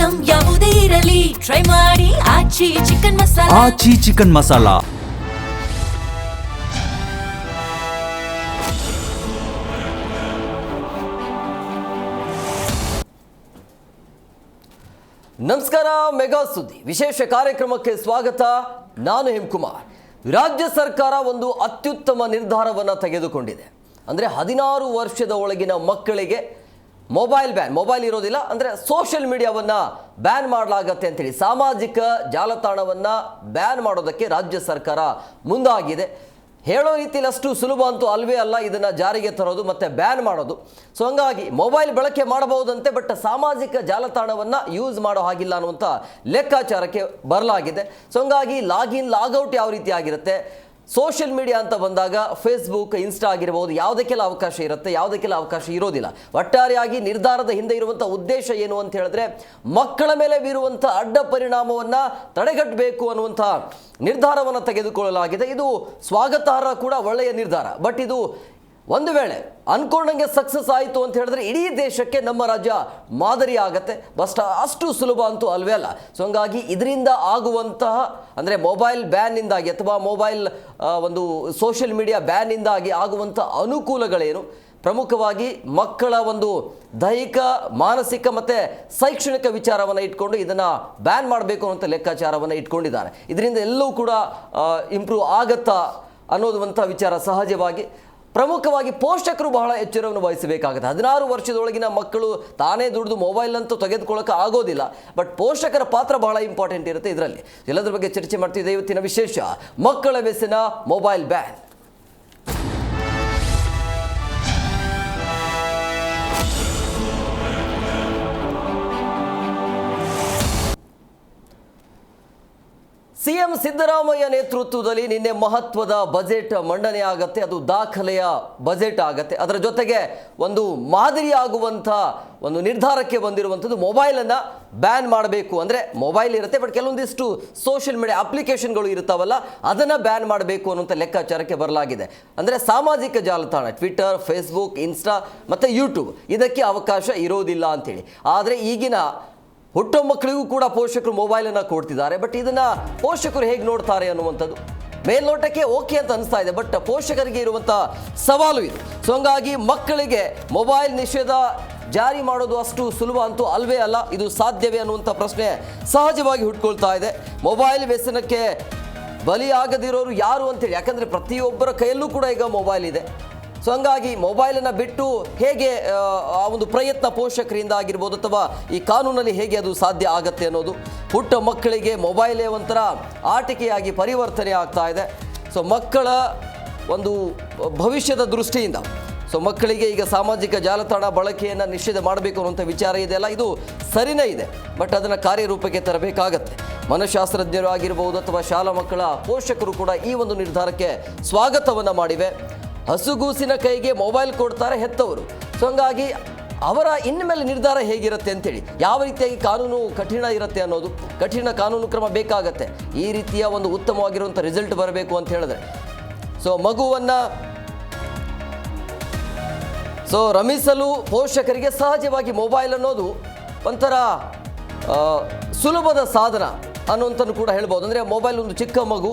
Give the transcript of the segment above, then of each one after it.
Item ಯಾವುದೇ ಇರಲಿ try ಮಾಡಿ ಆಚಿ ಚಿಕನ್ ಮಸಾಲಾ. ಆಚಿ ಚಿಕನ್ ಮಸಾಲಾ. ನಮಸ್ಕಾರ. ಮೆಗಾ ಸುದ್ದಿ ವಿಶೇಷ ಕಾರ್ಯಕ್ರಮಕ್ಕೆ ಸ್ವಾಗತ. ನಾನು ಹೇಮಕುಮಾರ್. ರಾಜ್ಯ ಸರ್ಕಾರ ಒಂದು ಅತ್ಯುತ್ತಮ ನಿರ್ಧಾರವನ್ನು ತೆಗೆದುಕೊಂಡಿದೆ. ಅಂದರೆ 16 ವರ್ಷದ ಒಳಗಿನ ಮಕ್ಕಳಿಗೆ ಮೊಬೈಲ್ ಇರೋದಿಲ್ಲ, ಅಂದರೆ ಸೋಷಿಯಲ್ ಮೀಡಿಯಾವನ್ನು ಬ್ಯಾನ್ ಮಾಡಲಾಗತ್ತೆ ಅಂತೇಳಿ ಸಾಮಾಜಿಕ ಜಾಲತಾಣವನ್ನು ಬ್ಯಾನ್ ಮಾಡೋದಕ್ಕೆ ರಾಜ್ಯ ಸರ್ಕಾರ ಮುಂದಾಗಿದೆ. ಹೇಳೋ ರೀತಿಯಲ್ಲಿ ಅಷ್ಟು ಸುಲಭ ಅಂತೂ ಅಲ್ವೇ ಅಲ್ಲ ಇದನ್ನು ಜಾರಿಗೆ ತರೋದು ಮತ್ತು ಬ್ಯಾನ್ ಮಾಡೋದು. ಸೊ ಹಂಗಾಗಿ ಮೊಬೈಲ್ ಬಳಕೆ ಮಾಡಬಹುದಂತೆ, ಬಟ್ ಸಾಮಾಜಿಕ ಜಾಲತಾಣವನ್ನು ಯೂಸ್ ಮಾಡೋ ಹಾಗಿಲ್ಲ ಅನ್ನುವಂಥ ಲೆಕ್ಕಾಚಾರಕ್ಕೆ ಬರಲಾಗಿದೆ. ಸೊ ಹಂಗಾಗಿ ಲಾಗಿನ್ ಲಾಗೌಟ್ ಯಾವ ರೀತಿ ಆಗಿರುತ್ತೆ, ಸೋಷಿಯಲ್ ಮೀಡಿಯಾ ಅಂತ ಬಂದಾಗ ಫೇಸ್ಬುಕ್, ಇನ್ಸ್ಟಾ ಆಗಿರ್ಬೋದು, ಯಾವುದಕ್ಕೆಲ್ಲ ಅವಕಾಶ ಇರುತ್ತೆ, ಯಾವುದಕ್ಕೆಲ್ಲ ಅವಕಾಶ ಇರೋದಿಲ್ಲ. ಒಟ್ಟಾರೆಯಾಗಿ ನಿರ್ಧಾರದ ಹಿಂದೆ ಇರುವಂಥ ಉದ್ದೇಶ ಏನು ಅಂತ ಹೇಳಿದ್ರೆ ಮಕ್ಕಳ ಮೇಲೆ ಬೀರುವಂಥ ಅಡ್ಡ ಪರಿಣಾಮವನ್ನು ತಡೆಗಟ್ಟಬೇಕು ಅನ್ನುವಂಥ ನಿರ್ಧಾರವನ್ನು ತೆಗೆದುಕೊಳ್ಳಲಾಗಿದೆ. ಇದು ಸ್ವಾಗತಾರ್ಹ ಕೂಡ, ಒಳ್ಳೆಯ ನಿರ್ಧಾರ. ಬಟ್ ಇದು ಒಂದು ವೇಳೆ ಅನ್ಕೊಂಡಂಗೆ ಸಕ್ಸಸ್ ಆಯಿತು ಅಂತ ಹೇಳಿದ್ರೆ ಇಡೀ ದೇಶಕ್ಕೆ ನಮ್ಮ ರಾಜ್ಯ ಮಾದರಿ ಆಗತ್ತೆ. ಅಷ್ಟು ಸುಲಭ ಅಂತೂ ಅಲ್ವೇ ಅಲ್ಲ. ಸೊ ಹಂಗಾಗಿ ಇದರಿಂದ ಆಗುವಂತಹ ಅಂದರೆ ಮೊಬೈಲ್ ಬ್ಯಾನ್ನಿಂದಾಗಿ ಅಥವಾ ಮೊಬೈಲ್ ಒಂದು ಸೋಷಿಯಲ್ ಮೀಡಿಯಾ ಬ್ಯಾನ್ನಿಂದಾಗಿ ಆಗುವಂಥ ಅನುಕೂಲಗಳೇನು, ಪ್ರಮುಖವಾಗಿ ಮಕ್ಕಳ ಒಂದು ದೈಹಿಕ, ಮಾನಸಿಕ ಮತ್ತು ಶೈಕ್ಷಣಿಕ ವಿಚಾರವನ್ನು ಇಟ್ಕೊಂಡು ಇದನ್ನು ಬ್ಯಾನ್ ಮಾಡಬೇಕು ಅನ್ನೋಂಥ ಲೆಕ್ಕಾಚಾರವನ್ನು ಇಟ್ಕೊಂಡಿದ್ದಾರೆ. ಇದರಿಂದ ಎಲ್ಲವೂ ಕೂಡ ಇಂಪ್ರೂವ್ ಆಗತ್ತಾ ಅನ್ನೋದಂಥ ವಿಚಾರ ಸಹಜವಾಗಿ. ಪ್ರಮುಖವಾಗಿ ಪೋಷಕರು ಬಹಳ ಎಚ್ಚರವನ್ನು ವಹಿಸಬೇಕಾಗುತ್ತೆ. 16 ವರ್ಷದೊಳಗಿನ ಮಕ್ಕಳು ತಾನೇ ದುಡಿದು ಮೊಬೈಲ್ ಅಂತೂ ತೆಗೆದುಕೊಳ್ಳೋಕೆ ಆಗೋದಿಲ್ಲ, ಬಟ್ ಪೋಷಕರ ಪಾತ್ರ ಬಹಳ ಇಂಪಾರ್ಟೆಂಟ್ ಇರುತ್ತೆ ಇದರಲ್ಲಿ. ಎಲ್ಲದರ ಬಗ್ಗೆ ಚರ್ಚೆ ಮಾಡ್ತಿದ್ದೆ. ಇವತ್ತಿನ ವಿಶೇಷ ಮಕ್ಕಳ ವ್ಯಸನ ಮೊಬೈಲ್ ಬ್ಯಾನ್. ಸಿಎಂ ಸಿದ್ದರಾಮಯ್ಯ ನೇತೃತ್ವದಲ್ಲಿ ನಿನ್ನೆ ಮಹತ್ವದ ಬಜೆಟ್ ಮಂಡನೆ ಆಗತ್ತೆ. ಅದು ದಾಖಲೆಯ ಬಜೆಟ್ ಆಗತ್ತೆ. ಅದರ ಜೊತೆಗೆ ಒಂದು ಮಾದರಿಯಾಗುವಂಥ ಒಂದು ನಿರ್ಧಾರಕ್ಕೆ ಬಂದಿರುವಂಥದ್ದು ಮೊಬೈಲನ್ನು ಬ್ಯಾನ್ ಮಾಡಬೇಕು. ಅಂದರೆ ಮೊಬೈಲ್ ಇರುತ್ತೆ, ಬಟ್ ಕೆಲವೊಂದಿಷ್ಟು ಸೋಷಿಯಲ್ ಮೀಡಿಯಾ ಅಪ್ಲಿಕೇಶನ್ಗಳು ಇರ್ತಾವಲ್ಲ, ಅದನ್ನು ಬ್ಯಾನ್ ಮಾಡಬೇಕು ಅನ್ನುವಂಥ ಲೆಕ್ಕಾಚಾರಕ್ಕೆ ಬರಲಾಗಿದೆ. ಅಂದರೆ ಸಾಮಾಜಿಕ ಜಾಲತಾಣ ಟ್ವಿಟರ್, ಫೇಸ್ಬುಕ್, ಇನ್ಸ್ಟಾ ಮತ್ತು ಯೂಟ್ಯೂಬ್ ಇದಕ್ಕೆ ಅವಕಾಶ ಇರೋದಿಲ್ಲ ಅಂಥೇಳಿ. ಆದರೆ ಈಗಿನ ಹುಟ್ಟೋ ಮಕ್ಕಳಿಗೂ ಕೂಡ ಪೋಷಕರು ಮೊಬೈಲನ್ನು ಕೊಡ್ತಿದ್ದಾರೆ. ಬಟ್ ಇದನ್ನು ಪೋಷಕರು ಹೇಗೆ ನೋಡ್ತಾರೆ ಅನ್ನುವಂಥದ್ದು ಮೇಲ್ನೋಟಕ್ಕೆ ಓಕೆ ಅಂತ ಅನಿಸ್ತಾ ಇದೆ, ಬಟ್ ಪೋಷಕರಿಗೆ ಇರುವಂಥ ಸವಾಲು ಇದು. ಸೊ ಹಂಗಾಗಿ ಮಕ್ಕಳಿಗೆ ಮೊಬೈಲ್ ನಿಷೇಧ ಜಾರಿ ಮಾಡೋದು ಅಷ್ಟು ಸುಲಭ ಅಂತೂ ಅಲ್ವೇ ಅಲ್ಲ. ಇದು ಸಾಧ್ಯವೇ ಅನ್ನುವಂಥ ಪ್ರಶ್ನೆ ಸಹಜವಾಗಿ ಹುಟ್ಕೊಳ್ತಾ ಇದೆ. ಮೊಬೈಲ್ ವ್ಯಸನಕ್ಕೆ ಬಲಿಯಾಗದಿರೋರು ಯಾರು ಅಂತೇಳಿ, ಯಾಕಂದರೆ ಪ್ರತಿಯೊಬ್ಬರ ಕೈಯಲ್ಲೂ ಕೂಡ ಈಗ ಮೊಬೈಲ್ ಇದೆ. ಸೊ ಹಂಗಾಗಿ ಮೊಬೈಲನ್ನು ಬಿಟ್ಟು ಹೇಗೆ ಆ ಒಂದು ಪ್ರಯತ್ನ ಪೋಷಕರಿಂದ ಆಗಿರ್ಬೋದು ಅಥವಾ ಈ ಕಾನೂನಲ್ಲಿ ಹೇಗೆ ಅದು ಸಾಧ್ಯ ಆಗತ್ತೆ ಅನ್ನೋದು. ಪುಟ್ಟ ಮಕ್ಕಳಿಗೆ ಮೊಬೈಲೇ ಒಂಥರ ಆಟಿಕೆಯಾಗಿ ಪರಿವರ್ತನೆ ಆಗ್ತಾ ಇದೆ. ಸೊ ಮಕ್ಕಳ ಒಂದು ಭವಿಷ್ಯದ ದೃಷ್ಟಿಯಿಂದ ಮಕ್ಕಳಿಗೆ ಈಗ ಸಾಮಾಜಿಕ ಜಾಲತಾಣ ಬಳಕೆಯನ್ನು ನಿಷೇಧ ಮಾಡಬೇಕು ಅನ್ನುವಂಥ ವಿಚಾರ ಇದೆಯಲ್ಲ, ಇದು ಸರಿನೇ ಇದೆ. ಬಟ್ ಅದನ್ನು ಕಾರ್ಯರೂಪಕ್ಕೆ ತರಬೇಕಾಗತ್ತೆ. ಮನಃಶಾಸ್ತ್ರಜ್ಞರು ಆಗಿರ್ಬೋದು ಅಥವಾ ಶಾಲಾ ಮಕ್ಕಳ ಪೋಷಕರು ಕೂಡ ಈ ಒಂದು ನಿರ್ಧಾರಕ್ಕೆ ಸ್ವಾಗತವನ್ನು ಮಾಡಿವೆ. ಹಸುಗೂಸಿನ ಕೈಗೆ ಮೊಬೈಲ್ ಕೊಡ್ತಾರೆ ಹೆತ್ತವರು. ಸೊ ಹಂಗಾಗಿ ಅವರ ಇನ್ಮೇಲೆ ನಿರ್ಧಾರ ಹೇಗಿರುತ್ತೆ ಅಂತೇಳಿ, ಯಾವ ರೀತಿಯಾಗಿ ಕಾನೂನು ಕಠಿಣ ಇರುತ್ತೆ ಅನ್ನೋದು, ಕಠಿಣ ಕಾನೂನು ಕ್ರಮ ಬೇಕಾಗತ್ತೆ ಈ ರೀತಿಯ ಒಂದು ಉತ್ತಮವಾಗಿರುವಂಥ ರಿಸಲ್ಟ್ ಬರಬೇಕು ಅಂತ ಹೇಳಿದ್ರೆ. ಸೊ ಮಗುವನ್ನು ರಮಿಸಲು ಪೋಷಕರಿಗೆ ಸಹಜವಾಗಿ ಮೊಬೈಲ್ ಅನ್ನೋದು ಒಂಥರ ಸುಲಭದ ಸಾಧನ ಅನ್ನುವಂಥನ್ನು ಕೂಡ ಹೇಳ್ಬೋದು. ಅಂದರೆ ಮೊಬೈಲ್ ಒಂದು ಚಿಕ್ಕ ಮಗು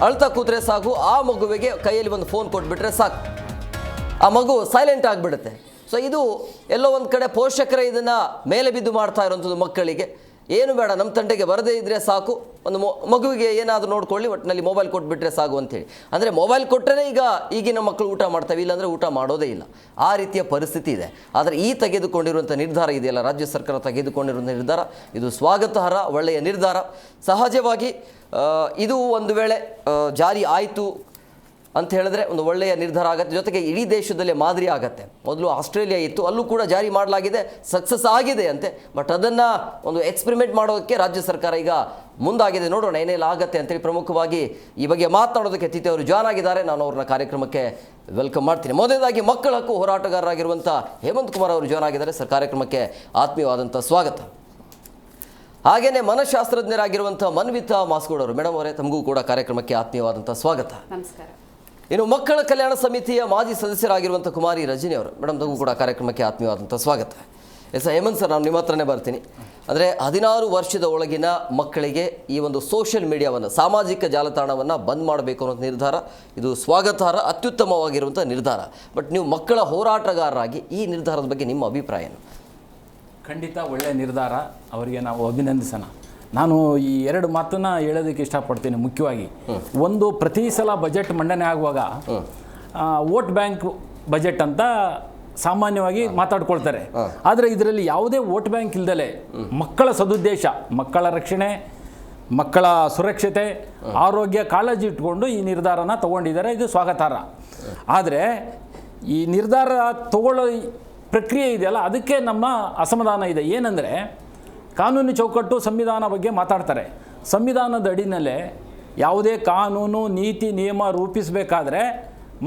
ಅಳ್ತಾ ಕೂತ್ರೆ ಸಾಕು, ಆ ಮಗುವಿಗೆ ಕೈಯಲ್ಲಿ ಒಂದು ಫೋನ್ ಕೊಟ್ಬಿಟ್ರೆ ಸಾಕು, ಆ ಮಗು ಸೈಲೆಂಟ್ ಆಗಿಬಿಡುತ್ತೆ. ಸೊ ಇದು ಎಲ್ಲೋ ಒಂದು ಕಡೆ ಪೋಷಕರೇ ಇದನ್ನು ಮೇಲೆ ಬಿದ್ದು ಮಾಡ್ತಾ ಇರೋಂಥದ್ದು. ಮಕ್ಕಳಿಗೆ ಏನು ಬೇಡ, ನಮ್ಮ ತಂಟೆಗೆ ಬರದೇ ಇದ್ದರೆ ಸಾಕು, ಒಂದು ಮಗುವಿಗೆ ಏನಾದರೂ ನೋಡ್ಕೊಳ್ಳಿ, ಒಟ್ಟಿನಲ್ಲಿ ಮೊಬೈಲ್ ಕೊಟ್ಬಿಟ್ರೆ ಸಾಕು ಅಂತೇಳಿ. ಅಂದರೆ ಮೊಬೈಲ್ ಕೊಟ್ಟರೆ ಈಗಿನ ಮಕ್ಕಳು ಊಟ ಮಾಡ್ತವೆ, ಇಲ್ಲಾಂದರೆ ಊಟ ಮಾಡೋದೇ ಇಲ್ಲ, ಆ ರೀತಿಯ ಪರಿಸ್ಥಿತಿ ಇದೆ. ಆದರೆ ಈ ತೆಗೆದುಕೊಂಡಿರುವಂಥ ನಿರ್ಧಾರ ಇದೆಯಲ್ಲ, ರಾಜ್ಯ ಸರ್ಕಾರ ತೆಗೆದುಕೊಂಡಿರುವಂಥ ನಿರ್ಧಾರ ಇದು ಸ್ವಾಗತಾರ್ಹ, ಒಳ್ಳೆಯ ನಿರ್ಧಾರ. ಸಹಜವಾಗಿ ಇದು ಒಂದು ವೇಳೆ ಜಾರಿ ಆಯಿತು ಅಂತ ಹೇಳಿದ್ರೆ ಒಂದು ಒಳ್ಳೆಯ ನಿರ್ಧಾರ ಆಗುತ್ತೆ. ಜೊತೆಗೆ ಇಡೀ ದೇಶದಲ್ಲೇ ಮಾದರಿ ಆಗುತ್ತೆ. ಮೊದಲು ಆಸ್ಟ್ರೇಲಿಯಾ ಇತ್ತು, ಅಲ್ಲೂ ಕೂಡ ಜಾರಿ ಮಾಡಲಾಗಿದೆ, ಸಕ್ಸಸ್ ಆಗಿದೆ ಅಂತೆ. ಬಟ್ ಅದನ್ನು ಒಂದು ಎಕ್ಸ್ಪೆರಿಮೆಂಟ್ ಮಾಡೋದಕ್ಕೆ ರಾಜ್ಯ ಸರ್ಕಾರ ಈಗ ಮುಂದಾಗಿದೆ. ನೋಡೋಣ ಏನೆಲ್ಲ ಆಗುತ್ತೆ ಅಂತೇಳಿ. ಪ್ರಮುಖವಾಗಿ ಈ ಬಗ್ಗೆ ಮಾತನಾಡೋದಕ್ಕೆ ಅತಿಥಿ ಅವರು ಜಾಯ್ನ್ ಆಗಿದ್ದಾರೆ. ನಾನು ಅವ್ರನ್ನ ಕಾರ್ಯಕ್ರಮಕ್ಕೆ ವೆಲ್ಕಮ್ ಮಾಡ್ತೀನಿ. ಮೊದಲನೇದಾಗಿ ಮಕ್ಕಳ ಹಕ್ಕು ಹೋರಾಟಗಾರರಾಗಿರುವಂಥ ಹೇಮಂತ್ ಕುಮಾರ್ ಅವರು ಜಾಯ್ನ್ ಆಗಿದ್ದಾರೆ. ಸರ್, ಕಾರ್ಯಕ್ರಮಕ್ಕೆ ಆತ್ಮೀಯವಾದಂಥ ಸ್ವಾಗತ. ಹಾಗೇನೆ ಮನಃಶಾಸ್ತ್ರಜ್ಞರಾಗಿರುವಂಥ ಮನ್ವಿತಾ ಮಾಸ್ಕೋಡ್ ಅವರು, ಮೇಡಮ್ ಅವರೇ, ತಮಗೂ ಕೂಡ ಕಾರ್ಯಕ್ರಮಕ್ಕೆ ಆತ್ಮೀಯವಾದಂಥ ಸ್ವಾಗತ. ನಮಸ್ಕಾರ. ಇನ್ನು ಮಕ್ಕಳ ಕಲ್ಯಾಣ ಸಮಿತಿಯ ಮಾಜಿ ಸದಸ್ಯರಾಗಿರುವಂಥ ಕುಮಾರಿ ರಜನಿ ಅವರು, ಮೇಡಮ್, ತಮಗೂ ಕೂಡ ಕಾರ್ಯಕ್ರಮಕ್ಕೆ ಆತ್ಮೀಯವಾದಂಥ ಸ್ವಾಗತ. ಎಸ್ ಹೇಮಂತ್ ಸರ್, ನಾನು ನಿಮ್ಮ ಹತ್ರನೇ ಬರ್ತೀನಿ. ಅಂದರೆ 16 ವರ್ಷದ ಒಳಗಿನ ಮಕ್ಕಳಿಗೆ ಈ ಒಂದು ಸೋಷಿಯಲ್ ಮೀಡಿಯಾವನ್ನು, ಸಾಮಾಜಿಕ ಜಾಲತಾಣವನ್ನು ಬಂದ್ ಮಾಡಬೇಕು ಅನ್ನೋ ನಿರ್ಧಾರ ಇದು ಸ್ವಾಗತಾರ್ಹ, ಅತ್ಯುತ್ತಮವಾಗಿರುವಂಥ ನಿರ್ಧಾರ. ಬಟ್ ನೀವು ಮಕ್ಕಳ ಹೋರಾಟಗಾರರಾಗಿ ಈ ನಿರ್ಧಾರದ ಬಗ್ಗೆ ನಿಮ್ಮ ಅಭಿಪ್ರಾಯ ಏನು? ಖಂಡಿತ ಒಳ್ಳೆಯ ನಿರ್ಧಾರ, ಅವರಿಗೆ ನಾವು ಅಭಿನಂದಿಸೋಣ. ನಾನು ಈ 2 ಮಾತನ್ನ ಹೇಳೋದಕ್ಕೆ ಇಷ್ಟಪಡ್ತೀನಿ. ಮುಖ್ಯವಾಗಿ ಒಂದು, ಪ್ರತಿ ಸಲ ಬಜೆಟ್ ಮಂಡನೆ ಆಗುವಾಗ ವೋಟ್ ಬ್ಯಾಂಕ್ ಬಜೆಟ್ ಅಂತ ಸಾಮಾನ್ಯವಾಗಿ ಮಾತಾಡ್ಕೊಳ್ತಾರೆ. ಆದರೆ ಇದರಲ್ಲಿ ಯಾವುದೇ ವೋಟ್ ಬ್ಯಾಂಕ್ ಇಲ್ದಲೆ ಮಕ್ಕಳ ಸದುದ್ದೇಶ, ಮಕ್ಕಳ ರಕ್ಷಣೆ, ಮಕ್ಕಳ ಸುರಕ್ಷತೆ, ಆರೋಗ್ಯ ಕಾಳಜಿ ಇಟ್ಕೊಂಡು ಈ ನಿರ್ಧಾರನ ತಗೊಂಡಿದ್ದಾರೆ. ಇದು ಸ್ವಾಗತಾರ್ಹ. ಆದರೆ ಈ ನಿರ್ಧಾರ ತಗೊಳ್ಳೋ ಪ್ರಕ್ರಿಯೆ ಇದೆಯಲ್ಲ, ಅದಕ್ಕೆ ನಮ್ಮ ಅಸಮಾಧಾನ ಇದೆ. ಏನಂದರೆ, ಕಾನೂನು ಚೌಕಟ್ಟು, ಸಂವಿಧಾನ ಬಗ್ಗೆ ಮಾತಾಡ್ತಾರೆ. ಸಂವಿಧಾನದ ಅಡಿನಲ್ಲೇ ಯಾವುದೇ ಕಾನೂನು, ನೀತಿ, ನಿಯಮ ರೂಪಿಸಬೇಕಾದ್ರೆ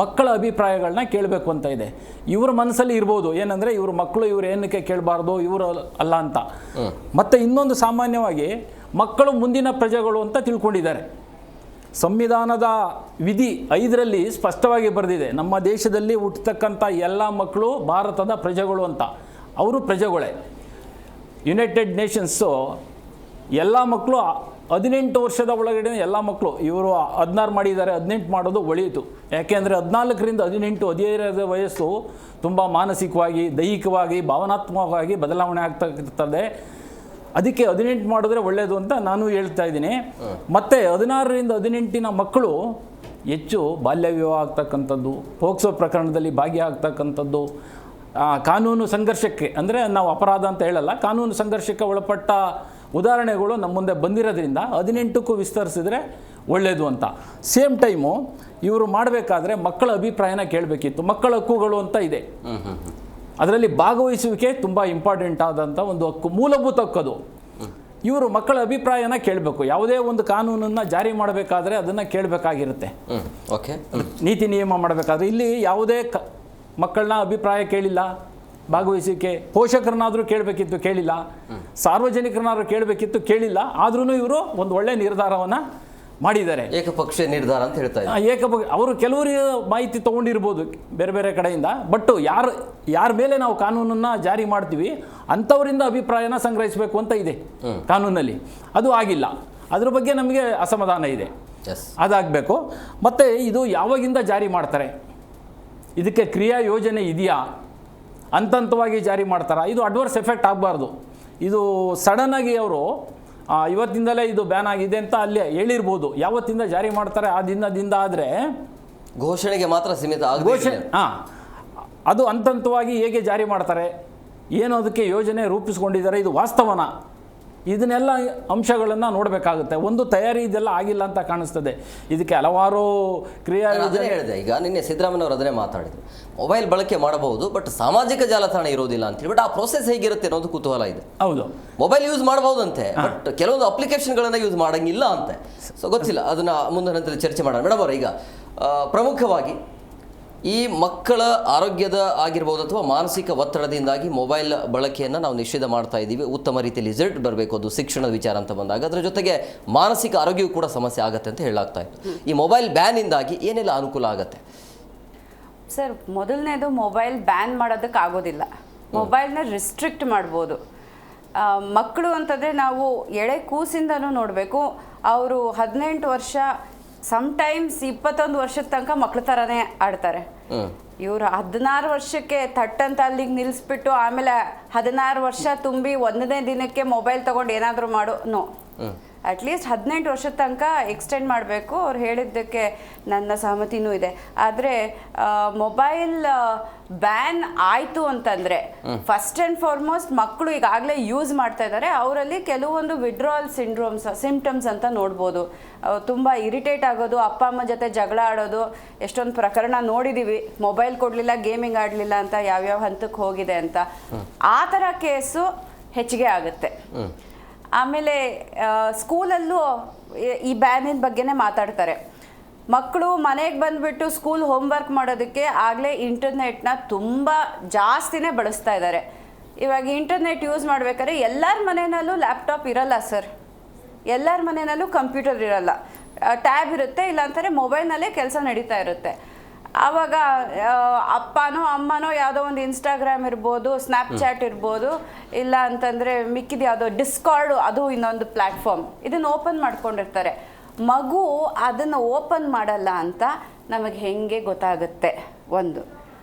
ಮಕ್ಕಳ ಅಭಿಪ್ರಾಯಗಳನ್ನ ಕೇಳಬೇಕು ಅಂತ ಇದೆ. ಇವ್ರ ಮನಸ್ಸಲ್ಲಿ ಇರ್ಬೋದು ಏನಂದರೆ, ಇವ್ರ ಮಕ್ಕಳು ಇವ್ರು ಏನಕ್ಕೆ ಕೇಳಬಾರ್ದು, ಇವರು ಅಲ್ಲ ಅಂತ. ಮತ್ತು ಇನ್ನೊಂದು, ಸಾಮಾನ್ಯವಾಗಿ ಮಕ್ಕಳು ಮುಂದಿನ ಪ್ರಜೆಗಳು ಅಂತ ತಿಳ್ಕೊಂಡಿದ್ದಾರೆ. ಸಂವಿಧಾನದ ವಿಧಿ 5ರಲ್ಲಿ ಸ್ಪಷ್ಟವಾಗಿ ಬರೆದಿದೆ, ನಮ್ಮ ದೇಶದಲ್ಲಿ ಹುಟ್ಟತಕ್ಕಂಥ ಎಲ್ಲ ಮಕ್ಕಳು ಭಾರತದ ಪ್ರಜೆಗಳು ಅಂತ. ಅವರು ಪ್ರಜೆಗಳೇ. ಯುನೈಟೆಡ್ ನೇಷನ್ಸು ಎಲ್ಲ ಮಕ್ಕಳು 18 ವರ್ಷದ ಒಳಗಡೆ ಎಲ್ಲ ಮಕ್ಕಳು, ಇವರು 16 ಮಾಡಿದ್ದಾರೆ, 18 ಮಾಡೋದು ಒಳಿತು. ಯಾಕೆಂದರೆ 14ರಿಂದ 18, 15 ವಯಸ್ಸು ತುಂಬ ಮಾನಸಿಕವಾಗಿ, ದೈಹಿಕವಾಗಿ, ಭಾವನಾತ್ಮಕವಾಗಿ ಬದಲಾವಣೆ ಆಗ್ತಾ ಇರ್ತದೆ. ಅದಕ್ಕೆ 18 ಮಾಡಿದ್ರೆ ಒಳ್ಳೆಯದು ಅಂತ ನಾನು ಹೇಳ್ತಾ ಇದ್ದೀನಿ. ಮತ್ತು 16ರಿಂದ 18 ಮಕ್ಕಳು ಹೆಚ್ಚು ಬಾಲ್ಯ ವಿವಾಹ ಆಗ್ತಕ್ಕಂಥದ್ದು, ಪೋಕ್ಸೋ ಪ್ರಕರಣದಲ್ಲಿ ಭಾಗಿಯಾಗ್ತಕ್ಕಂಥದ್ದು, ಕಾನೂನು ಸಂಘರ್ಷಕ್ಕೆ, ಅಂದರೆ ನಾವು ಅಪರಾಧ ಅಂತ ಹೇಳಲ್ಲ, ಕಾನೂನು ಸಂಘರ್ಷಕ್ಕೆ ಒಳಪಟ್ಟ ಉದಾಹರಣೆಗಳು ನಮ್ಮ ಮುಂದೆ ಬಂದಿರೋದ್ರಿಂದ 18ಕ್ಕೂ ವಿಸ್ತರಿಸಿದ್ರೆ ಒಳ್ಳೆಯದು ಅಂತ. ಸೇಮ್ ಟೈಮು ಇವರು ಮಾಡಬೇಕಾದ್ರೆ ಮಕ್ಕಳ ಅಭಿಪ್ರಾಯನ ಕೇಳಬೇಕಿತ್ತು. ಮಕ್ಕಳ ಹಕ್ಕುಗಳು ಅಂತ ಇದೆ, ಅದರಲ್ಲಿ ಭಾಗವಹಿಸುವಿಕೆ ತುಂಬ ಇಂಪಾರ್ಟೆಂಟ್ ಆದಂಥ ಒಂದು ಹಕ್ಕು, ಮೂಲಭೂತ ಹಕ್ಕದು. ಇವರು ಮಕ್ಕಳ ಅಭಿಪ್ರಾಯನ ಕೇಳಬೇಕು. ಯಾವುದೇ ಒಂದು ಕಾನೂನನ್ನು ಜಾರಿ ಮಾಡಬೇಕಾದ್ರೆ ಅದನ್ನು ಕೇಳಬೇಕಾಗಿರುತ್ತೆ. ಓಕೆ, ನೀತಿ ನಿಯಮ ಮಾಡಬೇಕಾದ್ರೆ ಇಲ್ಲಿ ಯಾವುದೇ ಮಕ್ಕಳನ್ನ ಅಭಿಪ್ರಾಯ ಕೇಳಿಲ್ಲ, ಭಾಗವಹಿಸಿಕೆ. ಪೋಷಕರನ್ನಾದರೂ ಕೇಳಬೇಕಿತ್ತು, ಕೇಳಿಲ್ಲ. ಸಾರ್ವಜನಿಕರನ್ನಾದರೂ ಕೇಳಬೇಕಿತ್ತು, ಕೇಳಿಲ್ಲ. ಆದ್ರೂ ಇವರು ಒಂದು ಒಳ್ಳೆಯ ನಿರ್ಧಾರವನ್ನು ಮಾಡಿದ್ದಾರೆ. ಏಕಪಕ್ಷೀಯ ನಿರ್ಧಾರ ಅಂತ ಹೇಳ್ತಾ ಇದ್ದಾರೆ. ಅವರು ಕೆಲವರು ಮಾಹಿತಿ ತೊಗೊಂಡಿರ್ಬೋದು ಬೇರೆ ಬೇರೆ ಕಡೆಯಿಂದ. ಬಟ್ ಯಾರ ಮೇಲೆ ನಾವು ಕಾನೂನನ್ನು ಜಾರಿ ಮಾಡ್ತೀವಿ ಅಂಥವರಿಂದ ಅಭಿಪ್ರಾಯನ ಸಂಗ್ರಹಿಸಬೇಕು ಅಂತ ಇದೆ ಕಾನೂನಲ್ಲಿ. ಅದು ಆಗಿಲ್ಲ. ಅದ್ರ ಬಗ್ಗೆ ನಮಗೆ ಅಸಮಾಧಾನ ಇದೆ. ಅದಾಗಬೇಕು. ಮತ್ತು ಇದು ಯಾವಾಗಿಂದ ಜಾರಿ ಮಾಡ್ತಾರೆ, ಇದಕ್ಕೆ ಕ್ರಿಯಾ ಯೋಜನೆ ಇದೆಯಾ, ಹಂತವಾಗಿ ಜಾರಿ ಮಾಡ್ತಾರಾ? ಇದು ಅಡ್ವರ್ಸ್ ಎಫೆಕ್ಟ್ ಆಗಬಾರ್ದು. ಇದು ಸಡನ್ನಾಗಿ ಅವರು ಇವತ್ತಿಂದಲೇ ಇದು ಬ್ಯಾನ್ ಆಗಿದೆ ಅಂತ ಅಲ್ಲಿ ಹೇಳಿರ್ಬೋದು. ಯಾವತ್ತಿಂದ ಜಾರಿ ಮಾಡ್ತಾರೆ ಆ ದಿನದಿಂದ ಆದರೆ ಘೋಷಣೆಗೆ ಮಾತ್ರ ಸೀಮಿತ ಘೋಷಣೆ. ಅದು ಹಂತವಾಗಿ ಹೇಗೆ ಜಾರಿ ಮಾಡ್ತಾರೆ, ಏನು ಅದಕ್ಕೆ ಯೋಜನೆ ರೂಪಿಸ್ಕೊಂಡಿದ್ದಾರೆ, ಇದು ವಾಸ್ತವನ, ಇದನ್ನೆಲ್ಲ ಅಂಶಗಳನ್ನು ನೋಡಬೇಕಾಗುತ್ತೆ. ಒಂದು ತಯಾರಿ ಇದೆಲ್ಲ ಆಗಿಲ್ಲ ಅಂತ ಕಾಣಿಸ್ತದೆ. ಇದಕ್ಕೆ ಹಲವಾರು ಕ್ರಿಯಾ ಯೋಜನೆ ಹೇಳಿದೆ. ಈಗ ನಿನ್ನೆ ಸಿದ್ದರಾಮಯ್ಯವರು ಅದನ್ನೇ ಮಾತಾಡಿದ್ರು, ಮೊಬೈಲ್ ಬಳಕೆ ಮಾಡಬಹುದು ಬಟ್ ಸಾಮಾಜಿಕ ಜಾಲತಾಣ ಇರೋದಿಲ್ಲ ಅಂತ ಹೇಳಿ. ಬಟ್ ಆ ಪ್ರೊಸೆಸ್ ಹೇಗಿರುತ್ತೆ ಅನ್ನೋದು ಕುತೂಹಲ ಇದೆ. ಹೌದು, ಮೊಬೈಲ್ ಯೂಸ್ ಮಾಡಬಹುದಂತೆ, ಬಟ್ ಕೆಲವೊಂದು ಅಪ್ಲಿಕೇಶನ್ಗಳನ್ನು ಯೂಸ್ ಮಾಡಂಗಿಲ್ಲ ಅಂತೆ. ಸೊ ಗೊತ್ತಿಲ್ಲ, ಅದನ್ನ ಮುಂದಿನ ನಂತರ ಚರ್ಚೆ ಮಾಡೋಣ. ಮೇಡಮ್ ಅವರು, ಈಗ ಪ್ರಮುಖವಾಗಿ ಈ ಮಕ್ಕಳ ಆರೋಗ್ಯದ ಆಗಿರ್ಬೋದು ಅಥವಾ ಮಾನಸಿಕ ಒತ್ತಡದಿಂದಾಗಿ ಮೊಬೈಲ್ ಬಳಕೆಯನ್ನು ನಾವು ನಿಷೇಧ ಮಾಡ್ತಾ ಇದ್ದೀವಿ. ಉತ್ತಮ ರೀತಿಯಲ್ಲಿ ರಿಸಲ್ಟ್ ಬರಬೇಕು, ಅದು ಶಿಕ್ಷಣದ ವಿಚಾರ ಅಂತ ಬಂದಾಗ ಅದರ ಜೊತೆಗೆ ಮಾನಸಿಕ ಆರೋಗ್ಯವೂ ಕೂಡ ಸಮಸ್ಯೆ ಆಗುತ್ತೆ ಅಂತ ಹೇಳಲಾಗ್ತಾ ಇತ್ತು. ಈ ಮೊಬೈಲ್ ಬ್ಯಾನಿಂದಾಗಿ ಏನೆಲ್ಲ ಅನುಕೂಲ ಆಗುತ್ತೆ ಸರ್? ಮೊದಲನೇದು, ಮೊಬೈಲ್ ಬ್ಯಾನ್ ಮಾಡೋದಕ್ಕೆ ಆಗೋದಿಲ್ಲ, ಮೊಬೈಲ್ನ ರಿಸ್ಟ್ರಿಕ್ಟ್ ಮಾಡ್ಬೋದು. ಮಕ್ಕಳು ಅಂತಂದರೆ ನಾವು ಎಳೆ ಕೂಸಿಂದನೂ ನೋಡಬೇಕು. ಅವರು 18 ವರ್ಷ, ಸಮ್ಟೈಮ್ಸ್ 21 ವರ್ಷದ ತನಕ ಮಕ್ಳ ಥರನೇ ಆಡ್ತಾರೆ. ಇವರು 16 ವರ್ಷಕ್ಕೆ ಥಟ್ಟಂತ ಅಲ್ಲಿಗೆ ನಿಲ್ಲಿಸ್ಬಿಟ್ಟು ಆಮೇಲೆ 16 ವರ್ಷ ತುಂಬಿ 1ನೇ ದಿನಕ್ಕೆ ಮೊಬೈಲ್ ತೊಗೊಂಡು ಏನಾದರೂ ಮಾಡು, ನೋ. ಅಟ್ಲೀಸ್ಟ್ 18 ವರ್ಷದ ತನಕ ಎಕ್ಸ್ಟೆಂಡ್ ಮಾಡಬೇಕು. ಅವ್ರು ಹೇಳಿದ್ದಕ್ಕೆ ನನ್ನ ಸಹಮತಿನೂ ಇದೆ. ಆದರೆ ಮೊಬೈಲ್ ಬ್ಯಾನ್ ಆಯಿತು ಅಂತಂದರೆ ಫಸ್ಟ್ ಆ್ಯಂಡ್ ಫಾರ್ಮೋಸ್ಟ್ ಮಕ್ಕಳು ಈಗಾಗಲೇ ಯೂಸ್ ಮಾಡ್ತಾ ಇದ್ದಾರೆ, ಅವರಲ್ಲಿ ಕೆಲವೊಂದು ವಿಡ್ರಾವಲ್ ಸಿಂಪ್ಟಮ್ಸ್ ಅಂತ ನೋಡ್ಬೋದು. ತುಂಬ ಇರಿಟೇಟ್ ಆಗೋದು, ಅಪ್ಪ ಅಮ್ಮ ಜೊತೆ ಜಗಳ ಆಡೋದು, ಎಷ್ಟೊಂದು ಪ್ರಕರಣ ನೋಡಿದ್ದೀವಿ. ಮೊಬೈಲ್ ಕೊಡಲಿಲ್ಲ, ಗೇಮಿಂಗ್ ಆಡಲಿಲ್ಲ ಅಂತ ಯಾವ್ಯಾವ ಹಂತಕ್ಕೆ ಹೋಗಿದೆ ಅಂತ. ಆ ಥರ ಕೇಸು ಹೆಚ್ಚಿಗೆ ಆಗುತ್ತೆ. ಆಮೇಲೆ ಸ್ಕೂಲಲ್ಲೂ ಈ ಬ್ಯಾನಿನ ಬಗ್ಗೆನೇ ಮಾತಾಡ್ತಾರೆ. ಮಕ್ಕಳು ಮನೆಗೆ ಬಂದುಬಿಟ್ಟು ಸ್ಕೂಲ್ ಹೋಮ್ವರ್ಕ್ ಮಾಡೋದಕ್ಕೆ ಆಗಲೇ ಇಂಟರ್ನೆಟ್ನ ತುಂಬ ಜಾಸ್ತಿನೇ ಬಳಸ್ತಾ ಇದ್ದಾರೆ. ಇವಾಗ ಇಂಟರ್ನೆಟ್ ಯೂಸ್ ಮಾಡ್ಬೇಕಾದ್ರೆ ಎಲ್ಲರ ಮನೆಯಲ್ಲೂ ಲ್ಯಾಪ್ಟಾಪ್ ಇರಲ್ಲ ಸರ್, ಎಲ್ಲರ ಮನೆಯಲ್ಲೂ ಕಂಪ್ಯೂಟರ್ ಇರಲ್ಲ. ಟ್ಯಾಬ್ ಇರುತ್ತೆ, ಇಲ್ಲಾಂತಾರೆ ಮೊಬೈಲ್ನಲ್ಲೇ ಕೆಲಸ ನಡೀತಾ ಇರುತ್ತೆ. ಆವಾಗ ಅಪ್ಪನೋ ಅಮ್ಮನೋ ಯಾವುದೋ ಒಂದು ಇನ್ಸ್ಟಾಗ್ರಾಮ್ ಇರ್ಬೋದು, ಸ್ನ್ಯಾಪ್ಚಾಟ್ ಇರ್ಬೋದು, ಇಲ್ಲ ಅಂತಂದರೆ ಮಿಕ್ಕಿದ ಯಾವುದೋ ಡಿಸ್ಕಾರ್ಡು, ಅದು ಇನ್ನೊಂದು ಪ್ಲ್ಯಾಟ್ಫಾರ್ಮ್, ಇದನ್ನು ಓಪನ್ ಮಾಡ್ಕೊಂಡಿರ್ತಾರೆ. ಮಗು ಅದನ್ನು ಓಪನ್ ಮಾಡಲ್ಲ ಅಂತ ನಮಗೆ ಹೆಂಗೆ ಗೊತ್ತಾಗುತ್ತೆ? ಒಂದು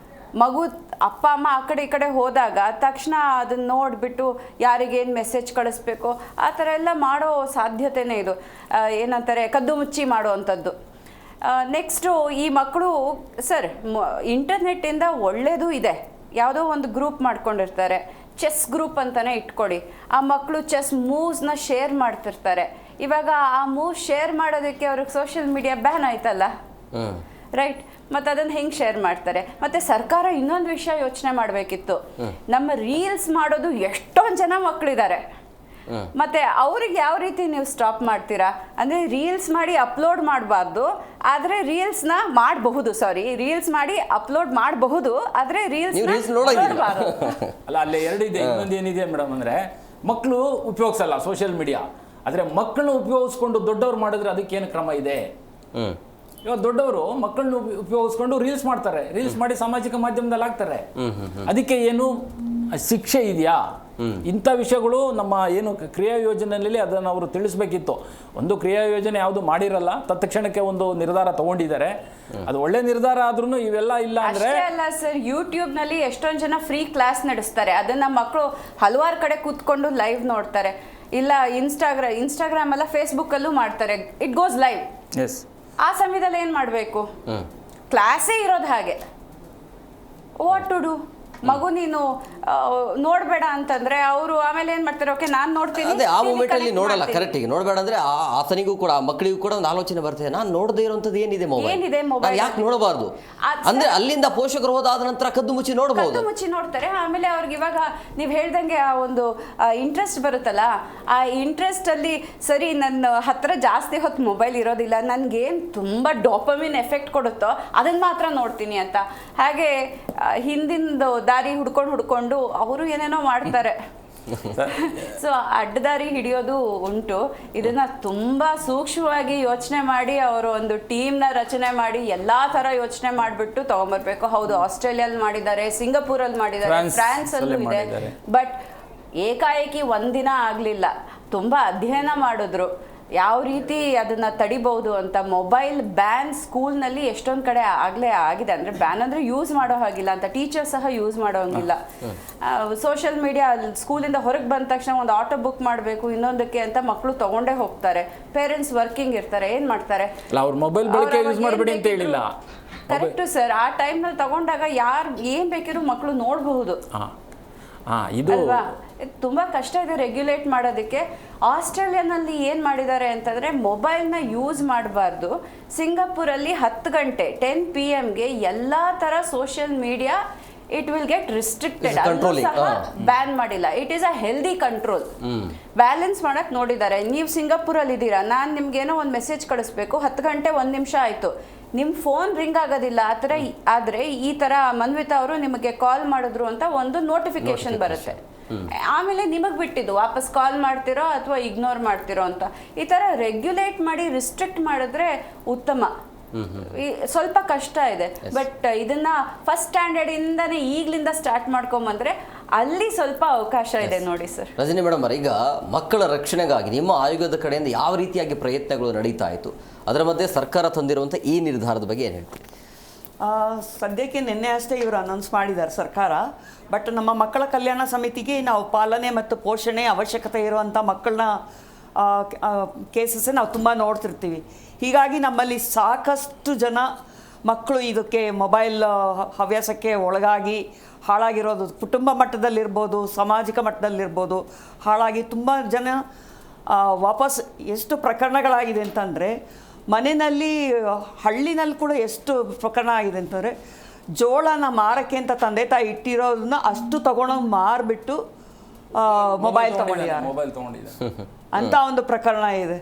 ಮಗು ಅಪ್ಪ ಅಮ್ಮ ಆ ಕಡೆ ಈ ಕಡೆ ಹೋದಾಗ ತಕ್ಷಣ ಅದನ್ನು ನೋಡಿಬಿಟ್ಟು ಯಾರಿಗೇನು ಮೆಸೇಜ್ ಕಳಿಸ್ಬೇಕು ಆ ಥರ ಎಲ್ಲ ಮಾಡೋ ಸಾಧ್ಯತೆನೇ ಇದು. ಏನಂತಾರೆ, ಕದ್ದು ಮುಚ್ಚಿ ಮಾಡುವಂಥದ್ದು. ನೆಕ್ಸ್ಟು ಈ ಮಕ್ಕಳು ಸರ್ ಇಂಟರ್ನೆಟ್ಟಿಂದ ಒಳ್ಳೆಯದು ಇದೆ. ಯಾವುದೋ ಒಂದು ಗ್ರೂಪ್ ಮಾಡ್ಕೊಂಡಿರ್ತಾರೆ, ಚೆಸ್ ಗ್ರೂಪ್ ಅಂತಲೇ ಇಟ್ಕೊಳ್ಳಿ. ಆ ಮಕ್ಕಳು ಚೆಸ್ ಮೂವ್ಸ್ನ ಶೇರ್ ಮಾಡ್ತಿರ್ತಾರೆ. ಇವಾಗ ಆ ಮೂವ್ ಶೇರ್ ಮಾಡೋದಕ್ಕೆ ಅವ್ರಿಗೆ ಸೋಷಿಯಲ್ ಮೀಡಿಯಾ ಬ್ಯಾನ್ ಆಯ್ತಲ್ಲ, ರೈಟ್? ಮತ್ತು ಅದನ್ನು ಹೆಂಗೆ ಶೇರ್ ಮಾಡ್ತಾರೆ? ಮತ್ತು ಸರ್ಕಾರ ಇನ್ನೊಂದು ವಿಷಯ ಯೋಚನೆ ಮಾಡಬೇಕಿತ್ತು. ನಮ್ಮ ರೀಲ್ಸ್ ಮಾಡೋದು ಎಷ್ಟೊಂದು ಜನ ಮಕ್ಕಳಿದ್ದಾರೆ, ಮತ್ತು ಅವ್ರಿಗೆ ಯಾವ ರೀತಿ ನೀವು ಸ್ಟಾಪ್ ಮಾಡ್ತೀರಾ? ಅಂದರೆ ರೀಲ್ಸ್ ಮಾಡಿ ಅಪ್ಲೋಡ್ ಮಾಡಬಾರ್ದು, ಆದರೆ ರೀಲ್ಸ್ನ ಮಾಡಬಹುದು. ರೀಲ್ಸ್ ಮಾಡಿ ಅಪ್ಲೋಡ್ ಮಾಡಬಹುದು, ಆದರೆ ರೀಲ್ಸ್ ನೋಡಬಾರ್ದು. ಅಲ್ಲ, ಅಲ್ಲೇ ಎರಡಿದೆ. ಇನ್ನೊಂದು ಏನಿದೆ ಮೇಡಮ್ ಅಂದರೆ, ಮಕ್ಕಳು ಉಪಯೋಗಿಸಲ್ಲ ಸೋಷಿಯಲ್ ಮೀಡಿಯಾ, ಆದರೆ ಮಕ್ಕಳನ್ನ ಉಪಯೋಗಿಸ್ಕೊಂಡು ದೊಡ್ಡವ್ರು ಮಾಡಿದ್ರೆ ಅದಕ್ಕೇನು ಕ್ರಮ ಇದೆ? ಇವಾಗ ದೊಡ್ಡವರು ಮಕ್ಕಳನ್ನ ಉಪಯೋಗಿಸ್ಕೊಂಡು ರೀಲ್ಸ್ ಮಾಡ್ತಾರೆ, ರೀಲ್ಸ್ ಮಾಡಿ ಸಾಮಾಜಿಕ ಮಾಧ್ಯಮದಲ್ಲಿ ಹಾಕ್ತಾರೆ. ಅದಕ್ಕೆ ಏನು ಶಿಕ್ಷೆ ಇದೆಯಾ? ಇಂಥ ವಿಷಯಗಳು ನಮ್ಮ ಏನು ಕ್ರಿಯಾ ಯೋಜನೆಯಲ್ಲಿ ಅದನ್ನು ಅವರು ತಿಳಿಸ್ಬೇಕಿತ್ತು. ಒಂದು ಕ್ರಿಯಾ ಯೋಜನೆ ಯಾವುದು ಮಾಡಿರಲ್ಲ, ತತ್ಕ್ಷಣಕ್ಕೆ ಒಂದು ನಿರ್ಧಾರ ತಗೊಂಡಿದ್ದಾರೆ. ಅದು ಒಳ್ಳೆ ನಿರ್ಧಾರ ಆದ್ರೂ ಇವೆಲ್ಲ ಇಲ್ಲ ಅಂದ್ರೆ ಅಲ್ಲ ಸರ್. ಯೂಟ್ಯೂಬ್ನಲ್ಲಿ ಎಷ್ಟೊಂದು ಜನ ಫ್ರೀ ಕ್ಲಾಸ್ ನಡೆಸ್ತಾರೆ, ಅದನ್ನ ಮಕ್ಕಳು ಹಲವಾರು ಕಡೆ ಕೂತ್ಕೊಂಡು ಲೈವ್ ನೋಡ್ತಾರೆ. ಇಲ್ಲ ಇನ್ಸ್ಟಾಗ್ರಾಮ್ ಅಲ್ಲ, ಫೇಸ್ಬುಕ್ಕಲ್ಲೂ ಮಾಡ್ತಾರೆ, ಇಟ್ ಗೋಸ್ ಲೈವ್. ಎಸ್, ಆ ಸಮಯದಲ್ಲಿ ಏನು ಮಾಡಬೇಕು? ಕ್ಲಾಸೇ ಇರೋದು ಹಾಗೆ. What to do? ಮಗು ನೀನು ನೋಡಬೇಡ ಅಂತಂದ್ರೆ ಅವರು ಆಮೇಲೆ ಏನು ಮಾಡ್ತಾರೆ? ಓಕೆ, ನಾನು ನೋಡ್ತೀನಿ. ಅದೇ ಆ ಮೂಮೆಂಟಲ್ಲಿ ನೋಡಲ್ಲ, ಕರೆಕ್ಟಿಗೆ ನೋಡಬೇಡ ಅಂದ್ರೆ ಆತನಿಗೂ ಕೂಡ, ಮಕ್ಕಳಿಗೂ ಕೂಡ ಒಂದು ಆಲೋಚನೆ ಬರ್ತದೆ, ನಾನು ನೋಡದೇ ಇರುವಂಥದ್ದು ಏನಿದೆ ಮೊಬೈಲ್, ಯಾಕೆ ನೋಡಬಾರ್ದು? ಅಂದ್ರೆ ಅಲ್ಲಿಂದ ಪೋಷಕರು ಹೋದಾದ ನಂತರ ಕದ್ದು ಮುಚ್ಚಿ ನೋಡಬಹುದು, ಕದ್ದು ಮುಚ್ಚಿ ನೋಡ್ತಾರೆ. ಆಮೇಲೆ ಅವ್ರಿಗೆ ಇವಾಗ ನೀವು ಹೇಳ್ದಂಗೆ ಆ ಒಂದು ಇಂಟ್ರೆಸ್ಟ್ ಬರುತ್ತಲ್ಲ, ಆ ಇಂಟ್ರೆಸ್ಟ್ ಅಲ್ಲಿ ಸರಿ ನನ್ನ ಹತ್ರ ಜಾಸ್ತಿ ಹೊತ್ತು ಮೊಬೈಲ್ ಇರೋದಿಲ್ಲ, ನನ್ಗೇನು ತುಂಬ ಡೋಪಮಿನ್ ಎಫೆಕ್ಟ್ ಕೊಡುತ್ತೋ ಅದನ್ನ ಮಾತ್ರ ನೋಡ್ತೀನಿ ಅಂತ. ಹಾಗೆ ಹಿಂದಿಂದು ದಾರಿ ಹುಡ್ಕೊಂಡು ಅವರು ಏನೇನೋ ಮಾಡ್ತಾರೆ. ಸೊ ಅಡ್ಡದಾರಿ ಹಿಡಿಯೋದು ಉಂಟು. ಇದನ್ನ ತುಂಬಾ ಸೂಕ್ಷ್ಮವಾಗಿ ಯೋಚನೆ ಮಾಡಿ ಅವರು ಒಂದು ಟೀಮ್ನ ರಚನೆ ಮಾಡಿ ಎಲ್ಲಾ ತರ ಯೋಚನೆ ಮಾಡಿಬಿಟ್ಟು ತಗೊಂಡ್ಬರ್ಬೇಕು. ಹೌದು, ಆಸ್ಟ್ರೇಲಿಯಲ್ಲಿ ಮಾಡಿದ್ದಾರೆ, ಸಿಂಗಾಪುರಲ್ಲಿ ಮಾಡಿದ್ದಾರೆ, ಫ್ರಾನ್ಸ್ ಅಲ್ಲೂ ಇದೆ. ಬಟ್ ಏಕಾಏಕಿ ಒಂದಿನ ಆಗಲಿಲ್ಲ, ತುಂಬಾ ಅಧ್ಯಯನ ಮಾಡಿದ್ರು ಯಾವ ರೀತಿ ಅದನ್ನ ತಡಿಬಹುದು ಅಂತ. ಮೊಬೈಲ್ ಬ್ಯಾನ್ ಸ್ಕೂಲ್ನಲ್ಲಿ ಎಷ್ಟೊಂದು ಕಡೆ ಆಗಲೇ ಆಗಿದೆ. ಅಂದರೆ ಬ್ಯಾನ್ ಅಂದರೆ ಯೂಸ್ ಮಾಡೋ ಹಾಗಿಲ್ಲ ಅಂತ, ಟೀಚರ್ ಸಹ ಯೂಸ್ ಮಾಡೋಂಗಿಲ್ಲ. ಸೋಷಿಯಲ್ ಮೀಡಿಯಾ ಸ್ಕೂಲಿಂದ ಹೊರಗೆ ಬಂದ ತಕ್ಷಣ ಒಂದು ಆಟೋ ಬುಕ್ ಮಾಡಬೇಕು ಇನ್ನೊಂದಕ್ಕೆ ಅಂತ ಮಕ್ಕಳು ತಗೊಂಡೇ ಹೋಗ್ತಾರೆ. ಪೇರೆಂಟ್ಸ್ ವರ್ಕಿಂಗ್ ಇರ್ತಾರೆ, ಏನು ಮಾಡ್ತಾರೆ? ಅವ್ರ ಮೊಬೈಲ್ ಬಳಕೆ ಯೂಸ್ ಮಾಡಬೇಡಿ ಅಂತ ಹೇಳಿಲ್ಲ. Correct sir. ಆ ಟೈಮ್ನಲ್ಲಿ ತಗೊಂಡಾಗ ಯಾರು ಏನು ಬೇಕಿರೋ ಮಕ್ಕಳು ನೋಡಬಹುದು. ಇದು ತುಂಬ ಕಷ್ಟ ಇದೆ ರೆಗ್ಯುಲೇಟ್ ಮಾಡೋದಕ್ಕೆ. ಆಸ್ಟ್ರೇಲಿಯಾನಲ್ಲಿ ಏನು ಮಾಡಿದ್ದಾರೆ ಅಂತಂದರೆ ಮೊಬೈಲ್ನ ಯೂಸ್ ಮಾಡಬಾರ್ದು. ಸಿಂಗಾಪುರಲ್ಲಿ 10 ಗಂಟೆ 10 PM ಎಲ್ಲ ಥರ social media it will get restricted. ಅದು ಸಹ ಬ್ಯಾನ್ ಮಾಡಿಲ್ಲ. It is a healthy control. Balance ಮಾಡಕ್ಕೆ ನೋಡಿದ್ದಾರೆ. ನೀವು ಸಿಂಗಾಪುರಲ್ಲಿ ಇದ್ದೀರಾ, ನಾನು ನಿಮ್ಗೇನೋ ಒಂದು ಮೆಸೇಜ್ ಕಳಿಸ್ಬೇಕು, 10 ಗಂಟೆ 1 ನಿಮಿಷ ಆಯಿತು, ನಿಮ್ಮ ಫೋನ್ ರಿಂಗ್ ಆಗೋದಿಲ್ಲ. ಆ ಥರ ಆದರೆ ಈ ಥರ ಮನ್ವಿತಾ ಅವರು ನಿಮಗೆ ಕಾಲ್ ಮಾಡಿದ್ರು ಅಂತ ಒಂದು ನೋಟಿಫಿಕೇಶನ್ ಬರುತ್ತೆ. ಆಮೇಲೆ ನಿಮಗೆ ಬಿಟ್ಟಿದ್ದು ವಾಪಸ್ ಕಾಲ್ ಮಾಡ್ತಿರೋ ಅಥವಾ ಇಗ್ನೋರ್ ಮಾಡ್ತಿರೋ ಅಂತ. ಈ ಥರ ರೆಗ್ಯುಲೇಟ್ ಮಾಡಿ ರಿಸ್ಟ್ರಿಕ್ಟ್ ಮಾಡಿದ್ರೆ ಉತ್ತಮ. ಸ್ವಲ್ಪ ಕಷ್ಟ ಇದೆ, ಬಟ್ ಇದನ್ನ ಫಸ್ಟ್ ಸ್ಟ್ಯಾಂಡರ್ಡ್ ಇಂದಾನೆ ಈಗಲಿಂದ ಸ್ಟಾರ್ಟ್ ಮಾಡ್ಕೊಂಬಂದ್ರೆ ಅಲ್ಲಿ ಸ್ವಲ್ಪ ಅವಕಾಶ ಇದೆ ನೋಡಿ ಸರ್. ರಜನಿ ಮೇಡಮ್, ಈಗ ಮಕ್ಕಳ ರಕ್ಷಣೆಗಾಗಿ ನಿಮ್ಮ ಆಯೋಗದ ಕಡೆಯಿಂದ ಯಾವ ರೀತಿಯಾಗಿ ಪ್ರಯತ್ನಗಳು ನಡೀತಾ ಇತ್ತು, ಅದರ ಮಧ್ಯೆ ಸರ್ಕಾರ ತಂದಿರುವಂಥ ಈ ನಿರ್ಧಾರದ ಬಗ್ಗೆ ಏನು ಹೇಳ್ತೀವಿ? ಸದ್ಯಕ್ಕೆ ನಿನ್ನೆ ಅಷ್ಟೇ ಇವರು ಅನೌನ್ಸ್ ಮಾಡಿದ್ದಾರೆ ಸರ್ಕಾರ. ಬಟ್ ನಮ್ಮ ಮಕ್ಕಳ ಕಲ್ಯಾಣ ಸಮಿತಿಗೆ ನಾವು ಪಾಲನೆ ಮತ್ತು ಪೋಷಣೆ ಅವಶ್ಯಕತೆ ಇರುವಂಥ ಮಕ್ಕಳನ್ನ ಕೇಸಸ್ ನಾವು ತುಂಬ ನೋಡ್ತಿರ್ತೀವಿ. ಹೀಗಾಗಿ ನಮ್ಮಲ್ಲಿ ಸಾಕಷ್ಟು ಜನ ಮಕ್ಕಳು ಇದಕ್ಕೆ ಮೊಬೈಲ್ ಹವ್ಯಾಸಕ್ಕೆ ಒಳಗಾಗಿ ಹಾಳಾಗಿರೋದು, ಕುಟುಂಬ ಮಟ್ಟದಲ್ಲಿರ್ಬೋದು, ಸಾಮಾಜಿಕ ಮಟ್ಟದಲ್ಲಿರ್ಬೋದು, ಹಾಳಾಗಿ ತುಂಬ ಜನ ವಾಪಸ್ ಎಷ್ಟು ಪ್ರಕರಣಗಳಾಗಿದೆ ಅಂತಂದರೆ, ಮನೆಯಲ್ಲಿ ಹಳ್ಳಿನಲ್ಲಿ ಕೂಡ ಎಷ್ಟು ಪ್ರಕರಣ ಆಗಿದೆ ಅಂತಂದರೆ, ಜೋಳನ ಮಾರಕ್ಕೆ ಅಂತ ತಂದೆ ತಾಯಿ ಇಟ್ಟಿರೋದನ್ನ ಅಷ್ಟು ತಗೊಂಡೋಗಿ ಮಾರಿಬಿಟ್ಟು ಮೊಬೈಲ್ ತಗೊಂಡಿದ್ದಾರೆ ಅಂತ ಒಂದು ಪ್ರಕರಣ ಇದೆ.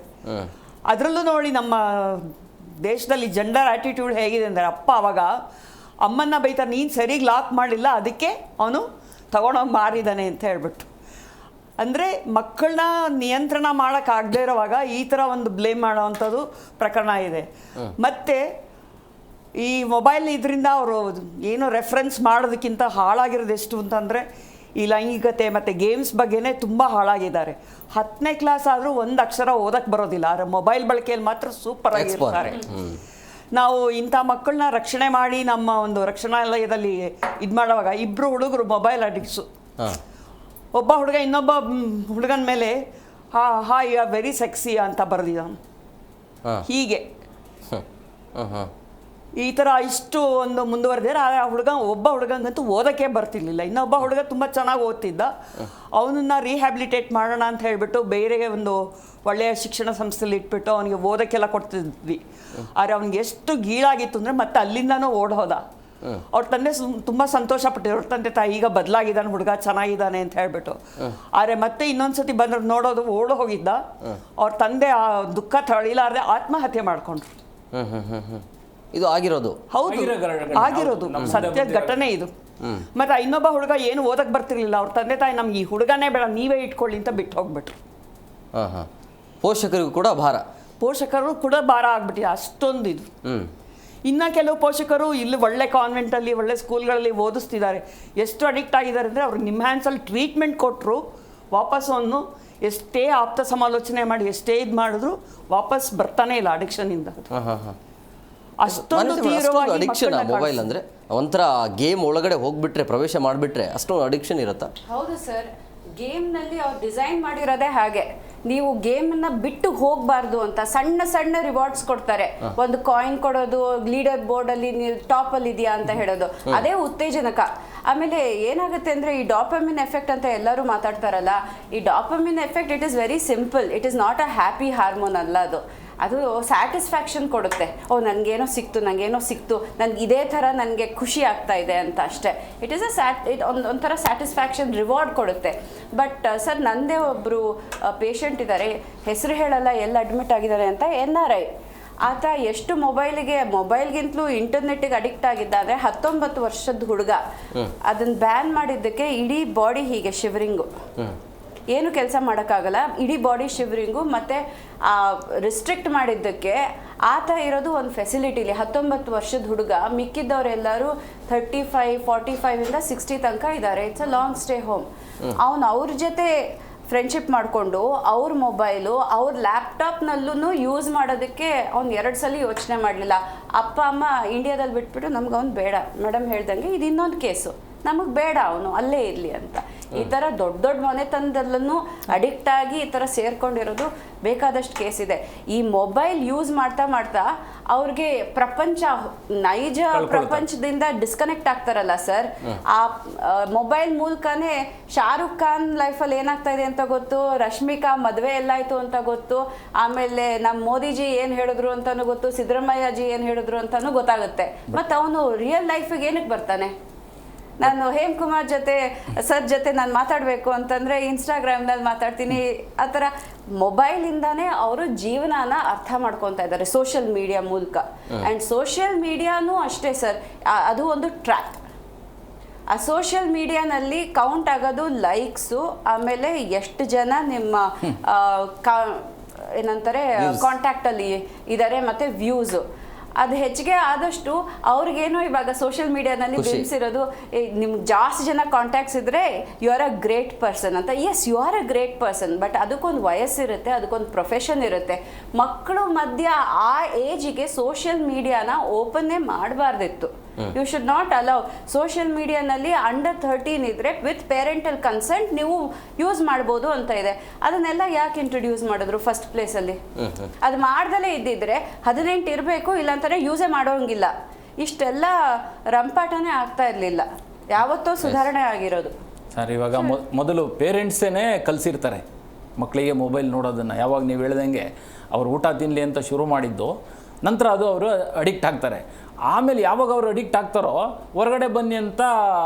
ಅದರಲ್ಲೂ ನೋಡಿ ನಮ್ಮ ದೇಶದಲ್ಲಿ ಜೆಂಡರ್ ಆ್ಯಟಿಟ್ಯೂಡ್ ಹೇಗಿದೆ ಅಂದರೆ, ಅಪ್ಪ ಅವಾಗ ಅಮ್ಮನ್ನ ಬೈತಾರೆ, ನೀನು ಸರಿಗೆ ಲಾಕ್ ಮಾಡಲಿಲ್ಲ ಅದಕ್ಕೆ ಅವನು ತಗೊಂಡೋಗಿ ಮಾರಿದ್ದಾನೆ ಅಂತ ಹೇಳ್ಬಿಟ್ಟು. ಅಂದರೆ ಮಕ್ಕಳನ್ನ ನಿಯಂತ್ರಣ ಮಾಡೋಕ್ಕಾಗದೇ ಇರೋವಾಗ ಈ ಥರ ಒಂದು ಬ್ಲೇಮ್ ಮಾಡೋವಂಥದ್ದು ಪ್ರಕರಣ ಇದೆ. ಮತ್ತು ಈ ಮೊಬೈಲ್ ಇದರಿಂದ ಅವರು ಏನು ರೆಫರೆನ್ಸ್ ಮಾಡೋದಕ್ಕಿಂತ ಹಾಳಾಗಿರೋದು ಎಷ್ಟು ಅಂತಂದರೆ ಈ ಲೈಂಗಿಕತೆ ಮತ್ತು ಗೇಮ್ಸ್ ಬಗ್ಗೆನೇ ತುಂಬ ಹಾಳಾಗಿದ್ದಾರೆ. 10ನೇ ಕ್ಲಾಸ್ ಆದರೂ ಒಂದು ಅಕ್ಷರ ಓದಕ್ಕೆ ಬರೋದಿಲ್ಲ, ಆದರೆ ಮೊಬೈಲ್ ಬಳಕೆಯಲ್ಲಿ ಮಾತ್ರ ಸೂಪರ್ ಆಗಿರ್ತಾರೆ. ನಾವು ಇಂಥ ಮಕ್ಕಳನ್ನ ರಕ್ಷಣೆ ಮಾಡಿ ನಮ್ಮ ಒಂದು ರಕ್ಷಣಾಲಯದಲ್ಲಿ ಇದು ಮಾಡುವಾಗ ಇಬ್ಬರು ಹುಡುಗರು ಮೊಬೈಲ್ ಅಡಿಕ್ಟ್ಸು. ಒಬ್ಬ ಹುಡುಗ ಇನ್ನೊಬ್ಬ ಹುಡುಗನ ಮೇಲೆ ಯು ಆರ್ ವೆರಿ ಸೆಕ್ಸಿ ಅಂತ ಬರೆದಿದ್ದಾನೆ. ಹೀಗೆ ಈ ಥರ ಇಷ್ಟು ಒಂದು ಮುಂದುವರೆದಿದ್ದಾರೆ. ಆ ಒಬ್ಬ ಹುಡುಗಂಗಂತೂ ಓದೋಕ್ಕೆ ಬರ್ತಿರ್ಲಿಲ್ಲ. ಇನ್ನೊಬ್ಬ ಹುಡುಗ ತುಂಬ ಚೆನ್ನಾಗಿ ಓದ್ತಿದ್ದ. ಅವನನ್ನು ರೀಹ್ಯಾಬಿಲಿಟೇಟ್ ಮಾಡೋಣ ಅಂತ ಹೇಳಿಬಿಟ್ಟು ಬೇರೆ ಒಂದು ಒಳ್ಳೆಯ ಶಿಕ್ಷಣ ಸಂಸ್ಥೆಯಲ್ಲಿ ಇಟ್ಬಿಟ್ಟು ಅವನಿಗೆ ಓದೋಕ್ಕೆಲ್ಲ ಕೊಡ್ತಿದ್ವಿ. ಆದರೆ ಅವ್ನಿಗೆ ಎಷ್ಟು ಗೀಳಾಗಿತ್ತು ಅಂದರೆ ಮತ್ತೆ ಅಲ್ಲಿಂದನೂ ಓಡ್ ಹೋದ. ಅವ್ರ ತಂದೆ ತುಂಬ ಸಂತೋಷ ಪಟ್ಟಿದ್ರು. ಅವ್ರ ತಂದೆ ತಾಯಿ ಈಗ ಬದಲಾಗಿದ್ದಾನೆ, ಹುಡುಗ ಚೆನ್ನಾಗಿದ್ದಾನೆ ಅಂತ ಹೇಳ್ಬಿಟ್ಟು. ಆದರೆ ಮತ್ತೆ ಇನ್ನೊಂದ್ಸತಿ ಬಂದ್ರೆ ನೋಡೋದು ಓಡ್ ಹೋಗಿದ್ದ. ಅವ್ರ ತಂದೆ ಆ ದುಃಖ ತಳಿಲಾರದೆ ಆತ್ಮಹತ್ಯೆ ಮಾಡ್ಕೊಂಡ್ರು. ಇದು ಆಗಿರೋದು? ಹೌದು, ಆಗಿರೋದು ಸತ್ಯ ಘಟನೆ ಇದು. ಮತ್ತೆ ಇನ್ನೊಬ್ಬ ಹುಡುಗ ಏನು ಓದಕ್ಕೆ ಬರ್ತಿರ್ಲಿಲ್ಲ. ಅವ್ರ ತಂದೆ ತಾಯಿ ನಮ್ಗೆ ಈ ಹುಡುಗನೇ ಬೇಡ, ನೀವೇ ಇಟ್ಕೊಳ್ಳಿ ಅಂತ ಬಿಟ್ಟು ಹೋಗ್ಬಿಟ್ರು. ಪೋಷಕರಿಗೂ ಕೂಡ ಭಾರ ಆಗ್ಬಿಟ್ಟಿದೆ ಅಷ್ಟೊಂದು ಇದು. ಇನ್ನು ಕೆಲವು ಪೋಷಕರು ಇಲ್ಲಿ ಒಳ್ಳೆ ಕಾನ್ವೆಂಟಲ್ಲಿ ಒಳ್ಳೆ ಸ್ಕೂಲ್ಗಳಲ್ಲಿ ಓದಿಸ್ತಿದ್ದಾರೆ. ಎಷ್ಟು ಅಡಿಕ್ಟ್ ಆಗಿದ್ದಾರೆ ಅಂದರೆ ಅವ್ರಿಗೆ ನಿಮ್ಮ ಹ್ಯಾಂಡ್ಸಲ್ಲಿ ಟ್ರೀಟ್ಮೆಂಟ್ ಕೊಟ್ಟರು ವಾಪಸ್ ಅವನು ಎಷ್ಟೇ ಆಪ್ತ ಸಮಾಲೋಚನೆ ಮಾಡಿ ಎಷ್ಟೇ ಇದು ಮಾಡಿದ್ರು ವಾಪಸ್ ಬರ್ತಾನೆ ಇಲ್ಲ ಅಡಿಕ್ಷನಿಂದ. ಅಷ್ಟೊಂದು ಅಡಿಕ್ಷನ್ ಮೊಬೈಲ್ ಅಂದರೆ ಒಂಥರ ಗೇಮ್ ಒಳಗಡೆ ಹೋಗ್ಬಿಟ್ರೆ, ಪ್ರವೇಶ ಮಾಡಿಬಿಟ್ರೆ ಅಷ್ಟೊಂದು ಅಡಿಕ್ಷನ್ ಇರುತ್ತಾ? ಹೌದು ಸರ್, ಗೇಮ್ನಲ್ಲಿ ಅವ್ರು ಡಿಸೈನ್ ಮಾಡಿರೋದೇ ಹಾಗೆ. ನೀವು ಗೇಮನ್ನ ಬಿಟ್ಟು ಹೋಗಬಾರ್ದು ಅಂತ ಸಣ್ಣ ಸಣ್ಣ ರಿವಾರ್ಡ್ಸ್ ಕೊಡ್ತಾರೆ. ಒಂದು ಕಾಯಿನ್ ಕೊಡೋದು, ಲೀಡರ್ ಬೋರ್ಡಲ್ಲಿ ನೀವು ಟಾಪಲ್ಲಿ ಇದೆಯಾ ಅಂತ ಹೇಳೋದು, ಅದೇ ಉತ್ತೇಜನಕ. ಆಮೇಲೆ ಏನಾಗುತ್ತೆ ಅಂದರೆ ಈ ಡಾಪಮಿನ್ ಎಫೆಕ್ಟ್ ಅಂತ ಎಲ್ಲರೂ ಮಾತಾಡ್ತಾರಲ್ಲ, ಈ dopamine effect it is very simple. It is not a happy hormone ಅಲ್ಲ ಅದು ಸ್ಯಾಟಿಸ್ಫ್ಯಾಕ್ಷನ್ ಕೊಡುತ್ತೆ. ನನಗೇನೋ ಸಿಕ್ತು, ನನಗೆ ಇದೇ ಥರ ನನಗೆ ಖುಷಿ ಆಗ್ತಾ ಇದೆ ಅಂತ ಅಷ್ಟೇ. ಇಟ್ ಈಸ್ ಒಂಥರ ಸ್ಯಾಟಿಸ್ಫ್ಯಾಕ್ಷನ್ ರಿವಾರ್ಡ್ ಕೊಡುತ್ತೆ. ಬಟ್ ಸರ್, ನನ್ನದೇ ಒಬ್ಬರು ಪೇಷಂಟ್ ಇದ್ದಾರೆ, ಹೆಸರು ಹೇಳಲ್ಲ ಎಲ್ಲಿ ಅಡ್ಮಿಟ್ ಆಗಿದ್ದಾರೆ ಅಂತ, NRI. ಆತ ಎಷ್ಟು ಮೊಬೈಲ್ಗಿಂತಲೂ ಇಂಟರ್ನೆಟ್ಟಿಗೆ ಅಡಿಕ್ಟ್ ಆಗಿದ್ದ ಅಂದರೆ 19 ವರ್ಷದ ಹುಡುಗ. ಅದನ್ನು ಬ್ಯಾನ್ ಮಾಡಿದ್ದಕ್ಕೆ ಇಡೀ ಬಾಡಿ ಹೀಗೆ ಶಿವರಿಂಗು, ಏನು ಕೆಲಸ ಮಾಡೋಕ್ಕಾಗಲ್ಲ, ಇಡೀ ಬಾಡಿ ಶಿವರಿಂಗು. ಮತ್ತು ರಿಸ್ಟ್ರಿಕ್ಟ್ ಮಾಡಿದ್ದಕ್ಕೆ ಆತ ಇರೋದು ಒಂದು ಫೆಸಿಲಿಟಿಲಿ 19 ವರ್ಷದ ಹುಡುಗ. ಮಿಕ್ಕಿದ್ದವರೆಲ್ಲರೂ 35, 45ಇಂದ 60 ತನಕ ಇದ್ದಾರೆ. It's a long stay home. ಅವನು ಅವ್ರ ಜೊತೆ ಫ್ರೆಂಡ್ಶಿಪ್ ಮಾಡಿಕೊಂಡು ಅವ್ರ ಮೊಬೈಲು, ಅವ್ರ ಲ್ಯಾಪ್ಟಾಪ್ನಲ್ಲೂ ಯೂಸ್ ಮಾಡೋದಕ್ಕೆ ಅವ್ನು 2 ಸಲ ಯೋಚನೆ ಮಾಡಲಿಲ್ಲ. ಅಪ್ಪ ಅಮ್ಮ ಇಂಡಿಯಾದಲ್ಲಿ ಬಿಟ್ಬಿಟ್ಟು ನಮ್ಗೆ ಅವ್ನು ಬೇಡ, ಮೇಡಮ್ ಹೇಳ್ದಂಗೆ ಇದು ಇನ್ನೊಂದು ಕೇಸು, ನಮಗೆ ಬೇಡ, ಅವನು ಅಲ್ಲೇ ಇರಲಿ ಅಂತ. ಈ ಥರ ದೊಡ್ಡ ಮನೆತನದಲ್ಲೂ ಅಡಿಕ್ಟ್ ಆಗಿ ಈ ಥರ ಸೇರ್ಕೊಂಡಿರೋದು ಬೇಕಾದಷ್ಟು ಕೇಸ್ ಇದೆ. ಈ ಮೊಬೈಲ್ ಯೂಸ್ ಮಾಡ್ತಾ ಅವ್ರಿಗೆ ನೈಜ ಪ್ರಪಂಚದಿಂದ ಡಿಸ್ಕನೆಕ್ಟ್ ಆಗ್ತಾರಲ್ಲ ಸರ್. ಆ ಮೊಬೈಲ್ ಮೂಲಕನೇ ಶಾರುಖ್ ಖಾನ್ ಲೈಫಲ್ಲಿ ಏನಾಗ್ತಾ ಇದೆ ಅಂತ ಗೊತ್ತು, ರಶ್ಮಿಕಾ ಮದುವೆ ಎಲ್ಲಾಯ್ತು ಅಂತ ಗೊತ್ತು, ಆಮೇಲೆ ನಮ್ಮ ಮೋದಿಜಿ ಏನು ಹೇಳಿದ್ರು ಅಂತಾನು ಗೊತ್ತು, ಸಿದ್ದರಾಮಯ್ಯಜಿ ಏನು ಹೇಳಿದ್ರು ಅಂತಾನು ಗೊತ್ತಾಗುತ್ತೆ. ಮತ್ತು ಅವನು ರಿಯಲ್ ಲೈಫಿಗೆ ಏನಕ್ಕೆ ಬರ್ತಾನೆ? ನಾನು ಹೇಮಕುಮಾರ್ ಸರ್ ಜೊತೆ ನಾನು ಮಾತಾಡಬೇಕು ಅಂತಂದರೆ ಇನ್ಸ್ಟಾಗ್ರಾಮ್ನಲ್ಲಿ ಮಾತಾಡ್ತೀನಿ. ಆ ಥರ ಮೊಬೈಲಿಂದಾನೇ ಅವರು ಜೀವನನ ಅರ್ಥ ಮಾಡ್ಕೊತಾ ಇದ್ದಾರೆ ಸೋಷಿಯಲ್ ಮೀಡಿಯಾ ಮೂಲಕ. ಆ್ಯಂಡ್ ಸೋಷಿಯಲ್ ಮೀಡಿಯಾನೂ ಅಷ್ಟೇ ಸರ್, ಅದು ಒಂದು ಟ್ರ್ಯಾಪ್. ಆ ಸೋಷಿಯಲ್ ಮೀಡಿಯಾನಲ್ಲಿ ಕೌಂಟ್ ಆಗೋದು ಲೈಕ್ಸು, ಆಮೇಲೆ ಎಷ್ಟು ಜನ ನಿಮ್ಮ ಏನಂತಾರೆ ಕಾಂಟ್ಯಾಕ್ಟಲ್ಲಿ ಇದ್ದಾರೆ, ಮತ್ತು ವ್ಯೂಸು. ಅದು ಹೆಚ್ಚಿಗೆ ಆದಷ್ಟು ಅವ್ರಿಗೇನೋ ಇವಾಗ ಸೋಷಿಯಲ್ ಮೀಡಿಯಾನಲ್ಲಿ ಬೆಳೆಸಿರೋದು, ನಿಮ್ಗೆ ಜಾಸ್ತಿ ಜನ ಕಾಂಟ್ಯಾಕ್ಟ್ಸ್ ಇದ್ದರೆ you are a great person ಅಂತ. Yes, you are a great person, but ಅದಕ್ಕೊಂದು ವಯಸ್ಸಿರುತ್ತೆ, ಅದಕ್ಕೊಂದು ಪ್ರೊಫೆಷನ್ ಇರುತ್ತೆ. ಮಕ್ಕಳು ಮಧ್ಯ ಆ ಏಜಿಗೆ ಸೋಷಿಯಲ್ ಮೀಡಿಯಾನ ಓಪನ್ನೇ ಮಾಡಬಾರ್ದಿತ್ತು. You should not allow. Social ಮೀಡಿಯಾನಲ್ಲಿ ಅಂಡರ್ 13 ಇದ್ರೆ ವಿತ್ ಪೇರೆಂಟಲ್ ಕನ್ಸೆಂಟ್ ನೀವು ಯೂಸ್ ಮಾಡ್ಬೋದು ಅಂತ ಇದೆ. ಅದನ್ನೆಲ್ಲ ಯಾಕೆ ಇಂಟ್ರೊಡ್ಯೂಸ್ ಮಾಡಿದ್ರು ಫಸ್ಟ್ ಪ್ಲೇಸಲ್ಲಿ? ಅದು ಮಾಡ್ದಲೇ ಇದ್ದಿದ್ರೆ 18 ಇರಬೇಕು, ಇಲ್ಲಾಂತಾರೆ ಯೂಸೇ ಮಾಡೋಂಗಿಲ್ಲ. ಇಷ್ಟೆಲ್ಲ ರಂಪಾಟನೇ ಆಗ್ತಾ ಇರಲಿಲ್ಲ. ಯಾವತ್ತೋ ಸುಧಾರಣೆ ಆಗಿರೋದು ಸರ್. ಇವಾಗ ಮೊದಲು ಪೇರೆಂಟ್ಸೇನೆ ಕಲಿಸಿರ್ತಾರೆ ಮಕ್ಕಳಿಗೆ ಮೊಬೈಲ್ ನೋಡೋದನ್ನು. ಯಾವಾಗ ನೀವು ಹೇಳ್ದಂಗೆ ಅವ್ರು ಊಟ ತಿನ್ನಲಿ ಅಂತ ಶುರು ಮಾಡಿದ್ದು, ನಂತರ ಅದು ಅವರು ಅಡಿಕ್ಟ್ ಆಗ್ತಾರೆ. ಆಮೇಲೆ ಯಾವಾಗ ಅವರು ಅಡಿಕ್ಟ್ ಆಗ್ತಾರೋ ಹೊರಗಡೆ ಬನ್ನಿ ಅಂತ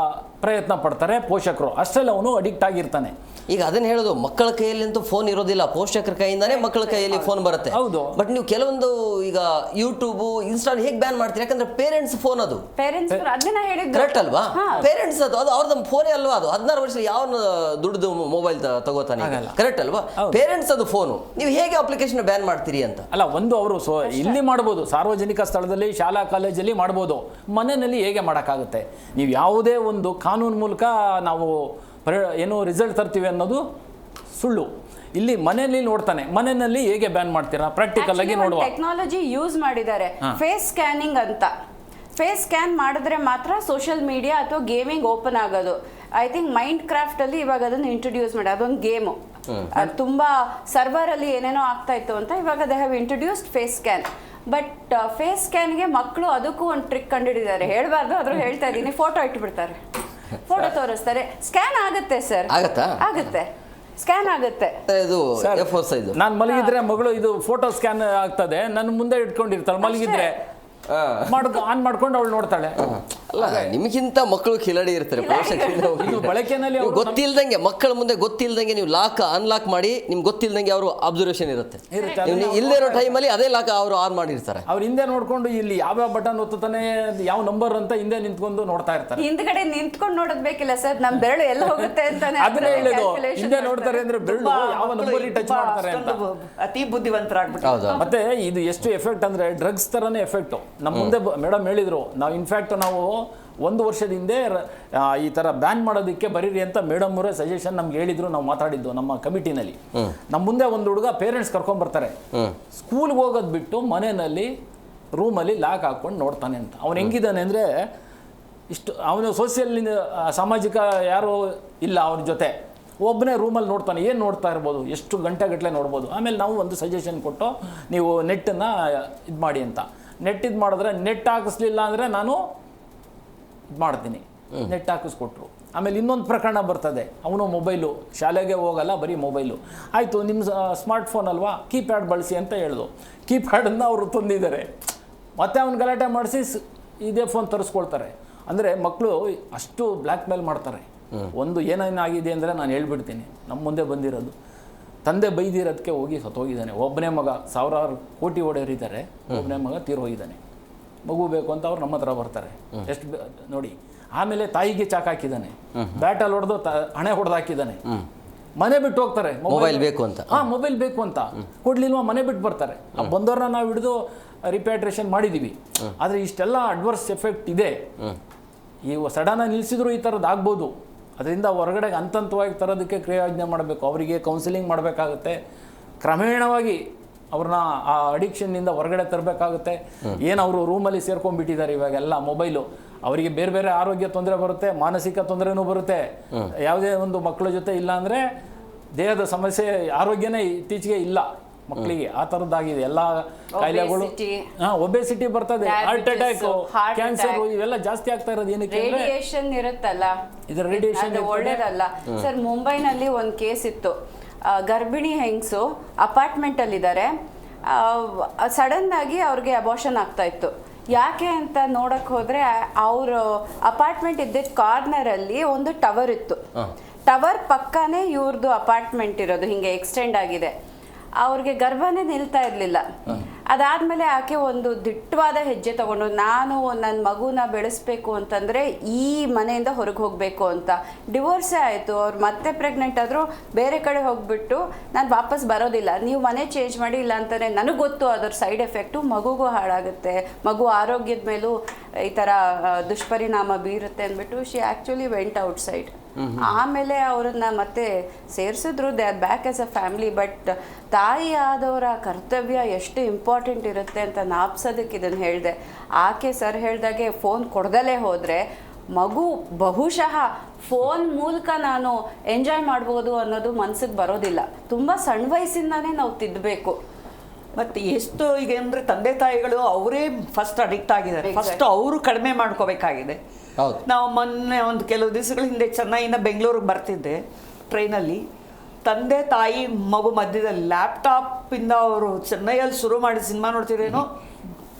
ಪ್ರಯತ್ನ ಪಡ್ತಾರೆ ಪೋಷಕರು. ಅಷ್ಟರಲ್ಲಿ ಅವನು ಅಡಿಕ್ಟ್ ಆಗಿರ್ತಾನೆ. ಈಗ ಅದನ್ನ ಹೇಳೋದು, ಮಕ್ಕಳ ಕೈಯಲ್ಲಿ ಅಂತೂ ಫೋನ್ ಇರೋದಿಲ್ಲ, ಪೋಷಕರ ಕೈಯಿಂದಾನೇ ಮಕ್ಕಳ ಕೈಯಲ್ಲಿ ಫೋನ್ ಬರುತ್ತೆ. ಹೌದು. ಬಟ್ ನೀವು ಕೆಲವೊಂದು ಈಗ ಯೂಟ್ಯೂಬ್, ಇನ್ಸ್ಟಾ ಹೇಗೆ ಬ್ಯಾನ್ ಮಾಡ್ತೀರಿ? ಯಾಕಂದ್ರೆ ಪೇರೆಂಟ್ಸ್ ಫೋನ್ ಅದು ಪೇರೆಂಟ್ಸ್ ಅದನ್ನ ಹೇಳಿದ್ರು ಕರೆಕ್ಟ್ ಅಲ್ವಾ? ಪೇರೆಂಟ್ಸ್ ಅದು ಅವ್ರದ್ದು ಫೋನೇ ಅಲ್ವಾ ಅದು? 16 ವರ್ಷ ಯಾವ ದುಡ್ದು ಮೊಬೈಲ್ ತಗೋತಾನೆ? ಕರೆಕ್ಟ್ ಅಲ್ವಾ? ಪೇರೆಂಟ್ಸ್ ಅದು ಫೋನು, ನೀವು ಹೇಗೆ ಅಪ್ಲಿಕೇಶನ್ ಬ್ಯಾನ್ ಮಾಡ್ತೀರಿ ಅಂತ? ಅಲ್ಲ, ಒಂದು ಅವರು ಇಲ್ಲಿ ಮಾಡ್ಬೋದು, ಸಾರ್ವಜನಿಕ ಸ್ಥಳದಲ್ಲಿ, ಶಾಲಾ ಕಾಲೇಜಲ್ಲಿ ಮಾಡ್ಬೋದು. ಮನೆಯಲ್ಲಿ ಹೇಗೆ ಮಾಡೋಕ್ಕಾಗುತ್ತೆ? ನೀವು ಯಾವುದೇ ಒಂದು ಕಾನೂನು ಮೂಲಕ ನಾವು ಏನು ರಿಸಲ್ಟ್ ತರ್ತೀವಿ ಅನ್ನೋದು ಸುಳ್ಳು. ಇಲ್ಲಿ ಮನೆಯಲ್ಲಿ ನೋಡ್ತಾನೆ, ಮನೆಯಲ್ಲಿ ಹೇಗೆ ಬ್ಯಾನ್ ಮಾಡ್ತೀರಾ? ಪ್ರಾಕ್ಟಿಕಲ್ ಆಗಿ ನೋಡುವ ಟೆಕ್ನಾಲಜಿ ಯೂಸ್ ಮಾಡಿದ್ದಾರೆ, ಫೇಸ್ ಸ್ಕ್ಯಾನಿಂಗ್ ಅಂತ. ಫೇಸ್ ಸ್ಕ್ಯಾನ್ ಮಾಡಿದ್ರೆ ಮಾತ್ರ ಸೋಷಿಯಲ್ ಮೀಡಿಯಾ ಅಥವಾ ಗೇಮಿಂಗ್ ಓಪನ್ ಆಗೋದು. ಐ ಥಿಂಕ್ ಮೈಂಡ್ ಕ್ರಾಫ್ಟ್ ಅಲ್ಲಿ ಇವಾಗ ಅದನ್ನು ಇಂಟ್ರೊಡ್ಯೂಸ್ ಮಾಡಿ, ಅದೊಂದು ಗೇಮು. ತುಂಬಾ ಸರ್ವರ್ ಅಲ್ಲಿ ಏನೇನೋ ಆಗ್ತಾ ಇತ್ತು ಅಂತ ಇವಾಗ they have introduced face scan. But face ಸ್ಕ್ಯಾನ್ಗೆ ಮಕ್ಕಳು ಅದಕ್ಕೂ ಒಂದು ಟ್ರಿಕ್ ಕಂಡುಹಿಡಿದಾರೆ, ಹೇಳ್ಬಾರ್ದು ಆದ್ರೂ ಹೇಳ್ತಾ ಇದ್ದೀನಿ. ಫೋಟೋ ಇಟ್ಬಿಡ್ತಾರೆ, ಫೋಟೋ ತೋರಿಸ್ತಾರೆ, ಸ್ಕ್ಯಾನ್ ಆಗುತ್ತೆ ಸರ್. ಆಗುತ್ತೆ, ಸ್ಕ್ಯಾನ್ ಆಗುತ್ತೆ. ನಾನು ಮಲಗಿದ್ರೆ ಮಗಳು ಇದು ಫೋಟೋ ಸ್ಕ್ಯಾನ್ ಆಗ್ತದೆ, ನನ್ನ ಮುಂದೆ ಇಟ್ಕೊಂಡಿರ್ತಾಳೆ ಮಲಗಿದ್ರೆ, ಆನ್ ಮಾಡ್ಕೊಂಡು ಅವಳು ನೋಡ್ತಾಳೆ. ಅಲ್ಲ, ನಿಮಗಿಂತ ಮಕ್ಕಳು ಕಿಲಾಡಿ ಇರ್ತಾರೆ ಇದು ಬಳಕೆನಲ್ಲಿ ಗೊತ್ತಿಲ್ದಂಗೆ, ಮಕ್ಕಳ ಮುಂದೆ ಗೊತ್ತಿಲ್ದಂಗೆ ನೀವು ಲಾಕ್ ಅನ್ಲಾಕ್ ಮಾಡಿ, ನಿಮ್ಗೆ ಗೊತ್ತಿಲ್ದಂಗೆ ಅವರು ಅಬ್ಸರ್ವೇಷನ್ ಇರುತ್ತೆ. ಇಲ್ಲದೆ ಇರೋ ಟೈಮಲ್ಲಿ ಅದೇ ಲಾಕ್ ಅವರು ಆನ್ ಮಾಡಿರ್ತಾರೆ. ಅವ್ರು ಹಿಂದೆ ನೋಡ್ಕೊಂಡು ಇಲ್ಲಿ ಯಾವ ಬಟನ್ ಒತ್ತುತ್ತಾನೆ, ಯಾವ ನಂಬರ್ ಅಂತ ಹಿಂದೆ ನಿಂತ್ಕೊಂಡು ನೋಡ್ತಾ ಇರ್ತಾರೆ. ಹಿಂದ್ಗಡೆ ನಿಂತ್ಕೊಂಡು ನೋಡೋದ್ ಬೇಕಿಲ್ಲ ಸರ್, ನಮ್ ಬೆರಳು ಎಲ್ಲ ಹೋಗುತ್ತೆ ಅಂತಾನೆ ಅದನ್ನೇ ಹೇಳೋದು. ಹಿಂದೆ ನೋಡ್ತಾರೆ ಅಂದ್ರೆ ಬೆರಳು ಯಾವ ನಂಬರ್ ಟಚ್ ಮಾಡ್ತಾರೆ ಅಂತ. ಅತಿ ಬುದ್ಧಿವಂತರಾಗ್ಬಿಟ್ಟು. ಮತ್ತೆ ಇದು ಎಷ್ಟು ಎಫೆಕ್ಟ್ ಅಂದ್ರೆ ಡ್ರಗ್ಸ್ ತರನೇ ಎಫೆಕ್ಟ್. ನಮ್ಮ ಮುಂದೆ ಮೇಡಮ್ ಹೇಳಿದ್ರು, ನಾವು ಇನ್ಫ್ಯಾಕ್ಟ್ ನಾವು 1 ವರ್ಷದ ಹಿಂದೆ ಈ ಥರ ಬ್ಯಾನ್ ಮಾಡೋದಕ್ಕೆ ಬರೀರಿ ಅಂತ ಮೇಡಮ್ ಅವರೇ ಸಜೆಷನ್ ನಮ್ಗೆ ಹೇಳಿದ್ರು. ನಾವು ಮಾತಾಡಿದ್ದು ನಮ್ಮ ಕಮಿಟಿನಲ್ಲಿ. ನಮ್ಮ ಮುಂದೆ ಒಂದು ಹುಡುಗ ಪೇರೆಂಟ್ಸ್ ಕರ್ಕೊಂಡ್ಬರ್ತಾರೆ, ಸ್ಕೂಲ್ಗೆ ಹೋಗೋದು ಬಿಟ್ಟು ಮನೆಯಲ್ಲಿ ರೂಮಲ್ಲಿ ಲಾಕ್ ಹಾಕ್ಕೊಂಡು ನೋಡ್ತಾನೆ ಅಂತ. ಅವನು ಹೆಂಗಿದ್ದಾನೆ ಅಂದರೆ, ಇಷ್ಟು ಅವನು ಸೋಷಿಯಲ್ ಸಾಮಾಜಿಕ ಯಾರು ಇಲ್ಲ ಅವ್ರ ಜೊತೆ, ಒಬ್ಬನೇ ರೂಮಲ್ಲಿ ನೋಡ್ತಾನೆ. ಏನು ನೋಡ್ತಾ ಇರ್ಬೋದು, ಎಷ್ಟು ಗಂಟೆಗಟ್ಟಲೆ ನೋಡ್ಬೋದು. ಆಮೇಲೆ ನಾವು ಒಂದು ಸಜೆಷನ್ ಕೊಟ್ಟು, ನೀವು ನೆಟ್ಟನ್ನು ಇದು ಮಾಡಿ ಅಂತ. ನೆಟ್ ಇದು ಮಾಡಿದ್ರೆ, ನೆಟ್ ಹಾಕಿಸ್ಲಿಲ್ಲ ಅಂದರೆ ನಾನು ಇದು ಮಾಡ್ತೀನಿ, ನೆಟ್ ಹಾಕಿಸ್ಕೊಟ್ರು. ಆಮೇಲೆ ಇನ್ನೊಂದು ಪ್ರಕರಣ ಬರ್ತದೆ, ಅವನು ಮೊಬೈಲು, ಶಾಲೆಗೆ ಹೋಗಲ್ಲ, ಬರೀ ಮೊಬೈಲು. ಆಯಿತು, ನಿಮ್ಮ ಸ್ಮಾರ್ಟ್ ಫೋನ್ ಅಲ್ವಾ, ಕೀಪ್ಯಾಡ್ ಬಳಸಿ ಅಂತ ಹೇಳಿದ್ರು. ಕೀಪ್ಯಾಡನ್ನು ಅವರು ತಂದಿದ್ದಾರೆ, ಮತ್ತೆ ಅವ್ನು ಗಲಾಟೆ ಮಾಡಿಸಿ ಇದೇ ಫೋನ್ ತರಿಸ್ಕೊಳ್ತಾರೆ. ಅಂದರೆ ಮಕ್ಕಳು ಅಷ್ಟು ಬ್ಲ್ಯಾಕ್ ಮೇಲ್ ಮಾಡ್ತಾರೆ. ಒಂದು ಏನೇನಾಗಿದೆ ಅಂದರೆ ನಾನು ಹೇಳ್ಬಿಡ್ತೀನಿ, ನಮ್ಮ ಮುಂದೆ ಬಂದಿರೋದು, ತಂದೆ ಬೈದಿರೋದಕ್ಕೆ ಹೋಗಿ ಸತ್ತೋಗಿದ್ದಾನೆ. ಒಬ್ಬನೇ ಮಗ, 1000 ಕೋಟಿ ಒಡೆಯರಿದ್ದಾರೆ, ಒಬ್ಬನೇ ಮಗ ತೀರೋಗಿದ್ದಾನೆ. ಮಗು ಬೇಕು ಅಂತ ಅವ್ರು ನಮ್ಮ ಹತ್ರ ಬರ್ತಾರೆ, ಎಷ್ಟು ನೋಡಿ. ಆಮೇಲೆ ತಾಯಿಗೆ ಚಾಕ್ ಹಾಕಿದ್ದಾನೆ, ಬ್ಯಾಟಲ್ಲಿ ಹೊಡೆದು ಹಣೆ ಹೊಡೆದು ಹಾಕಿದ್ದಾನೆ. ಮನೆ ಬಿಟ್ಟು ಹೋಗ್ತಾರೆ, ಮೊಬೈಲ್ ಬೇಕು ಅಂತ. ಮೊಬೈಲ್ ಬೇಕು ಅಂತ ಕೊಡ್ಲಿಲ್ವಾ, ಮನೆ ಬಿಟ್ಟು ಬರ್ತಾರೆ. ಬಂದವ್ರನ್ನ ನಾವು ಹಿಡಿದು ರಿಪ್ಯಾಟ್ರೇಷನ್ ಮಾಡಿದ್ದೀವಿ. ಆದರೆ ಇಷ್ಟೆಲ್ಲ ಅಡ್ವರ್ಸ್ ಎಫೆಕ್ಟ್ ಇದೆ. ಈ ಸಡನ್ನಾಗಿ ನಿಲ್ಲಿಸಿದ್ರು ಈ ಥರದ್ದು ಆಗ್ಬೋದು. ಅದರಿಂದ ಹೊರಗಡೆ ಹಂತವಾಗಿ ತರೋದಕ್ಕೆ ಕ್ರಿಯಾಯೋಜನೆ ಮಾಡಬೇಕು. ಅವರಿಗೆ ಕೌನ್ಸಿಲಿಂಗ್ ಮಾಡಬೇಕಾಗುತ್ತೆ, ಕ್ರಮೇಣವಾಗಿ ಅವ್ರನ್ನ ಆ ಅಡಿಕ್ಷನ್ನಿಂದ ಹೊರಗಡೆ ತರಬೇಕಾಗುತ್ತೆ. ಏನು ಅವರು ರೂಮಲ್ಲಿ ಸೇರ್ಕೊಂಡ್ಬಿಟ್ಟಿದ್ದಾರೆ ಇವಾಗೆಲ್ಲ ಮೊಬೈಲು, ಅವರಿಗೆ ಬೇರೆ ಬೇರೆ ಆರೋಗ್ಯ ತೊಂದರೆ ಬರುತ್ತೆ, ಮಾನಸಿಕ ತೊಂದರೆನೂ ಬರುತ್ತೆ. ಯಾವುದೇ ಒಂದು ಮಕ್ಕಳ ಜೊತೆ ಇಲ್ಲ ಅಂದರೆ ದೇಹದ ಸಮಸ್ಯೆ, ಆರೋಗ್ಯನೇ ಇತ್ತೀಚೆಗೆ ಇಲ್ಲ ಮಕ್ಕಳಿಗೆ. ಆ ಥರದ್ದಾಗಿದೆ ಎಲ್ಲ ಕಾಯಿಲೆಗಳು. ಒಬೆಸಿಟಿ ಬರ್ತದೆ, ಹಾರ್ಟ್ ಅಟ್ಯಾಕ್, ಕ್ಯಾನ್ಸರ್ ಇವೆಲ್ಲ ಜಾಸ್ತಿ ಆಗ್ತಾ ಇರೋದು ಏನಕ್ಕೆ? ರೇಡಿಯೇಷನ್ ಇರುತ್ತಲ್ಲ, ಇದು ರೇಡಿಯೇಷನ್ ಒಳ್ಳೇದಲ್ಲ ಸರ್. ಮುಂಬೈನಲ್ಲಿ ಒಂದು ಕೇಸ್ ಇತ್ತು, ಗರ್ಭಿಣಿ ಹೆಂಗಸು ಅಪಾರ್ಟ್ಮೆಂಟಲ್ಲಿದ್ದಾರೆ, ಸಡನ್ ಆಗಿ ಅವ್ರಿಗೆ ಅಬಾರ್ಷನ್ ಆಗ್ತಾ ಇತ್ತು. ಯಾಕೆ ಅಂತ ನೋಡಕ್ಕೆ ಹೋದರೆ, ಅವರು ಅಪಾರ್ಟ್ಮೆಂಟ್ ಇದ್ದಿದ್ದ ಕಾರ್ನರಲ್ಲಿ ಒಂದು ಟವರ್ ಇತ್ತು. ಟವರ್ ಪಕ್ಕನೇ ಇವ್ರದ್ದು ಅಪಾರ್ಟ್ಮೆಂಟ್ ಇರೋದು, ಹಿಂಗೆ ಎಕ್ಸ್ಟೆಂಡ್ ಆಗಿದೆ. ಅವ್ರಿಗೆ ಗರ್ಭನೇ ನಿಲ್ತಾ ಇರಲಿಲ್ಲ. ಅದಾದಮೇಲೆ ಆಕೆ ಒಂದು ದಿಟ್ಟವಾದ ಹೆಜ್ಜೆ ತಗೊಂಡು, ನಾನು ನನ್ನ ಮಗುನ ಬೆಳೆಸ್ಬೇಕು ಅಂತಂದರೆ ಈ ಮನೆಯಿಂದ ಹೊರಗೆ ಹೋಗಬೇಕು ಅಂತ. ಡಿವೋರ್ಸೇ ಆಯಿತು. ಅವ್ರು ಮತ್ತೆ ಪ್ರೆಗ್ನೆಂಟ್ ಆದರೂ ಬೇರೆ ಕಡೆ ಹೋಗಿಬಿಟ್ಟು, ನಾನು ವಾಪಸ್ ಬರೋದಿಲ್ಲ, ನೀವು ಮನೆ ಚೇಂಜ್ ಮಾಡಿ, ಇಲ್ಲ ಅಂತಾನೆ ನನಗೆ ಗೊತ್ತು ಅದರ ಸೈಡ್ ಎಫೆಕ್ಟು ಮಗುಗೂ ಹಾಳಾಗುತ್ತೆ, ಮಗು ಆರೋಗ್ಯದ ಮೇಲೂ ಈ ಥರ ದುಷ್ಪರಿಣಾಮ ಬೀರುತ್ತೆ ಅಂದ್ಬಿಟ್ಟು she actually went outside. ಆಮೇಲೆ ಅವರನ್ನ ಮತ್ತೆ ಸೇರಿಸಿದ್ರು, they are back as a family. But ತಾಯಿ ಆದವರ ಕರ್ತವ್ಯ ಎಷ್ಟು ಇಂಪಾರ್ಟೆಂಟ್ ಇರುತ್ತೆ ಅಂತ ನಾಪ್ಸೋದಕ್ಕೆ ಇದನ್ನು ಹೇಳಿದೆ. ಆಕೆ ಸರ್ ಹೇಳ್ದಾಗೆ ಫೋನ್ ಕೊಡ್ದಲೇ ಹೋದರೆ ಮಗು ಬಹುಶಃ ಫೋನ್ ಮೂಲಕ ನಾನು ಎಂಜಾಯ್ ಮಾಡ್ಬೋದು ಅನ್ನೋದು ಮನಸ್ಸಿಗೆ ಬರೋದಿಲ್ಲ. ತುಂಬ ಸಣ್ಣ ವಯಸ್ಸಿಂದಾನೇ ನಾವು ತಿದ್ದಬೇಕು. ಮತ್ತು ಎಷ್ಟು ಈಗ ಅಂದರೆ ತಂದೆ ತಾಯಿಗಳು ಅವರೇ ಫಸ್ಟ್ ಅಡಿಕ್ಟ್ ಆಗಿದ್ದಾರೆ, ಫಸ್ಟ್ ಅವರು ಕಡಿಮೆ ಮಾಡ್ಕೋಬೇಕಾಗಿದೆ. ನಾವು ಮೊನ್ನೆ ಒಂದು ಕೆಲವು ದಿವಸಗಳ ಹಿಂದೆ ಚೆನ್ನೈಯಿಂದ ಬೆಂಗಳೂರಿಗೆ ಬರ್ತಿದ್ದೆ ಟ್ರೈನಲ್ಲಿ. ತಂದೆ ತಾಯಿ ಮಗು ಮಧ್ಯದಲ್ಲಿ ಲ್ಯಾಪ್ಟಾಪಿಂದ ಅವರು ಚೆನ್ನೈಯಲ್ಲಿ ಶುರು ಮಾಡಿ ಸಿನಿಮಾ ನೋಡ್ತಿರೇನೋ,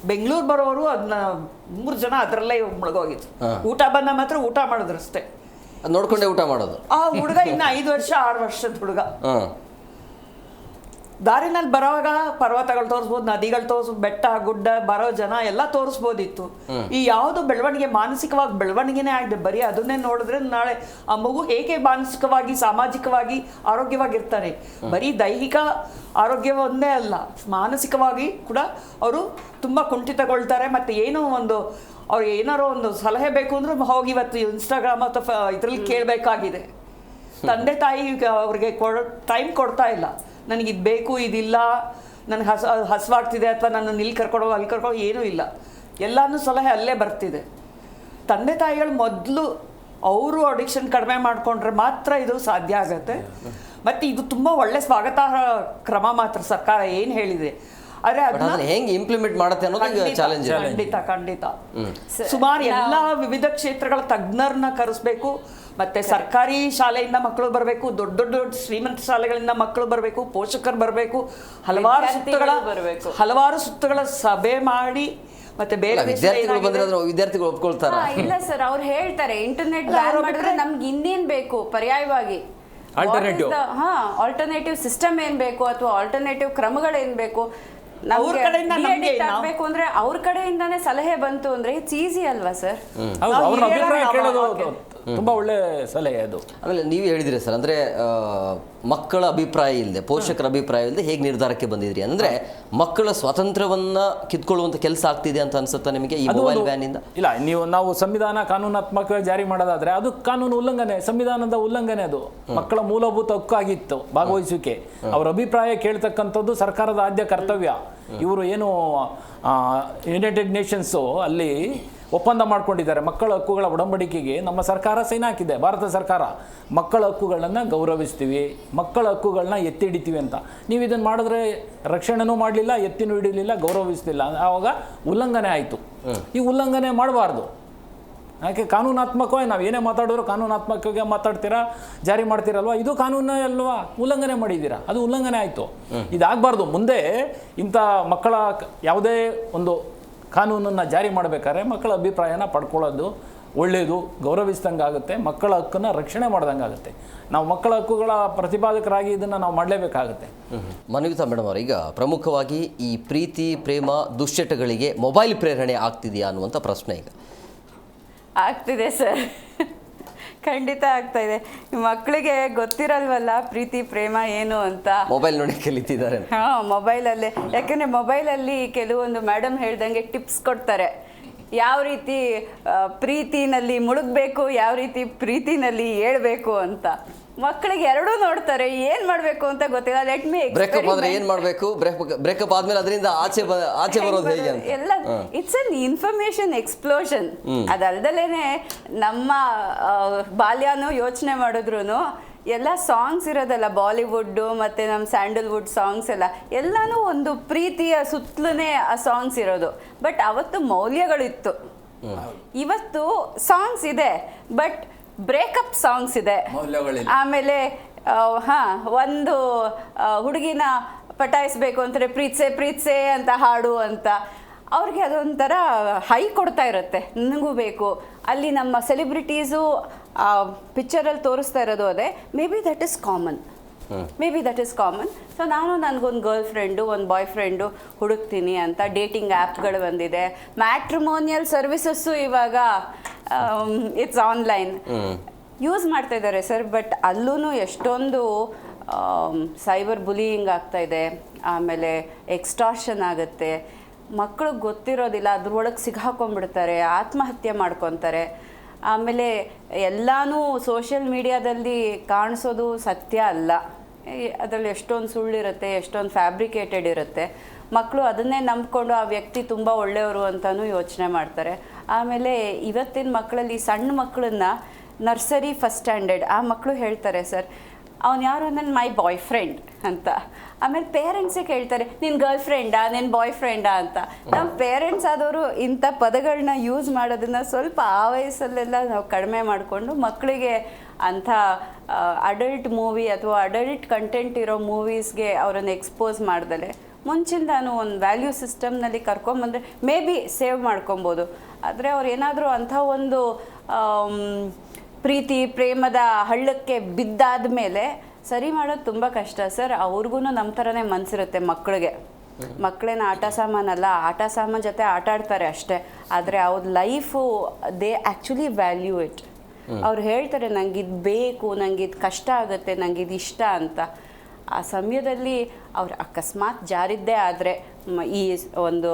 ಬೆಂಗಳೂರು ಬರೋರು ಅದನ್ನ 3 ಜನ ಅದರಲ್ಲೇ ಮುಳುಗೋಗಿತ್ತು. ಊಟ ಬಂದ ಮಾತ್ರ ಊಟ ಮಾಡಿದ್ರಷ್ಟೇ. ಅದ್ ನೋಡ್ಕೊಂಡೇ ಊಟ ಮಾಡೋದು. ಆ ಹುಡುಗ ಇನ್ನು 5 ವರ್ಷ 6 ವರ್ಷದ ಹುಡುಗ ಹಾಂ ದಾರಿನಲ್ಲಿ ಬರೋವಾಗ ಪರ್ವತಗಳು ತೋರಿಸ್ಬೋದು, ನದಿಗಳು ತೋರಿಸ್ಬೋದು, ಬೆಟ್ಟ ಗುಡ್ಡ, ಬರೋ ಜನ ಎಲ್ಲ ತೋರಿಸ್ಬೋದಿತ್ತು. ಈ ಯಾವುದು ಬೆಳವಣಿಗೆ, ಮಾನಸಿಕವಾಗಿ ಬೆಳವಣಿಗೆನೇ ಆಗಿದೆ. ಬರೀ ಅದನ್ನೇ ನೋಡಿದ್ರೆ ನಾಳೆ ಆ ಮಗು ಹೇಗೆ ಮಾನಸಿಕವಾಗಿ ಸಾಮಾಜಿಕವಾಗಿ ಆರೋಗ್ಯವಾಗಿರ್ತಾರೆ. ಬರೀ ದೈಹಿಕ ಆರೋಗ್ಯ ಒಂದೇ ಅಲ್ಲ, ಮಾನಸಿಕವಾಗಿ ಕೂಡ ಅವರು ತುಂಬ ಕುಂಠಿತಗೊಳ್ತಾರೆ. ಮತ್ತು ಏನೋ ಒಂದು ಅವ್ರಿಗೆ ಏನಾರೋ ಒಂದು ಸಲಹೆ ಬೇಕು ಅಂದ್ರೆ ಹೋಗಿ ಇವತ್ತು ಇನ್ಸ್ಟಾಗ್ರಾಮ್ ಅಥವಾ ಇದರಲ್ಲಿ ಕೇಳಬೇಕಾಗಿದೆ. ತಂದೆ ತಾಯಿ ಅವ್ರಿಗೆ ಟೈಮ್ ಕೊಡ್ತಾ ಇಲ್ಲ. ನನಗೆ ಇದು ಬೇಕು, ಇದಿಲ್ಲ, ನನಗೆ ಹಸುವಾಗ್ತಿದೆ ಅಥವಾ ನನ್ನ ಇಲ್ಲಿ ಕರ್ಕೊಡೋ ಅಲ್ಲಿ ಕರ್ಕೊಡೋ, ಏನೂ ಇಲ್ಲ. ಎಲ್ಲನೂ ಸಲಹೆ ಅಲ್ಲೇ ಬರ್ತಿದೆ. ತಂದೆ ತಾಯಿಗಳು ಮೊದಲು ಅವರು ಅಡಿಕ್ಷನ್ ಕಡಿಮೆ ಮಾಡಿಕೊಂಡ್ರೆ ಮಾತ್ರ ಇದು ಸಾಧ್ಯ ಆಗುತ್ತೆ. ಮತ್ತು ಇದು ತುಂಬ ಒಳ್ಳೆ ಸ್ವಾಗತಾರ್ಹ ಕ್ರಮ ಮಾತ್ರ ಸರ್ಕಾರ ಏನು ಹೇಳಿದೆ. ಆದರೆ ಅದನ್ನ ಹೆಂಗೆ ಇಂಪ್ಲಿಮೆಂಟ್ ಮಾಡುತ್ತೆ ಅನ್ನೋದು ಚಾಲೆಂಜ್. ಖಂಡಿತ ಸುಮಾರು ಎಲ್ಲ ವಿವಿಧ ಕ್ಷೇತ್ರಗಳ ತಜ್ಞರನ್ನ ಕರೆಸ್ಬೇಕು. ಮತ್ತೆ ಸರ್ಕಾರಿ ಶಾಲೆಯಿಂದ ಮಕ್ಕಳು ಬರಬೇಕು, ದೊಡ್ಡ ದೊಡ್ಡ ಶ್ರೀಮಂತ ಶಾಲೆಗಳಿಂದ ಮಕ್ಕಳು ಬರಬೇಕು, ಪೋಷಕರು ಬರಬೇಕು, ಹಲವಾರು ಸುತ್ತುಗಳ ಸಭೆ ಮಾಡಿ ಮತ್ತೆ ಬೇರೆ ವಿದ್ಯಾರ್ಥಿಗಳು ಬಂದ್ರೆ ವಿದ್ಯಾರ್ಥಿಗಳು ಒಪ್ಕೊಳ್ತಾರ. ಇಲ್ಲ ಸರ್, ಅವ್ರು ಹೇಳ್ತಾರೆ ಇಂಟರ್ನೆಟ್ ಬ್ಯಾನ್ ಮಾಡಿದ್ರೆ ನಮ್ಗೆ ಇನ್ನೇನ್ ಬೇಕು ಪರ್ಯಾಯವಾಗಿ, ಆಲ್ಟರ್ನೇಟಿವ್ ಸಿಸ್ಟಮ್ ಏನ್ ಬೇಕು ಅಥವಾ ಆಲ್ಟರ್ನೇಟಿವ್ ಕ್ರಮಗಳೇನ್ ಬೇಕು, ಅವ್ರ ಕಡೆಯಿಂದ ಆಗ್ಬೇಕು ಅಂದ್ರೆ ಅವ್ರ ಕಡೆಯಿಂದಾನೇ ಸಲಹೆ ಬಂತು ಅಂದ್ರೆ ಇಟ್ಸ್ ಈಸಿ ಅಲ್ವಾ ಸರ್? ಅವ್ರ ಅಭಿಪ್ರಾಯ ಕೇಳೋದು ತುಂಬಾ ಒಳ್ಳೆ ಸಲಹೆ ಅದು. ಆಮೇಲೆ ನೀವು ಹೇಳಿದ್ರಿ ಸರ್, ಅಂದ್ರೆ ಮಕ್ಕಳ ಅಭಿಪ್ರಾಯ ಇಲ್ಲದೆ, ಪೋಷಕರ ಅಭಿಪ್ರಾಯ ಇಲ್ಲದೆ ಹೇಗೆ ನಿರ್ಧಾರಕ್ಕೆ ಬಂದಿದ್ರಿ ಅಂದ್ರೆ ಮಕ್ಕಳ ಸ್ವಾತಂತ್ರ್ಯವನ್ನ ಕಿತ್ಕೊಳ್ಳುವಂತ ಕೆಲಸ ಆಗ್ತಿದೆ ಅಂತ ಅನ್ಸುತ್ತಾ ನಿಮಗೆ ಈ ಮೊಬೈಲ್ ಬ್ಯಾನ್ ಇಂದ? ಇಲ್ಲ, ನಾವು ಸಂವಿಧಾನ ಕಾನೂನಾತ್ಮಕವಾಗಿ ಜಾರಿ ಮಾಡೋದಾದ್ರೆ ಅದು ಕಾನೂನು ಉಲ್ಲಂಘನೆ, ಸಂವಿಧಾನದ ಉಲ್ಲಂಘನೆ. ಅದು ಮಕ್ಕಳ ಮೂಲಭೂತ ಹಕ್ಕಾಗಿತ್ತು ಭಾಗವಹಿಸುವಿಕೆ. ಅವರ ಅಭಿಪ್ರಾಯ ಕೇಳ್ತಕ್ಕಂಥದ್ದು ಸರ್ಕಾರದ ಆದ್ಯ ಕರ್ತವ್ಯ. ಇವರು ಏನು ಯುನೈಟೆಡ್ ನೇಷನ್ಸು ಅಲ್ಲಿ ಒಪ್ಪಂದ ಮಾಡ್ಕೊಂಡಿದ್ದಾರೆ ಮಕ್ಕಳ ಹಕ್ಕುಗಳ ಒಡಂಬಡಿಕೆಗೆ. ನಮ್ಮ ಸರ್ಕಾರ ಸೈನ್ ಹಾಕಿದೆ, ಭಾರತ ಸರ್ಕಾರ. ಮಕ್ಕಳ ಹಕ್ಕುಗಳನ್ನು ಗೌರವಿಸ್ತೀವಿ, ಮಕ್ಕಳ ಹಕ್ಕುಗಳನ್ನ ಎತ್ತಿ ಹಿಡಿತೀವಿ ಅಂತ. ನೀವು ಇದನ್ನು ಮಾಡಿದ್ರೆ ರಕ್ಷಣೆನೂ ಮಾಡಲಿಲ್ಲ, ಎತ್ತಿನೂ ಹಿಡಿಲಿಲ್ಲ, ಗೌರವಿಸಲಿಲ್ಲ, ಆವಾಗ ಉಲ್ಲಂಘನೆ ಆಯಿತು. ಈ ಉಲ್ಲಂಘನೆ ಮಾಡಬಾರ್ದು. ಯಾಕೆ ಕಾನೂನಾತ್ಮಕವಾಗಿ ನಾವು ಏನೇ ಮಾತಾಡಿದ್ರು ಕಾನೂನಾತ್ಮಕವಾಗಿ ಮಾತಾಡ್ತೀರಾ, ಜಾರಿ ಮಾಡ್ತೀರಲ್ವ, ಇದು ಕಾನೂನೇ ಅಲ್ವಾ, ಉಲ್ಲಂಘನೆ ಮಾಡಿದ್ದೀರಾ, ಅದು ಉಲ್ಲಂಘನೆ ಆಯಿತು. ಇದಾಗಬಾರ್ದು. ಮುಂದೆ ಇಂಥ ಮಕ್ಕಳ ಯಾವುದೇ ಒಂದು ಕಾನೂನನ್ನು ಜಾರಿ ಮಾಡಬೇಕಾದ್ರೆ ಮಕ್ಕಳ ಅಭಿಪ್ರಾಯನ ಪಡ್ಕೊಳ್ಳೋದು ಒಳ್ಳೆಯದು, ಗೌರವಿಸ್ದಂಗೆ ಆಗುತ್ತೆ, ಮಕ್ಕಳ ಹಕ್ಕನ್ನು ರಕ್ಷಣೆ ಮಾಡ್ದಂಗೆ ಆಗುತ್ತೆ. ನಾವು ಮಕ್ಕಳ ಹಕ್ಕುಗಳ ಪ್ರತಿಪಾದಕರಾಗಿ ಇದನ್ನು ನಾವು ಮಾಡಲೇಬೇಕಾಗುತ್ತೆ. ಮನ್ವಿತಾ ಮೇಡಮ್ ಅವರು, ಈಗ ಪ್ರಮುಖವಾಗಿ ಈ ಪ್ರೀತಿ ಪ್ರೇಮ ದುಶ್ಚಟಗಳಿಗೆ ಮೊಬೈಲ್ ಪ್ರೇರಣೆ ಆಗ್ತಿದೆಯಾ ಅನ್ನುವಂಥ ಪ್ರಶ್ನೆ ಈಗ ಆಗ್ತಿದೆ ಸರ್. ಖಂಡಿತ ಆಗ್ತಾ ಇದೆ. ಮಕ್ಕಳಿಗೆ ಗೊತ್ತಿರಲ್ವಲ್ಲ ಪ್ರೀತಿ ಪ್ರೇಮ ಏನು ಅಂತ. ಮೊಬೈಲ್ ನೋಡಿ ಕಲಿತಿದ್ದಾರೆ. ಮೊಬೈಲಲ್ಲೇ, ಯಾಕಂದರೆ ಮೊಬೈಲಲ್ಲಿ ಕೆಲವೊಂದು ಮೇಡಮ್ ಹೇಳ್ದಂಗೆ ಟಿಪ್ಸ್ ಕೊಡ್ತಾರೆ. ಯಾವ ರೀತಿ ಪ್ರೀತಿನಲ್ಲಿ ಮುಳುಗಬೇಕು, ಯಾವ ರೀತಿ ಪ್ರೀತಿನಲ್ಲಿ ಹೇಳ್ಬೇಕು ಅಂತ. ಮಕ್ಕಳಿಗೆ ಎರಡೂ ನೋಡ್ತಾರೆ, ಏನ್ ಮಾಡ್ಬೇಕು ಅಂತ ಗೊತ್ತಿಲ್ಲ. ಲೆಟ್ ಮೀ ಬ್ರೇಕಪ್ ಆದ್ರೆ ಏನ್ ಮಾಡ್ಬೇಕು, ಬ್ರೇಕಪ್ ಆದ್ಮೇಲೆ ಅದರಿಂದ ಆಚೆ ಬರೋದು ಹೇಗೆ ಅಂತ ಎಲ್ಲ. It's an information explosion. ಅದಲ್ದಲೇನೆ ನಮ್ಮ ಬಾಲ್ಯನೂ ಯೋಚನೆ ಮಾಡಿದ್ರು ಎಲ್ಲ ಸಾಂಗ್ಸ್ ಇರೋದಲ್ಲ, ಬಾಲಿವುಡ್ ಮತ್ತೆ ನಮ್ಮ ಸ್ಯಾಂಡಲ್ವುಡ್ ಸಾಂಗ್ಸ್ ಎಲ್ಲಾನು ಒಂದು ಪ್ರೀತಿಯ ಸುತ್ತಲೇ ಆ ಸಾಂಗ್ಸ್ ಇರೋದು. ಬಟ್ ಅವತ್ತು ಮೌಲ್ಯಗಳಿತ್ತು. ಇವತ್ತು ಸಾಂಗ್ಸ್ ಇದೆ ಬಟ್ ಬ್ರೇಕಪ್ ಸಾಂಗ್ಸ್ ಇದೆ. ಆಮೇಲೆ ಒಂದು ಹುಡುಗಿನ ಪಟಾಯಿಸ್ಬೇಕು ಅಂತಾರೆ ಪ್ರೀತ್ಸೆ ಅಂತ ಹಾಡು ಅಂತ. ಅವ್ರಿಗೆ ಅದೊಂಥರ ಹೈ ಕೊಡ್ತಾ ಇರುತ್ತೆ, ನನಗೂ ಬೇಕು. ಅಲ್ಲಿ ನಮ್ಮ ಸೆಲೆಬ್ರಿಟೀಸು ಪಿಕ್ಚರಲ್ಲಿ ತೋರಿಸ್ತಾ ಇರೋದು ಅದೇ. May be that is common. So ನನಗೊಂದು ಗರ್ಲ್ ಫ್ರೆಂಡು, ಒಂದು ಬಾಯ್ ಫ್ರೆಂಡು ಹುಡುಕ್ತೀನಿ ಅಂತ ಡೇಟಿಂಗ್ ಆ್ಯಪ್ಗಳು ಬಂದಿದೆ. ಮ್ಯಾಟ್ರಿಮೋನಿಯಲ್ ಸರ್ವಿಸಸ್ಸು ಇವಾಗ ಇಟ್ಸ್ ಆನ್ಲೈನ್ ಯೂಸ್ ಮಾಡ್ತಾ ಇದ್ದಾರೆ ಸರ್. ಬಟ್ ಅಲ್ಲೂ ಎಷ್ಟೊಂದು ಸೈಬರ್ ಬುಲಿಯಿಂಗ್ ಆಗ್ತಾ ಇದೆ, ಆಮೇಲೆ ಎಕ್ಸ್ಟಾರ್ಷನ್ ಆಗುತ್ತೆ. ಮಕ್ಕಳಿಗೆ ಗೊತ್ತಿರೋದಿಲ್ಲ, ಅದ್ರೊಳಗೆ ಸಿಗಾಕೊಂಡ್ಬಿಡ್ತಾರೆ, ಆತ್ಮಹತ್ಯೆ ಮಾಡ್ಕೊತಾರೆ. ಆಮೇಲೆ ಎಲ್ಲನೂ ಸೋಷಿಯಲ್ ಮೀಡಿಯಾದಲ್ಲಿ ಕಾಣಿಸೋದು ಸತ್ಯ ಅಲ್ಲ. ಅದರಲ್ಲಿ ಎಷ್ಟೊಂದು ಸುಳ್ಳಿರುತ್ತೆ, ಎಷ್ಟೊಂದು ಫ್ಯಾಬ್ರಿಕೇಟೆಡ್ ಇರುತ್ತೆ. ಮಕ್ಕಳು ಅದನ್ನೇ ನಂಬ್ಕೊಂಡು ಆ ವ್ಯಕ್ತಿ ತುಂಬ ಒಳ್ಳೆಯವರು ಅಂತಲೂ ಯೋಚನೆ ಮಾಡ್ತಾರೆ. ಆಮೇಲೆ ಇವತ್ತಿನ ಮಕ್ಕಳಲ್ಲಿ ಸಣ್ಣ ಮಕ್ಕಳನ್ನ ನರ್ಸರಿ ಫಸ್ಟ್ ಸ್ಟ್ಯಾಂಡರ್ಡ್ ಆ ಮಕ್ಕಳು ಹೇಳ್ತಾರೆ ಸರ್, ಅವ್ನು ಯಾರು ನನ್ನ ಮೈ ಬಾಯ್ ಫ್ರೆಂಡ್ ಅಂತ. ಆಮೇಲೆ ಪೇರೆಂಟ್ಸೇ ಕೇಳ್ತಾರೆ, ನಿನ್ನ ಗರ್ಲ್ ಫ್ರೆಂಡಾ, ನಿನ್ನ ಬಾಯ್ ಫ್ರೆಂಡಾ ಅಂತ. ನಮ್ಮ ಪೇರೆಂಟ್ಸ್ ಆದವರು ಇಂಥ ಪದಗಳನ್ನ ಯೂಸ್ ಮಾಡೋದನ್ನು ಸ್ವಲ್ಪ ಆ ವಯಸ್ಸಲ್ಲೆಲ್ಲ ನಾವು ಕಡಿಮೆ ಮಾಡಿಕೊಂಡು ಮಕ್ಕಳಿಗೆ ಅಂಥ ಅಡಲ್ಟ್ ಮೂವಿ ಅಥವಾ ಅಡಲ್ಟ್ ಕಂಟೆಂಟ್ ಇರೋ ಮೂವೀಸ್ಗೆ ಅವರನ್ನು ಎಕ್ಸ್ಪೋಸ್ ಮಾಡ್ದಲೆ ಮುಂಚಿಂದಾನು ಒಂದು ವ್ಯಾಲ್ಯೂ ಸಿಸ್ಟಮ್ನಲ್ಲಿ ಕರ್ಕೊಂಬಂದರೆ ಮೇ ಬಿ ಸೇವ್ ಮಾಡ್ಕೊಬೋದು. ಆದರೆ ಅವ್ರು ಏನಾದರೂ ಅಂಥ ಒಂದು ಪ್ರೀತಿ ಪ್ರೇಮದ ಹಳ್ಳಕ್ಕೆ ಬಿದ್ದಾದ ಮೇಲೆ ಸರಿ ಮಾಡೋದು ತುಂಬ ಕಷ್ಟ ಸರ್. ಅವ್ರಿಗೂ ನಮ್ಮ ಥರನೇ ಮನಸ್ಸಿರುತ್ತೆ ಮಕ್ಕಳಿಗೆ. ಮಕ್ಕಳೇನು ಆಟ ಸಾಮಾನಲ್ಲ, ಆಟ ಸಾಮಾನು ಜೊತೆ ಆಟ ಆಡ್ತಾರೆ ಅಷ್ಟೇ. ಆದರೆ ಅವ್ರ life they actually value it. ಅವ್ರು ಹೇಳ್ತಾರೆ ನಂಗೆ ಇದು ಬೇಕು, ನಂಗೆ ಇದು ಕಷ್ಟ ಆಗುತ್ತೆ, ನಂಗೆ ಇದು ಇಷ್ಟ ಅಂತ. ಆ ಸಮಯದಲ್ಲಿ ಅವ್ರು ಅಕಸ್ಮಾತ್ ಜಾರಿದ್ದೇ ಆದರೆ ಈ ಒಂದು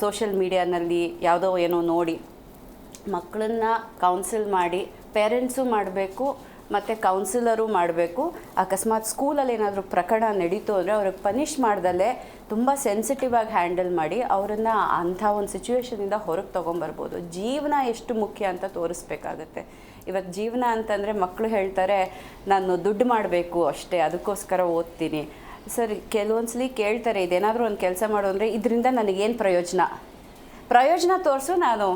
ಸೋಷಿಯಲ್ ಮೀಡಿಯಾನಲ್ಲಿ ಯಾವುದೋ ಏನೋ ನೋಡಿ ಮಕ್ಕಳನ್ನ ಕೌನ್ಸಿಲ್ ಮಾಡಿ, ಪೇರೆಂಟ್ಸು ಮಾಡಬೇಕು ಮತ್ತು ಕೌನ್ಸಿಲರು ಮಾಡಬೇಕು. ಅಕಸ್ಮಾತ್ ಸ್ಕೂಲಲ್ಲಿ ಏನಾದರೂ ಪ್ರಕರಣ ನಡೀತು ಅಂದರೆ ಅವ್ರಿಗೆ ಪನಿಷ್ ಮಾಡ್ದಲ್ಲೇ ತುಂಬ ಸೆನ್ಸಿಟಿವ್ ಆಗಿ ಹ್ಯಾಂಡಲ್ ಮಾಡಿ ಅವರನ್ನು ಅಂಥ ಒಂದು ಸಿಚುವೇಶನಿಂದ ಹೊರಗೆ ತೊಗೊಂಬರ್ಬೋದು. ಜೀವನ ಎಷ್ಟು ಮುಖ್ಯ ಅಂತ ತೋರಿಸ್ಬೇಕಾಗತ್ತೆ. ಇವತ್ತು ಜೀವನ ಅಂತಂದರೆ ಮಕ್ಕಳು ಹೇಳ್ತಾರೆ ನಾನು ದುಡ್ಡು ಮಾಡಬೇಕು ಅಷ್ಟೇ, ಅದಕ್ಕೋಸ್ಕರ ಓದ್ತೀನಿ. ಸರ್ ಕೆಲವೊಂದ್ಸಲಿ ಕೇಳ್ತಾರೆ ಇದೇನಾದರೂ ಒಂದು ಕೆಲಸ ಮಾಡು ಅಂದರೆ ಇದರಿಂದ ನನಗೇನು ಪ್ರಯೋಜನ ತೋರಿಸು, ನಾನು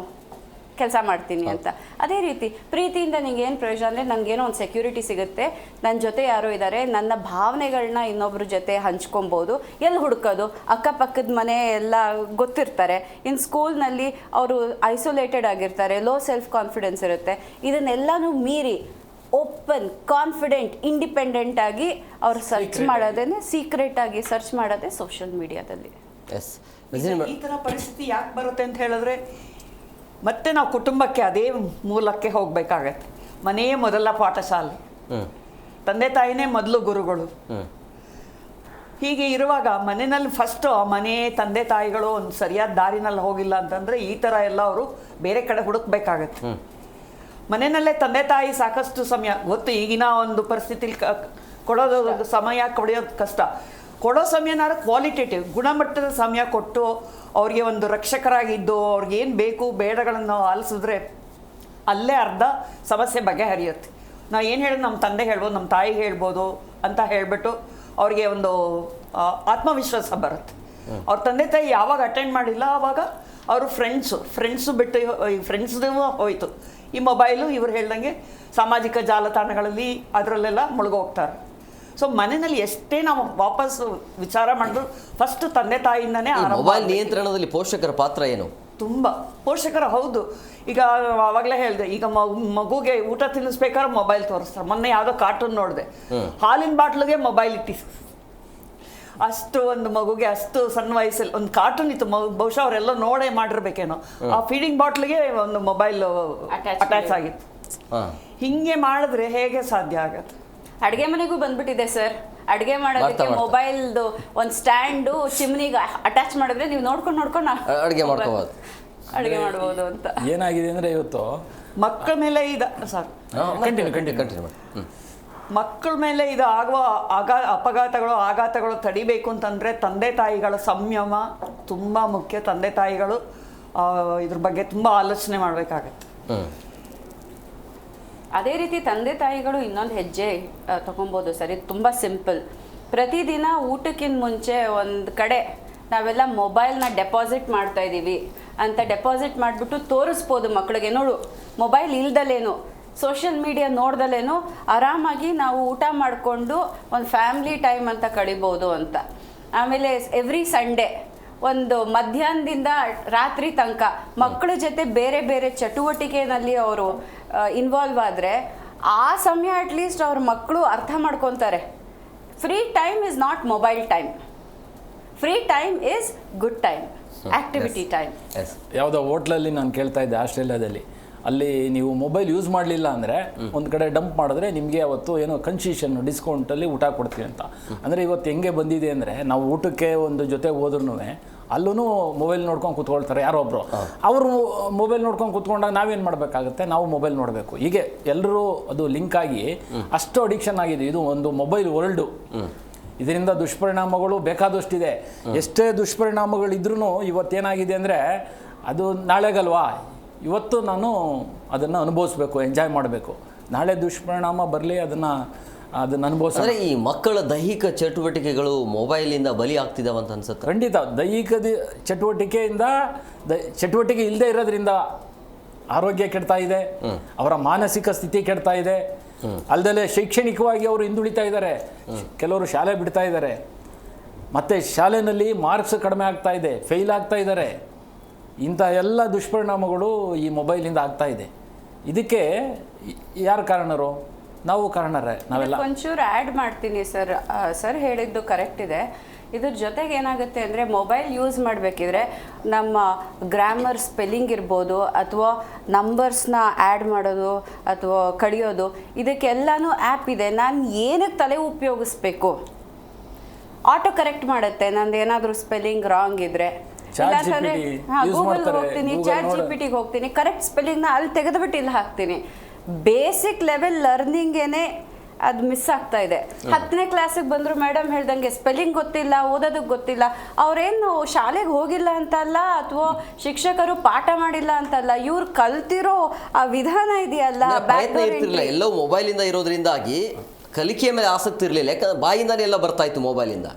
ಕೆಲಸ ಮಾಡ್ತೀನಿ ಅಂತ. ಅದೇ ರೀತಿ ಪ್ರೀತಿಯಿಂದ ನಿಂಗೇನು ಪ್ರಯೋಜನ ಅಂದರೆ ನನಗೇನೋ ಒಂದು ಸೆಕ್ಯೂರಿಟಿ ಸಿಗುತ್ತೆ, ನನ್ನ ಜೊತೆ ಯಾರೋ ಇದ್ದಾರೆ, ನನ್ನ ಭಾವನೆಗಳನ್ನ ಇನ್ನೊಬ್ಬರ ಜೊತೆ ಹಂಚ್ಕೊಬೋದು. ಎಲ್ಲಿ ಹುಡುಕೋದು? ಅಕ್ಕಪಕ್ಕದ ಮನೆ ಎಲ್ಲ ಗೊತ್ತಿರ್ತಾರೆ. ಇನ್ನು ಸ್ಕೂಲ್ನಲ್ಲಿ ಅವರು ಐಸೋಲೇಟೆಡ್ ಆಗಿರ್ತಾರೆ, ಲೋ ಸೆಲ್ಫ್ ಕಾನ್ಫಿಡೆನ್ಸ್ ಇರುತ್ತೆ. ಇದನ್ನೆಲ್ಲನೂ ಮೀರಿ ಓಪನ್, ಕಾನ್ಫಿಡೆಂಟ್, ಇಂಡಿಪೆಂಡೆಂಟ್ ಆಗಿ ಅವ್ರು ಸರ್ಚ್ ಮಾಡೋದೇ, ಸೀಕ್ರೆಟ್ ಆಗಿ ಸರ್ಚ್ ಮಾಡೋದೇ ಸೋಷಿಯಲ್ ಮೀಡಿಯಾದಲ್ಲಿ. ಎಸ್, ಈ ಥರ ಪರಿಸ್ಥಿತಿ ಯಾಕೆ ಬರುತ್ತೆ ಅಂತ ಹೇಳಿದ್ರೆ ಮತ್ತೆ ನಾವು ಕುಟುಂಬಕ್ಕೆ ಅದೇ ಮೂಲಕ್ಕೆ ಹೋಗಬೇಕಾಗತ್ತೆ. ಮನೆಯೇ ಮೊದಲ ಪಾಠಶಾಲೆ, ತಂದೆ ತಾಯಿನೇ ಮೊದಲು ಗುರುಗಳು. ಹೀಗೆ ಇರುವಾಗ ಮನೆಯಲ್ಲಿ ಫಸ್ಟು ಮನೆ ತಂದೆ ತಾಯಿಗಳು ಒಂದು ಸರಿಯಾದ ದಾರಿನಲ್ಲಿ ಹೋಗಿಲ್ಲ ಅಂತಂದರೆ ಈ ಥರ ಎಲ್ಲ ಅವರು ಬೇರೆ ಕಡೆ ಹುಡುಕ್ಬೇಕಾಗತ್ತೆ. ಮನೆಯಲ್ಲೇ ತಂದೆ ತಾಯಿ ಸಾಕಷ್ಟು ಸಮಯ ಗೊತ್ತು, ಈಗಿನ ಒಂದು ಪರಿಸ್ಥಿತಿಲಿ ಕೊಡೋದು ಸಮಯ ಕೊಡೋದು ಕಷ್ಟ. ಕೊಡೋ ಸಮಯನಾದ್ರೂ ಕ್ವಾಲಿಟೇಟಿವ್, ಗುಣಮಟ್ಟದ ಸಮಯ ಕೊಟ್ಟು ಅವ್ರಿಗೆ ಒಂದು ರಕ್ಷಕರಾಗಿದ್ದು ಅವ್ರಿಗೇನು ಬೇಕು ಬೇಡಗಳನ್ನು ಆಲಿಸಿದ್ರೆ ಅಲ್ಲೇ ಅರ್ಧ ಸಮಸ್ಯೆ ಬಗೆಹರಿಯುತ್ತೆ. ನಾವು ಏನು ಹೇಳೋದು ನಮ್ಮ ತಂದೆ ಹೇಳ್ಬೋದು, ನಮ್ಮ ತಾಯಿ ಹೇಳ್ಬೋದು ಅಂತ ಹೇಳಿಬಿಟ್ಟು ಅವ್ರಿಗೆ ಒಂದು ಆತ್ಮವಿಶ್ವಾಸ ಬರುತ್ತೆ. ಅವ್ರ ತಂದೆ ತಾಯಿ ಯಾವಾಗ ಅಟೆಂಡ್ ಮಾಡಿಲ್ಲ ಆವಾಗ ಅವರು ಫ್ರೆಂಡ್ಸು ಬಿಟ್ಟು ಈ ಫ್ರೆಂಡ್ಸ್ದು ಹೋಯ್ತು. ಈ ಮೊಬೈಲು ಇವ್ರು ಹೇಳ್ದಂಗೆ ಸಾಮಾಜಿಕ ಜಾಲತಾಣಗಳಲ್ಲಿ ಅದರಲ್ಲೆಲ್ಲ ಮುಳುಗೋಗ್ತಾರೆ. ಸೊ ಮನೆಯಲ್ಲಿ ಎಷ್ಟೇ ನಾವು ವಾಪಸ್ ವಿಚಾರ ಮಾಡಿದ್ರು ಫಸ್ಟ್ ತಂದೆ ತಾಯಿಯಿಂದನೇ. ಮೊಬೈಲ್ ನಿಯಂತ್ರಣದಲ್ಲಿ ಪೋಷಕರ ಪಾತ್ರ ಏನು? ತುಂಬ ಪೋಷಕರ ಹೌದು. ಈಗ ಆವಾಗಲೇ ಹೇಳಿದೆ, ಈಗ ಮಗುಗೆ ಊಟ ತಿನ್ನಿಸ್ಬೇಕಾದ್ರೆ ಮೊಬೈಲ್ ತೋರಿಸ್ತಾರೆ. ಮೊನ್ನೆ ಯಾವುದೋ ಕಾರ್ಟೂನ್ ನೋಡಿದೆ, ಹಾಲಿನ ಬಾಟ್ಲಿಗೆ ಮೊಬೈಲ್ ಇಟ್ಟಿ. ಅಷ್ಟು ಒಂದು ಮಗುಗೆ ಅಷ್ಟು ಸಣ್ಣ ವಯಸ್ಸಲ್ಲಿ ಒಂದು ಕಾರ್ಟೂನ್ ಇತ್ತು, ಬಹುಶಃ ಅವರೆಲ್ಲ ನೋಡೇ ಮಾಡಿರ್ಬೇಕೇನೋ. ಆ ಫೀಡಿಂಗ್ ಬಾಟ್ಲಿಗೆ ಒಂದು ಮೊಬೈಲ್ ಅಟ್ಯಾಚ್ ಆಗಿತ್ತು. ಹಿಂಗೆ ಮಾಡಿದ್ರೆ ಹೇಗೆ ಸಾಧ್ಯ ಆಗತ್ತೆ? ಅಡುಗೆ ಮನೆಗೂ ಬಂದ್ಬಿಟ್ಟಿದೆ ಸರ್. ಅಡುಗೆ ಮಾಡೋದಕ್ಕೆ ಮೊಬೈಲ್ದು ಒಂದು ಸ್ಟ್ಯಾಂಡು ಚಿಮ್ನಿಗೆ ಅಟ್ಯಾಚ್ ಮಾಡಿದ್ರೆ ನೀವು ನೋಡ್ಕೊಂಡು ಅಡುಗೆ ಮಾಡ್ಕೋಬೋದು, ಅಡುಗೆ ಮಾಡ್ಬೋದು ಅಂತ. ಏನಾಗಿದೆ ಅಂದರೆ ಇವತ್ತು ಮಕ್ಕಳ ಮೇಲೆ ಮಕ್ಕಳ ಮೇಲೆ ಇದು ಆಗುವ ಆಘಾತಗಳು ತಡಿಬೇಕು ಅಂತಂದರೆ ತಂದೆ ತಾಯಿಗಳ ಸಂಯಮ ತುಂಬ ಮುಖ್ಯ. ತಂದೆ ತಾಯಿಗಳು ಇದ್ರ ಬಗ್ಗೆ ತುಂಬ ಆಲೋಚನೆ ಮಾಡಬೇಕಾಗತ್ತೆ. ಅದೇ ರೀತಿ ತಂದೆ ತಾಯಿಗಳು ಇನ್ನೊಂದು ಹೆಜ್ಜೆ ತಗೊಬೋದು ಸರ್. ಇದು ತುಂಬ ಸಿಂಪಲ್. ಪ್ರತಿದಿನ ಊಟಕ್ಕಿಂತ ಮುಂಚೆ ಒಂದು ಕಡೆ ನಾವೆಲ್ಲ ಮೊಬೈಲ್ನ ಡೆಪಾಸಿಟ್ ಮಾಡ್ತಾ ಇದ್ದೀವಿ ಅಂತ ಡೆಪಾಸಿಟ್ ಮಾಡಿಬಿಟ್ಟು ತೋರಿಸ್ಬೋದು ಮಕ್ಕಳಿಗೆ, ನೋಡು ಮೊಬೈಲ್ ಇಲ್ದಲೇನು, ಸೋಷಿಯಲ್ ಮೀಡಿಯಾ ನೋಡ್ದಲೇನು ಆರಾಮಾಗಿ ನಾವು ಊಟ ಮಾಡಿಕೊಂಡು ಒಂದು ಫ್ಯಾಮಿಲಿ ಟೈಮ್ ಅಂತ ಕಳಿಬೋದು ಅಂತ. ಆಮೇಲೆ ಎವ್ರಿ ಸಂಡೇ ಒಂದು ಮಧ್ಯಾಹ್ನದಿಂದ ರಾತ್ರಿ ತನಕ ಮಕ್ಕಳ ಜೊತೆ ಬೇರೆ ಬೇರೆ ಚಟುವಟಿಕೆಯಲ್ಲಿ ಅವರು ಇನ್ವಾಲ್ವ್ ಆದರೆ ಆ ಸಮಯ ಅಟ್ಲೀಸ್ಟ್ ಅವ್ರ ಮಕ್ಕಳು ಅರ್ಥ ಮಾಡ್ಕೊತಾರೆ. Free time is not mobile time, free time is good time, activity time. ಯಾವುದೋ ಹೋಟ್ಲಲ್ಲಿ ನಾನು ಕೇಳ್ತಾ ಇದ್ದೆ ಆಸ್ಟ್ರೇಲಿಯಾದಲ್ಲಿ, ಅಲ್ಲಿ ನೀವು ಮೊಬೈಲ್ ಯೂಸ್ ಮಾಡಲಿಲ್ಲ ಅಂದರೆ ಒಂದು ಕಡೆ ಡಂಪ್ ಮಾಡಿದ್ರೆ ನಿಮಗೆ ಅವತ್ತು ಏನೋ ಕನ್ಸೆಷನ್ ಡಿಸ್ಕೌಂಟಲ್ಲಿ ಊಟ ಕೊಡ್ತೀವಿ ಅಂತ. ಅಂದರೆ ಇವತ್ತು ಹೆಂಗೆ ಬಂದಿದೆ ಅಂದರೆ ನಾವು ಊಟಕ್ಕೆ ಒಂದು ಜೊತೆ ಹೋದ್ರೂ ಅಲ್ಲೂ ಮೊಬೈಲ್ ನೋಡ್ಕೊಂಡು ಕೂತ್ಕೊಳ್ತಾರೆ ಯಾರೋ ಒಬ್ಬರು. ಅವರು ಮೊಬೈಲ್ ನೋಡ್ಕೊಂಡು ಕೂತ್ಕೊಂಡಾಗ ನಾವೇನು ಮಾಡಬೇಕಾಗುತ್ತೆ, ನಾವು ಮೊಬೈಲ್ ನೋಡಬೇಕು. ಹೀಗೆ ಎಲ್ಲರೂ ಅದು ಲಿಂಕ್ ಆಗಿ ಅಷ್ಟು ಅಡಿಕ್ಷನ್ ಆಗಿದೆ. ಇದು ಒಂದು ಮೊಬೈಲ್ ವರ್ಲ್ಡು. ಇದರಿಂದ ದುಷ್ಪರಿಣಾಮಗಳು ಬೇಕಾದಷ್ಟಿದೆ. ಎಷ್ಟೇ ದುಷ್ಪರಿಣಾಮಗಳಿದ್ರೂ ಇವತ್ತೇನಾಗಿದೆ ಅಂದರೆ ಅದು ನಾಳೆಗಲ್ವಾ, ಇವತ್ತು ನಾನು ಅದನ್ನು ಅನುಭವಿಸ್ಬೇಕು, ಎಂಜಾಯ್ ಮಾಡಬೇಕು. ನಾಳೆ ದುಷ್ಪರಿಣಾಮ ಬರಲಿ ಅದನ್ನು ಅನುಭವಿಸಿದ್ರೆ ಈ ಮಕ್ಕಳ ದೈಹಿಕ ಚಟುವಟಿಕೆಗಳು ಮೊಬೈಲಿಂದ ಬಲಿ ಆಗ್ತಿದ್ದಾವೆ ಅಂತ ಅನ್ಸುತ್ತೆ. ಖಂಡಿತ ದೈಹಿಕ ಚಟುವಟಿಕೆಯಿಂದ ಚಟುವಟಿಕೆ ಇಲ್ಲದೆ ಇರೋದ್ರಿಂದ ಆರೋಗ್ಯ ಕೆಡ್ತಾ ಇದೆ, ಅವರ ಮಾನಸಿಕ ಸ್ಥಿತಿ ಕೆಡ್ತಾ ಇದೆ. ಅಲ್ಲದೆ ಶೈಕ್ಷಣಿಕವಾಗಿ ಅವರು ಹಿಂದುಳಿತಾ ಇದ್ದಾರೆ. ಕೆಲವರು ಶಾಲೆ ಬಿಡ್ತಾ ಇದ್ದಾರೆ, ಮತ್ತು ಶಾಲೆಯಲ್ಲಿ ಮಾರ್ಕ್ಸ್ ಕಡಿಮೆ ಆಗ್ತಾ ಇದೆ, ಫೇಲ್ ಆಗ್ತಾ ಇದ್ದಾರೆ. ಇಂಥ ಎಲ್ಲ ದುಷ್ಪರಿಣಾಮಗಳು ಈ ಮೊಬೈಲಿಂದ ಆಗ್ತಾ ಇದೆ. ಇದಕ್ಕೆ ಯಾರು ಕಾರಣರು? ನಾವು ಕಾರಣರೇ, ನಾವೆಲ್ಲ. ಒಂಚೂರು ಆ್ಯಡ್ ಮಾಡ್ತೀನಿ ಸರ್. ಸರ್ ಹೇಳಿದ್ದು ಕರೆಕ್ಟ್ ಇದೆ. ಇದ್ರ ಜೊತೆಗೆ ಏನಾಗುತ್ತೆ ಅಂದರೆ ಮೊಬೈಲ್ ಯೂಸ್ ಮಾಡಬೇಕಿದ್ರೆ ನಮ್ಮ ಗ್ರಾಮರ್, ಸ್ಪೆಲ್ಲಿಂಗ್ ಇರ್ಬೋದು, ಅಥವಾ ನಂಬರ್ಸ್ನ ಆ್ಯಡ್ ಮಾಡೋದು ಅಥವಾ ಕಡಿಯೋದು, ಇದಕ್ಕೆಲ್ಲನೂ ಆ್ಯಪ್ ಇದೆ. ನಾನು ಏನಕ್ಕೆ ತಲೆ ಉಪಯೋಗಿಸ್ಬೇಕು? ಆಟೋ ಕರೆಕ್ಟ್ ಮಾಡುತ್ತೆ ನಂದು ಏನಾದರೂ ಸ್ಪೆಲ್ಲಿಂಗ್ ರಾಂಗ್ ಇದ್ದರೆ. ಇಲ್ಲಾಂತಂದರೆ ಗೂಗಲ್ಗೆ ಹೋಗ್ತೀನಿ, ಚಾಟ್ GPT ಹೋಗ್ತೀನಿ, ಕರೆಕ್ಟ್ ಸ್ಪೆಲ್ಲಿಂಗ್ನ ಅಲ್ಲಿ ತೆಗೆದುಬಿಟ್ಟು ಇಲ್ಲಿ ಹಾಕ್ತೀನಿ. ಬೇಸಿಕ್ ಲೆವೆಲ್ ಲರ್ನಿಂಗೇನೆ ಅದು ಮಿಸ್ ಆಗ್ತಾ ಇದೆ. 10ನೇ ಕ್ಲಾಸಿಗೆ ಬಂದರು ಮೇಡಮ್ ಹೇಳ್ದಂಗೆ ಸ್ಪೆಲ್ಲಿಂಗ್ ಗೊತ್ತಿಲ್ಲ, ಓದೋದಕ್ಕೆ ಗೊತ್ತಿಲ್ಲ. ಅವರೇನು ಶಾಲೆಗೆ ಹೋಗಿಲ್ಲ ಅಂತಲ್ಲ, ಅಥವಾ ಶಿಕ್ಷಕರು ಪಾಠ ಮಾಡಿಲ್ಲ ಅಂತಲ್ಲ, ಇವ್ರು ಕಲ್ತಿರೋ ಆ ವಿಧಾನ ಇದೆಯಲ್ಲ, ಪ್ರಯತ್ನ ಇರ್ತಿರ್ಲಿಲ್ಲ. ಎಲ್ಲೋ ಮೊಬೈಲಿಂದ ಇರೋದ್ರಿಂದಾಗಿ ಕಲಿಕೆಯ ಮೇಲೆ ಆಸಕ್ತಿ ಇರಲಿಲ್ಲ. ಯಾಕಂದ್ರೆ ಬಾಯಿಂದಾನೇ ಎಲ್ಲ ಬರ್ತಾ ಇತ್ತು ಮೊಬೈಲಿಂದ.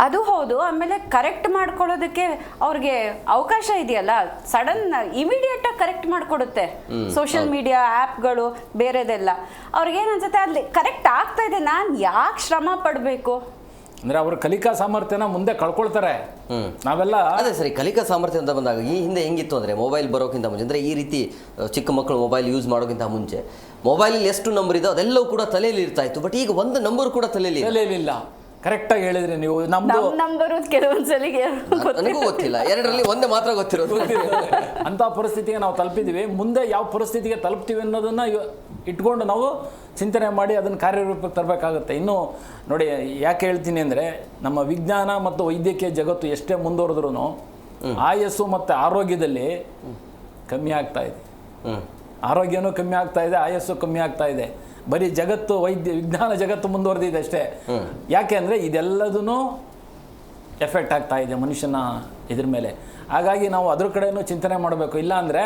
ಅದು ಹೌದು. ಆಮೇಲೆ ಕರೆಕ್ಟ್ ಮಾಡ್ಕೊಳ್ಳೋದಕ್ಕೆ ಅವ್ರಿಗೆ ಅವಕಾಶ ಇದೆಯಲ್ಲ, ಸಡನ್ ಇಮಿಡಿಯೇಟ್ ಆಗಿ ಕರೆಕ್ಟ್ ಮಾಡ್ಕೊಡುತ್ತೆ ಸೋಷಿಯಲ್ ಮೀಡಿಯಾ ಆ್ಯಪ್ಗಳು, ಬೇರೆದೆಲ್ಲ. ಅವ್ರಿಗೇನು ಅನ್ಸುತ್ತೆ, ಅಲ್ಲಿ ಕರೆಕ್ಟ್ ಆಗ್ತಾ ಇದೆ, ನಾನು ಯಾಕೆ ಶ್ರಮ ಪಡಬೇಕು? ಅಂದರೆ ಅವ್ರ ಕಲಿಕಾ ಸಾಮರ್ಥ್ಯನ ಮುಂದೆ ಕಳ್ಕೊಳ್ತಾರೆ. ನಾವೆಲ್ಲ ಅದೇ ಸರಿ, ಕಲಿಕಾ ಸಾಮರ್ಥ್ಯ ಅಂತ ಬಂದಾಗ ಈ ಹಿಂದೆ ಹೆಂಗಿತ್ತು ಅಂದರೆ ಮೊಬೈಲ್ ಬರೋಕ್ಕಿಂತ ಮುಂಚೆ, ಅಂದರೆ ಈ ರೀತಿ ಚಿಕ್ಕ ಮಕ್ಕಳು ಮೊಬೈಲ್ ಯೂಸ್ ಮಾಡೋಕ್ಕಿಂತ ಮುಂಚೆ ಮೊಬೈಲಲ್ಲಿ ಎಷ್ಟು ನಂಬರ್ ಇದೆ ಅದೆಲ್ಲವೂ ಕೂಡ ತಲೆಯಲ್ಲಿ ಇರ್ತಾ ಇತ್ತು. ಬಟ್ ಈಗ ಒಂದು ನಂಬರ್ ಕೂಡ ತಲೆಯಲ್ಲಿಲ್ಲ. ಕರೆಕ್ಟಾಗಿ ಹೇಳಿದ್ರಿ ನೀವು. ನಮ್ದು ನಂಬರು ಕೆಲವೊಂದ್ಸಲಿಗೆ ನನಗೂ ಗೊತ್ತಿಲ್ಲ, 2ರಲ್ಲಿ ಒಂದೇ ಮಾತ್ರ ಗೊತ್ತಿರೋದು. ಅಂಥ ಪರಿಸ್ಥಿತಿಗೆ ನಾವು ತಲುಪಿದ್ದೀವಿ. ಮುಂದೆ ಯಾವ ಪರಿಸ್ಥಿತಿಗೆ ತಲುಪ್ತೀವಿ ಅನ್ನೋದನ್ನು ಇಟ್ಕೊಂಡು ನಾವು ಚಿಂತನೆ ಮಾಡಿ ಅದನ್ನು ಕಾರ್ಯರೂಪಕ್ಕೆ ತರಬೇಕಾಗುತ್ತೆ. ಇನ್ನು ನೋಡಿ, ಯಾಕೆ ಹೇಳ್ತೀನಿ ಅಂದರೆ, ನಮ್ಮ ವಿಜ್ಞಾನ ಮತ್ತು ವೈದ್ಯಕೀಯ ಜಗತ್ತು ಎಷ್ಟೇ ಮುಂದುವರೆದ್ರೂ ಆಯಸ್ಸು ಮತ್ತು ಆರೋಗ್ಯದಲ್ಲಿ ಕಮ್ಮಿ ಆಗ್ತಾ ಇದೆ. ಆರೋಗ್ಯನೂ ಕಮ್ಮಿ ಆಗ್ತಾ ಇದೆ, ಆಯಸ್ಸು ಕಮ್ಮಿ ಆಗ್ತಾ ಇದೆ. ಬರೀ ಜಗತ್ತು, ವಿಜ್ಞಾನ ಜಗತ್ತು ಮುಂದುವರೆದಿದೆ ಅಷ್ಟೇ. ಯಾಕೆ ಅಂದರೆ ಇದೆಲ್ಲದೂ ಎಫೆಕ್ಟ್ ಆಗ್ತಾ ಇದೆ ಮನುಷ್ಯನ ಇದ್ರ ಮೇಲೆ. ಹಾಗಾಗಿ ನಾವು ಅದ್ರ ಕಡೆಯೂ ಚಿಂತನೆ ಮಾಡಬೇಕು. ಇಲ್ಲ ಅಂದರೆ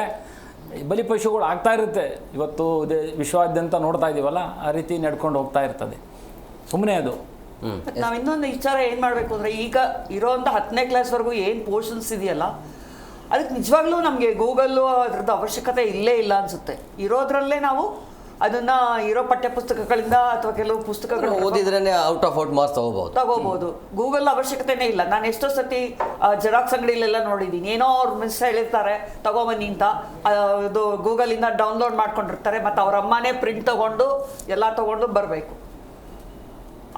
ಬಲಿಪಶುಗಳು ಆಗ್ತಾ ಇರುತ್ತೆ. ಇವತ್ತು ವಿಶ್ವಾದ್ಯಂತ ನೋಡ್ತಾ ಇದ್ದೀವಲ್ಲ, ಆ ರೀತಿ ನಡ್ಕೊಂಡು ಹೋಗ್ತಾ ಇರ್ತದೆ. ಸುಮ್ಮನೆ ಅದು. ನಾವು ಇನ್ನೊಂದು ವಿಚಾರ ಏನು ಮಾಡಬೇಕು ಅಂದರೆ, ಈಗ ಇರೋವಂಥ 10ನೇ ಕ್ಲಾಸ್ವರೆಗೂ ಏನು ಪೋರ್ಷನ್ಸ್ ಇದೆಯಲ್ಲ, ಅದಕ್ಕೆ ನಿಜವಾಗ್ಲೂ ನಮಗೆ ಗೂಗಲ್ಲು ಅದ್ರದ್ದು ಅವಶ್ಯಕತೆ ಇಲ್ಲೇ ಇಲ್ಲ ಅನಿಸುತ್ತೆ. ಇರೋದ್ರಲ್ಲೇ ನಾವು ಅದನ್ನು ಇರೋ ಪಠ್ಯ ಪುಸ್ತಕಗಳಿಂದ ಅಥವಾ ಕೆಲವು ಪುಸ್ತಕಗಳು ಓದಿದ್ರೇ ಔಟ್ ಆಫ್ ಔಟ್ ಮಾರ್ಕ್ಸ್ ತಗೋಬಹುದು. ಗೂಗಲ್ ಅವಶ್ಯಕತೆನೇ ಇಲ್ಲ. ನಾನು ಎಷ್ಟೋ ಸತಿ ಜೆರಾಕ್ಸ್ ಅಂಗಡಿಲೆಲ್ಲ ನೋಡಿದ್ದೀನಿ, ಏನೋ ಅವ್ರು ಮಿಸ್ ಹೇಳಿರ್ತಾರೆ ತಗೊಬನ್ನಿ ಅಂತ, ಇದು ಗೂಗಲಿಂದ ಡೌನ್ಲೋಡ್ ಮಾಡ್ಕೊಂಡಿರ್ತಾರೆ, ಮತ್ತು ಅವ್ರ ಅಮ್ಮನೇ ಪ್ರಿಂಟ್ ತೊಗೊಂಡು ಎಲ್ಲ ತೊಗೊಂಡು ಬರಬೇಕು.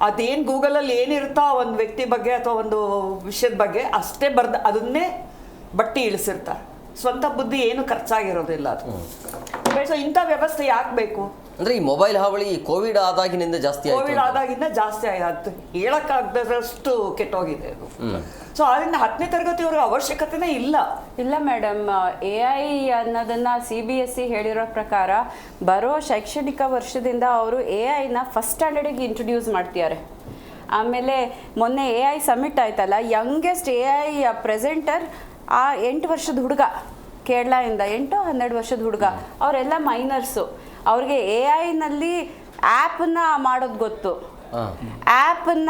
ಅದೇನು ಗೂಗಲಲ್ಲಿ ಏನಿರುತ್ತೋ ಒಂದು ವ್ಯಕ್ತಿ ಬಗ್ಗೆ ಅಥವಾ ಒಂದು ವಿಷಯದ ಬಗ್ಗೆ ಅಷ್ಟೇ ಅದನ್ನೇ ಬಟ್ಟಿ ಇಳಿಸಿರ್ತಾರೆ. ಸ್ವಂತ ಬುದ್ಧಿ ಏನು ಖರ್ಚಾಗಿರೋದಿಲ್ಲ ಅದು. ಸೊ ಇಂಥ ವ್ಯವಸ್ಥೆ ಯಾಕೆ ಬೇಕು ಅಂದರೆ ಈ ಮೊಬೈಲ್ ಹಾವಳಿ ಕೋವಿಡ್ ಆದಾಗಿನಿಂದ ಜಾಸ್ತಿ ಆಯ್ತು, ಹೇಳಕ್ಕಾಗದಷ್ಟು ಕೆಟ್ಟೋಗಿದೆ ಅದು. ಸೊ ಅದರಿಂದ 10ನೇ ತರಗತಿವರೆಗೂ ಅವಶ್ಯಕತೆನೇ ಇಲ್ಲ ಮೇಡಮ್. AI ಅನ್ನೋದನ್ನ CBSE ಹೇಳಿರೋ ಪ್ರಕಾರ ಬರೋ ಶೈಕ್ಷಣಿಕ ವರ್ಷದಿಂದ ಅವರು AI-ನ ಫಸ್ಟ್ ಸ್ಟ್ಯಾಂಡರ್ಡಿಗೆ ಇಂಟ್ರೊಡ್ಯೂಸ್ ಮಾಡ್ತಿದ್ದಾರೆ. ಆಮೇಲೆ ಮೊನ್ನೆ AI ಸಮಿಟ್ ಆಯ್ತಲ್ಲ, ಯಂಗೆಸ್ಟ್ AI ಪ್ರೆಸೆಂಟರ್ ಆ 8 ವರ್ಷದ ಹುಡುಗ, ಕೇರಳದಿಂದ 8-12 ವರ್ಷದ ಹುಡುಗ. ಅವರೆಲ್ಲ ಮೈನರ್ಸು. ಅವ್ರಿಗೆ AI-ನಲ್ಲಿ ಆ್ಯಪನ್ನ ಮಾಡೋದು ಗೊತ್ತು, ಆ್ಯಪನ್ನ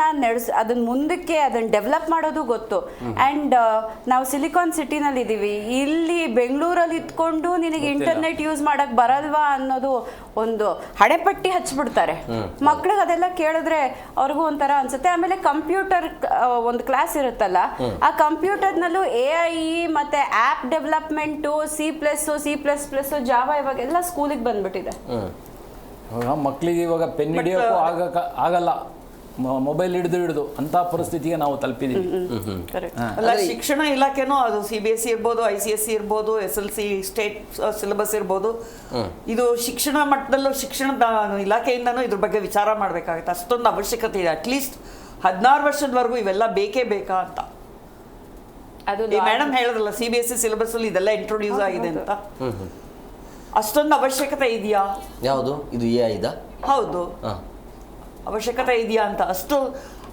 ಅದನ್ನ ಮುಂದಕ್ಕೆ ಅದನ್ನು ಡೆವಲಪ್ ಮಾಡೋದು ಗೊತ್ತು. ಆ್ಯಂಡ್ ನಾವು ಸಿಲಿಕಾನ್ ಸಿಟಿನಲ್ಲಿ ಇದ್ದೀವಿ, ಇಲ್ಲಿ ಬೆಂಗಳೂರಲ್ಲಿ ಇದ್ಕೊಂಡು ನಿನಗೆ ಇಂಟರ್ನೆಟ್ ಯೂಸ್ ಮಾಡೋಕ್ಕೆ ಬರಲ್ವಾ ಅನ್ನೋದು ಒಂದು ಹಣೆಪಟ್ಟಿ ಹಚ್ಬಿಡ್ತಾರೆ. ಮಕ್ಳಿಗೆ ಅದೆಲ್ಲ ಕೇಳಿದ್ರೆ ಅವ್ರಿಗೂ ಒಂಥರ ಅನ್ಸುತ್ತೆ. ಆಮೇಲೆ ಕಂಪ್ಯೂಟರ್ ಒಂದು ಕ್ಲಾಸ್ ಇರುತ್ತಲ್ಲ, ಆ ಕಂಪ್ಯೂಟರ್ನಲ್ಲೂ AI ಮತ್ತು ಆ್ಯಪ್ ಡೆವಲಪ್ಮೆಂಟು, C++, ಜಾವಾ ಇವಾಗೆಲ್ಲ ಸ್ಕೂಲಿಗೆ ಬಂದ್ಬಿಟ್ಟಿದೆ. ಮಕ್ಕಳಿಗೆ ಇವಾಗ ಪೆನ್ ಹಿಡಿಯೋಕ್ಕೂ ಆಗಲ್ಲ, ಮೊಬೈಲ್ ಹಿಡಿದು ಅಂಥ ಪರಿಸ್ಥಿತಿಗೆ ನಾವು ತಲುಪಿದ್ದೀವಿ. ಅಲ್ಲ, ಶಿಕ್ಷಣ ಇಲಾಖೆನೂ ಅದು CBSE ಇರ್ಬೋದು, ICSE ಇರ್ಬೋದು, SLC ಸ್ಟೇಟ್ ಸಿಲೆಬಸ್ ಇರ್ಬೋದು, ಇದು ಶಿಕ್ಷಣ ಮಟ್ಟದಲ್ಲೂ ಶಿಕ್ಷಣದ ಇಲಾಖೆಯಿಂದನೂ ಇದ್ರ ಬಗ್ಗೆ ವಿಚಾರ ಮಾಡಬೇಕಾಗುತ್ತೆ. ಅಷ್ಟೊಂದು ಅವಶ್ಯಕತೆ ಇದೆ. ಅಟ್ಲೀಸ್ಟ್ 16 ವರ್ಷದವರೆಗೂ ಇವೆಲ್ಲ ಬೇಕೇ ಬೇಕಾ ಅಂತ. ಅದು ಮೇಡಮ್ ಹೇಳಿದ್ರಲ್ಲ, CBSE ಸಿಲೆಬಸ್ ಅಲ್ಲಿ ಇದೆಲ್ಲ ಇಂಟ್ರೊಡ್ಯೂಸ್ ಆಗಿದೆ ಅಂತ. ಅಷ್ಟೊಂದು ಅವಶ್ಯಕತೆ ಇದೆಯಾ? ಯಾವುದು ಇದು AI ದ? ಹೌದು, ಅವಶ್ಯಕತೆ ಇದೆಯಾ ಅಂತ. ಅಷ್ಟು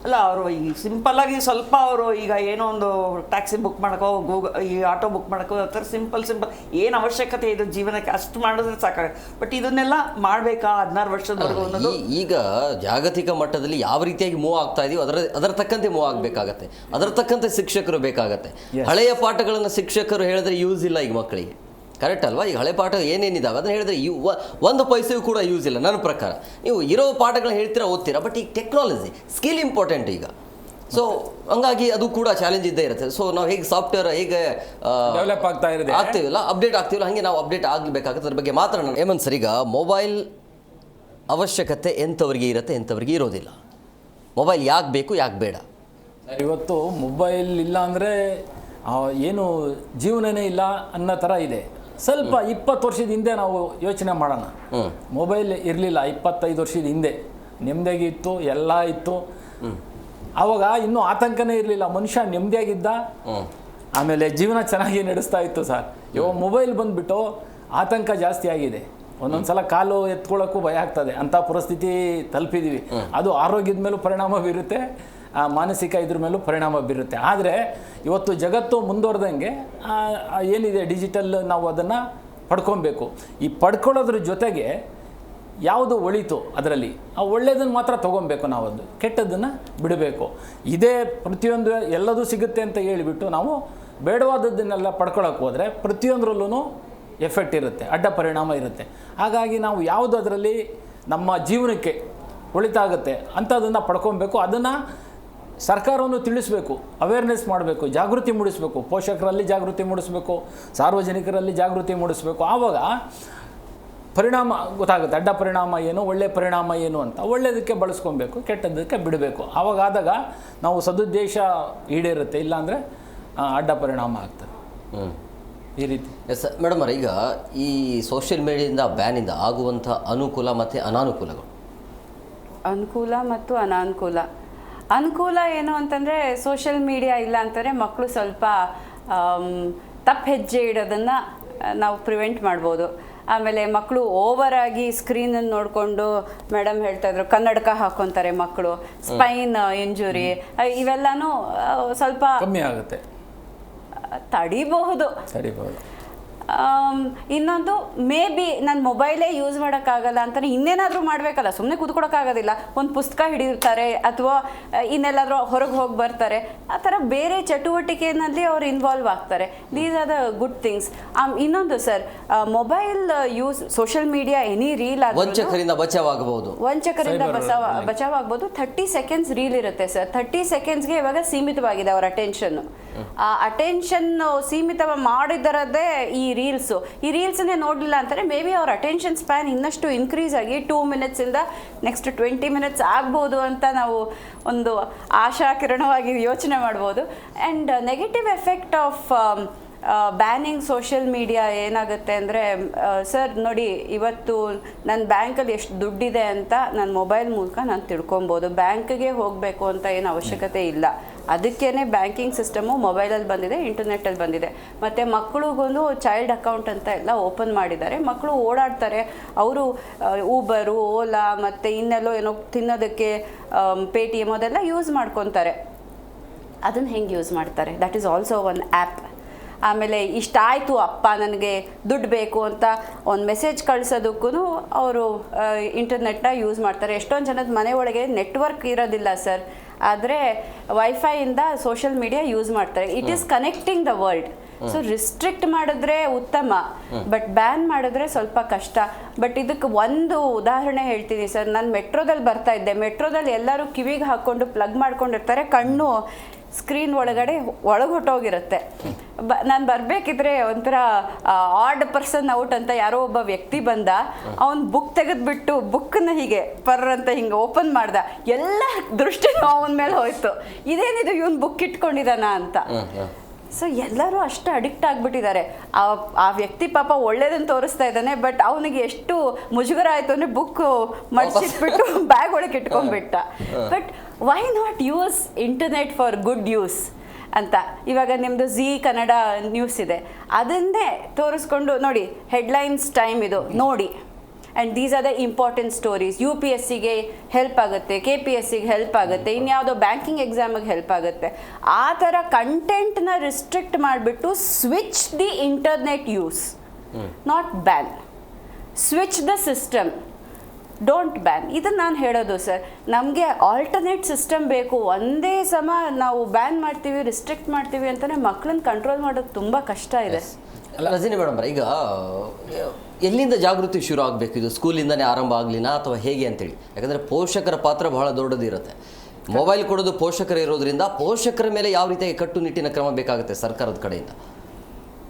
ಅಲ್ಲ, ಅವರು ಈ ಸಿಂಪಲ್ ಆಗಿ ಸ್ವಲ್ಪ ಅವರು ಈಗ ಏನೋ ಒಂದು ಟ್ಯಾಕ್ಸಿ ಬುಕ್ ಮಾಡಕೋ, ಈ ಆಟೋ ಬುಕ್ ಮಾಡಕೋ, ಆ ಥರ ಸಿಂಪಲ್ ಏನು ಅವಶ್ಯಕತೆ ಇದೆ ಜೀವನಕ್ಕೆ ಅಷ್ಟು ಮಾಡಿದ್ರೆ ಸಾಕಾಗುತ್ತೆ. ಬಟ್ ಇದನ್ನೆಲ್ಲ ಮಾಡಬೇಕಾ 16 ವರ್ಷದವರೆಗೂ ಅನ್ನೋದು. ಈಗ ಜಾಗತಿಕ ಮಟ್ಟದಲ್ಲಿ ಯಾವ ರೀತಿಯಾಗಿ ಮೂವ್ ಆಗ್ತಾ ಇದೀವಿ ಅದರ ತಕ್ಕಂತೆ ಮೂವ್ ಆಗಬೇಕಾಗತ್ತೆ. ಅದರ ತಕ್ಕಂತೆ ಶಿಕ್ಷಕರು ಬೇಕಾಗತ್ತೆ. ಹಳೆಯ ಪಾಠಗಳನ್ನು ಶಿಕ್ಷಕರು ಹೇಳಿದ್ರೆ ಯೂಸ್ ಇಲ್ಲ ಈಗ ಮಕ್ಕಳಿಗೆ. ಕರೆಕ್ಟ್ ಅಲ್ವಾ? ಈಗ ಹಳೆ ಪಾಠ ಏನೇನಿದ್ದಾವೆ ಅದನ್ನು ಹೇಳಿದ್ರೆ ಒಂದು ಪೈಸೆಯೂ ಕೂಡ ಯೂಸ್ ಇಲ್ಲ ನನ್ನ ಪ್ರಕಾರ. ನೀವು ಇರೋ ಪಾಠಗಳನ್ನ ಹೇಳ್ತೀರಾ, ಓದ್ತೀರಾ. ಬಟ್ ಈಗ ಟೆಕ್ನಾಲಜಿ ಸ್ಕಿಲ್ ಇಂಪಾರ್ಟೆಂಟ್. ಈಗ ಸೊ ಹಂಗಾಗಿ ಅದು ಕೂಡ ಚಾಲೆಂಜ್ ಇದ್ದೇ ಇರುತ್ತೆ. ಸೊ ನಾವು ಹೇಗೆ ಸಾಫ್ಟ್ವೇರ್ ಹೇಗೆ ಡೆವಲಪ್ ಆಗ್ತಾ ಇರುತ್ತೆ, ಆಗ್ತೀವಿಲ್ಲ, ಅಪ್ಡೇಟ್ ಆಗ್ತೀವಿಲ್ಲ, ಹಾಗೆ ನಾವು ಅಪ್ಡೇಟ್ ಆಗಬೇಕಾಗುತ್ತೆ. ಅದ್ರ ಬಗ್ಗೆ ಮಾತಾಡೋಣ. ಹೇಮಂತ್ ಸರ್, ಈಗ ಮೊಬೈಲ್ ಅವಶ್ಯಕತೆ ಎಂಥವ್ರಿಗೆ ಇರುತ್ತೆ, ಎಂಥವ್ರಿಗೆ ಇರೋದಿಲ್ಲ? ಮೊಬೈಲ್ ಯಾಕೆ ಬೇಕು, ಯಾಕೆ ಬೇಡ? ಸರ್, ಇವತ್ತು ಮೊಬೈಲ್ ಇಲ್ಲ ಅಂದರೆ ಏನು ಜೀವನನೇ ಇಲ್ಲ ಅನ್ನೋ ಥರ ಇದೆ. ಸ್ವಲ್ಪ 20 ವರ್ಷದ ಹಿಂದೆ ನಾವು ಯೋಚನೆ ಮಾಡೋಣ. ಮೊಬೈಲ್ ಇರಲಿಲ್ಲ 25 ವರ್ಷದ ಹಿಂದೆ, ನೆಮ್ಮದಿಯಾಗಿತ್ತು, ಎಲ್ಲ ಇತ್ತು. ಆವಾಗ ಇನ್ನೂ ಆತಂಕನೇ ಇರಲಿಲ್ಲ, ಮನುಷ್ಯ ನೆಮ್ಮದಿಯಾಗಿದ್ದ, ಆಮೇಲೆ ಜೀವನ ಚೆನ್ನಾಗಿ ನಡೆಸ್ತಾ ಇತ್ತು ಸರ್. ಇವಾಗ ಮೊಬೈಲ್ ಬಂದುಬಿಟ್ಟು ಆತಂಕ ಜಾಸ್ತಿ ಆಗಿದೆ. ಒಂದೊಂದು ಸಲ ಕಾಲು ಎತ್ಕೊಳ್ಳೋಕ್ಕೂ ಭಯ ಆಗ್ತದೆ, ಅಂಥ ಪರಿಸ್ಥಿತಿ ತಲುಪಿದ್ದೀವಿ. ಅದು ಆರೋಗ್ಯದ ಮೇಲೂ ಪರಿಣಾಮ ಬೀರುತ್ತೆ, ಮಾನಸಿಕ ಇದ್ರ ಮೇಲೂ ಪರಿಣಾಮ ಬೀರುತ್ತೆ. ಆದರೆ ಇವತ್ತು ಜಗತ್ತು ಮುಂದುವರೆದಂಗೆ ಏನಿದೆ ಡಿಜಿಟಲ್, ನಾವು ಅದನ್ನು ಪಡ್ಕೊಬೇಕು. ಈ ಪಡ್ಕೊಳ್ಳೋದ್ರ ಜೊತೆಗೆ ಯಾವುದು ಒಳಿತು ಅದರಲ್ಲಿ ಆ ಒಳ್ಳೆಯದನ್ನು ಮಾತ್ರ ತೊಗೊಬೇಕು, ನಾವು ಅದು ಕೆಟ್ಟದ್ದನ್ನು ಬಿಡಬೇಕು. ಇದೇ ಪ್ರತಿಯೊಂದು ಎಲ್ಲದೂ ಸಿಗುತ್ತೆ ಅಂತ ಹೇಳಿಬಿಟ್ಟು ನಾವು ಬೇಡವಾದದ್ದನ್ನೆಲ್ಲ ಪಡ್ಕೊಳ್ಳೋಕೆ ಹೋದರೆ ಪ್ರತಿಯೊಂದರಲ್ಲೂ ಎಫೆಕ್ಟ್ ಇರುತ್ತೆ, ಅಡ್ಡ ಪರಿಣಾಮ ಇರುತ್ತೆ. ಹಾಗಾಗಿ ನಾವು ಯಾವುದು ಅದರಲ್ಲಿ ನಮ್ಮ ಜೀವನಕ್ಕೆ ಒಳಿತಾಗುತ್ತೆ ಅಂಥದ್ದನ್ನು ಪಡ್ಕೊಬೇಕು. ಅದನ್ನು ಸರ್ಕಾರವನ್ನು ತಿಳಿಸ್ಬೇಕು, ಅವೇರ್ನೆಸ್ ಮಾಡಬೇಕು, ಜಾಗೃತಿ ಮೂಡಿಸಬೇಕು, ಪೋಷಕರಲ್ಲಿ ಜಾಗೃತಿ ಮೂಡಿಸಬೇಕು, ಸಾರ್ವಜನಿಕರಲ್ಲಿ ಜಾಗೃತಿ ಮೂಡಿಸಬೇಕು. ಆವಾಗ ಪರಿಣಾಮ ಗೊತ್ತಾಗುತ್ತೆ, ಅಡ್ಡ ಪರಿಣಾಮ ಏನು, ಒಳ್ಳೆಯ ಪರಿಣಾಮ ಏನು ಅಂತ. ಒಳ್ಳೆಯದಕ್ಕೆ ಬಳಸ್ಕೊಬೇಕು, ಕೆಟ್ಟದ್ದಕ್ಕೆ ಬಿಡಬೇಕು. ಆವಾಗ ನಾವು ಸದುದ್ದೇಶ ಈಡೇರುತ್ತೆ, ಇಲ್ಲಾಂದರೆ ಅಡ್ಡ ಪರಿಣಾಮ ಆಗ್ತದೆ. ಈ ರೀತಿ. ಎಸ್ ಮೇಡಮ್ ಅವರ, ಈಗ ಈ ಸೋಷಿಯಲ್ ಮೀಡಿಯಾದಿಂದ ಬ್ಯಾನಿಂದ ಆಗುವಂಥ ಅನುಕೂಲ ಮತ್ತು ಅನಾನುಕೂಲಗಳು? ಅನುಕೂಲ ಮತ್ತು ಅನಾನುಕೂಲ. ಅನುಕೂಲ ಏನು ಅಂತಂದರೆ, ಸೋಷಿಯಲ್ ಮೀಡಿಯಾ ಇಲ್ಲ ಅಂತಂದರೆ ಮಕ್ಕಳು ಸ್ವಲ್ಪ ತಪ್ಪು ಹೆಜ್ಜೆ ಇಡೋದನ್ನು ನಾವು ಪ್ರಿವೆಂಟ್ ಮಾಡ್ಬೋದು. ಆಮೇಲೆ ಮಕ್ಕಳು ಓವರಾಗಿ ಸ್ಕ್ರೀನನ್ನು ನೋಡಿಕೊಂಡು, ಮೇಡಮ್ ಹೇಳ್ತಾಯಿದ್ರು ಕನ್ನಡಕ ಹಾಕ್ಕೊತಾರೆ ಮಕ್ಕಳು, ಸ್ಪೈನ್ ಇಂಜುರಿ ಇವೆಲ್ಲನೂ ಸ್ವಲ್ಪ ಕಮ್ಮಿ ಆಗುತ್ತೆ, ತಡಿಬಹುದು. ಇನ್ನೊಂದು, ಮೇ ಬಿ ನಾನು ಮೊಬೈಲೇ ಯೂಸ್ ಮಾಡೋಕ್ಕಾಗಲ್ಲ ಅಂತಾನೆ ಇನ್ನೇನಾದರೂ ಮಾಡಬೇಕಲ್ಲ, ಸುಮ್ಮನೆ ಕೂತ್ಕೊಳಕ್ಕಾಗೋದಿಲ್ಲ. ಒಂದು ಪುಸ್ತಕ ಹಿಡಿದಿರ್ತಾರೆ ಅಥವಾ ಇನ್ನೆಲ್ಲಾದರೂ ಹೊರಗೆ ಹೋಗಿ ಬರ್ತಾರೆ, ಆ ಥರ ಬೇರೆ ಚಟುವಟಿಕೆಯಲ್ಲಿ ಅವ್ರು ಇನ್ವಾಲ್ವ್ ಆಗ್ತಾರೆ. These are the good things. ಇನ್ನೊಂದು sir, mobile use, social media any reel ವಂಚಕರಿಂದ ಬಚಾವಾಗಬಹುದು, 30 ಸೆಕೆಂಡ್ಸ್ ರೀಲ್ ಇರುತ್ತೆ ಸರ್. 30 ಸೆಕೆಂಡ್ಸ್ಗೆ ಇವಾಗ ಸೀಮಿತವಾಗಿದೆ ಅವರ ಅಟೆನ್ಷನ್ನು. ಆ ಅಟೆನ್ಷನ್ ಸೀಮಿತ ಮಾಡಿದರದೇ ಈ ರೀಲ್ಸು. ಈ ರೀಲ್ಸನ್ನೇ ನೋಡಲಿಲ್ಲ ಅಂತಾರೆ, ಮೇ ಬಿ ಅವ್ರ ಅಟೆನ್ಷನ್ ಸ್ಪ್ಯಾನ್ ಇನ್ನಷ್ಟು ಇನ್ಕ್ರೀಸ್ ಆಗಿ 2 ಮಿನಿಟ್ಸಿಂದ ನೆಕ್ಸ್ಟ್ 20 ಮಿನಿಟ್ಸ್ ಆಗ್ಬೋದು ಅಂತ ನಾವು ಒಂದು ಆಶಾಕಿರಣವಾಗಿ ಯೋಚನೆ ಮಾಡ್ಬೋದು. And negative effect of banning social media ಏನಾಗುತ್ತೆ ಅಂದರೆ, ಸರ್ ನೋಡಿ, ಇವತ್ತು ನನ್ನ ಬ್ಯಾಂಕಲ್ಲಿ ಎಷ್ಟು ದುಡ್ಡಿದೆ ಅಂತ ನನ್ನ ಮೊಬೈಲ್ ಮೂಲಕ ನಾನು ತಿಳ್ಕೊಬೋದು. ಬ್ಯಾಂಕ್ಗೆ ಹೋಗಬೇಕು ಅಂತ ಏನು ಅವಶ್ಯಕತೆ ಇಲ್ಲ. ಅದಕ್ಕೇ ಬ್ಯಾಂಕಿಂಗ್ ಸಿಸ್ಟಮು ಮೊಬೈಲಲ್ಲಿ ಬಂದಿದೆ, ಇಂಟರ್ನೆಟ್ಟಲ್ಲಿ ಬಂದಿದೆ. ಮತ್ತು ಮಕ್ಕಳಿಗೊಂದು ಚೈಲ್ಡ್ ಅಕೌಂಟ್ ಅಂತ ಎಲ್ಲ ಓಪನ್ ಮಾಡಿದ್ದಾರೆ. ಮಕ್ಕಳು ಓಡಾಡ್ತಾರೆ, ಅವರು ಊಬರು, ಓಲಾ ಮತ್ತು ಇನ್ನೆಲ್ಲೋ ಏನೋ ತಿನ್ನೋದಕ್ಕೆ ಪೇಟಿಎಮ್ ಅದೆಲ್ಲ ಯೂಸ್ ಮಾಡ್ಕೊತಾರೆ. ಅದನ್ನು ಹೆಂಗೆ ಯೂಸ್ ಮಾಡ್ತಾರೆ? That is also one app. ಆಮೇಲೆ ಇಷ್ಟಾಯಿತು ಅಪ್ಪ ನನಗೆ ದುಡ್ಡು ಬೇಕು ಅಂತ ಒಂದು ಮೆಸೇಜ್ ಕಳ್ಸೋದಕ್ಕೂ ಅವರು ಇಂಟರ್ನೆಟ್ನ ಯೂಸ್ ಮಾಡ್ತಾರೆ. ಎಷ್ಟೊಂದು ಜನದ ಮನೆ ಒಳಗೆ ನೆಟ್ವರ್ಕ್ ಇರೋದಿಲ್ಲ ಸರ್, ಆದರೆ ವೈಫೈಯಿಂದ ಸೋಷಿಯಲ್ ಮೀಡಿಯಾ ಯೂಸ್ ಮಾಡ್ತಾರೆ. It is connecting the world. So restrict ಮಾಡಿದ್ರೆ ಉತ್ತಮ, ಬಟ್ ಬ್ಯಾನ್ ಮಾಡಿದ್ರೆ ಸ್ವಲ್ಪ ಕಷ್ಟ. ಬಟ್ ಇದಕ್ಕೆ ಒಂದು ಉದಾಹರಣೆ ಹೇಳ್ತೀನಿ ಸರ್. ನಾನು ಮೆಟ್ರೋದಲ್ಲಿ ಬರ್ತಾ ಇದ್ದೆ. ಮೆಟ್ರೋದಲ್ಲಿ ಎಲ್ಲರೂ ಕಿವಿಗೆ ಹಾಕ್ಕೊಂಡು ಪ್ಲಗ್ ಮಾಡ್ಕೊಂಡಿರ್ತಾರೆ, ಕಣ್ಣು ಸ್ಕ್ರೀನ್ ಒಳಗಡೆ ಹೊರಟೋಗಿರುತ್ತೆ. ನಾನು ಬರಬೇಕಿದ್ರೆ ಒಂಥರ ಆಡ್ ಪರ್ಸನ್ ಔಟ್ ಅಂತ ಯಾರೋ ಒಬ್ಬ ವ್ಯಕ್ತಿ ಬಂದ, ಅವನು ಬುಕ್ ತೆಗೆದ್ಬಿಟ್ಟು ಬುಕ್ಕನ್ನ ಹೀಗೆ ಅಂತ ಹಿಂಗೆ ಓಪನ್ ಮಾಡ್ದ. ಎಲ್ಲ ದೃಷ್ಟಿನೂ ಅವನ ಮೇಲೆ ಹೋಯ್ತು, ಇದೇನಿದು ಇವನು ಬುಕ್ ಇಟ್ಕೊಂಡಿದ್ದಾನ ಅಂತ. ಸೊ ಎಲ್ಲರೂ ಅಷ್ಟು ಅಡಿಕ್ಟ್ ಆಗಿಬಿಟ್ಟಿದ್ದಾರೆ. ಆ ವ್ಯಕ್ತಿ ಪಾಪ ಒಳ್ಳೇದನ್ನು ತೋರಿಸ್ತಾ ಇದ್ದಾನೆ, ಬಟ್ ಅವನಿಗೆ ಎಷ್ಟು ಮುಜುಗರ ಆಯಿತು ಅಂದರೆ ಬುಕ್ ಮಡಿಸಿಟ್ಬಿಟ್ಟು ಬ್ಯಾಗ್ ಒಳಗೆ ಇಟ್ಕೊಂಡ್ಬಿಟ್ಟ. But why not use internet for good use ಅಂತ. ಇವಾಗ ನಿಮ್ಮದು ಝೀ ಕನ್ನಡ ನ್ಯೂಸ್ ಇದೆ, ಅದನ್ನೇ ತೋರಿಸ್ಕೊಂಡು ನೋಡಿ, ಹೆಡ್ಲೈನ್ಸ್ ಟೈಮ್ ಇದು ನೋಡಿ, and these are the important stories. UPSCಗೆ ಹೆಲ್ಪ್ ಆಗುತ್ತೆ, KPSCಗೆ ಹೆಲ್ಪ್ ಆಗುತ್ತೆ, ಇನ್ಯಾವುದೋ ಬ್ಯಾಂಕಿಂಗ್ ಎಕ್ಸಾಮಿಗೆ ಹೆಲ್ಪ್ ಆಗುತ್ತೆ. ಆ ಥರ ಕಂಟೆಂಟ್ನ ರಿಸ್ಟ್ರಿಕ್ಟ್ ಮಾಡಿಬಿಟ್ಟು switch the internet use, not ban. Switch the system, don't ban. ಇದನ್ನು ನಾನು ಹೇಳೋದು ಸರ್. ನಮಗೆ ಆಲ್ಟರ್ನೇಟ್ ಸಿಸ್ಟಮ್ ಬೇಕು. ಒಂದೇ ಸಮ ನಾವು ಬ್ಯಾನ್ ಮಾಡ್ತೀವಿ, ರಿಸ್ಟ್ರಿಕ್ಟ್ ಮಾಡ್ತೀವಿ ಅಂತಲೇ ಮಕ್ಕಳನ್ನ ಕಂಟ್ರೋಲ್ ಮಾಡೋದು ತುಂಬ ಕಷ್ಟ ಇದೆ. ರಜನಿ ಮೇಡಮ್, ಈಗ ಎಲ್ಲಿಂದ ಜಾಗೃತಿ ಶುರು ಆಗಬೇಕು? ಇದು ಸ್ಕೂಲಿಂದನೇ ಆರಂಭ ಆಗಲಿಲ್ಲ ಅಥವಾ ಹೇಗೆ ಅಂತೇಳಿ? ಯಾಕಂದರೆ ಪೋಷಕರ ಪಾತ್ರ ಬಹಳ ದೊಡ್ಡದಿರುತ್ತೆ. ಮೊಬೈಲ್ ಕೊಡೋದು ಪೋಷಕರು ಇರೋದ್ರಿಂದ ಪೋಷಕರ ಮೇಲೆ ಯಾವ ರೀತಿಯ ಕಟ್ಟುನಿಟ್ಟಿನ ಕ್ರಮ ಬೇಕಾಗುತ್ತೆ ಸರ್ಕಾರದ ಕಡೆಯಿಂದ?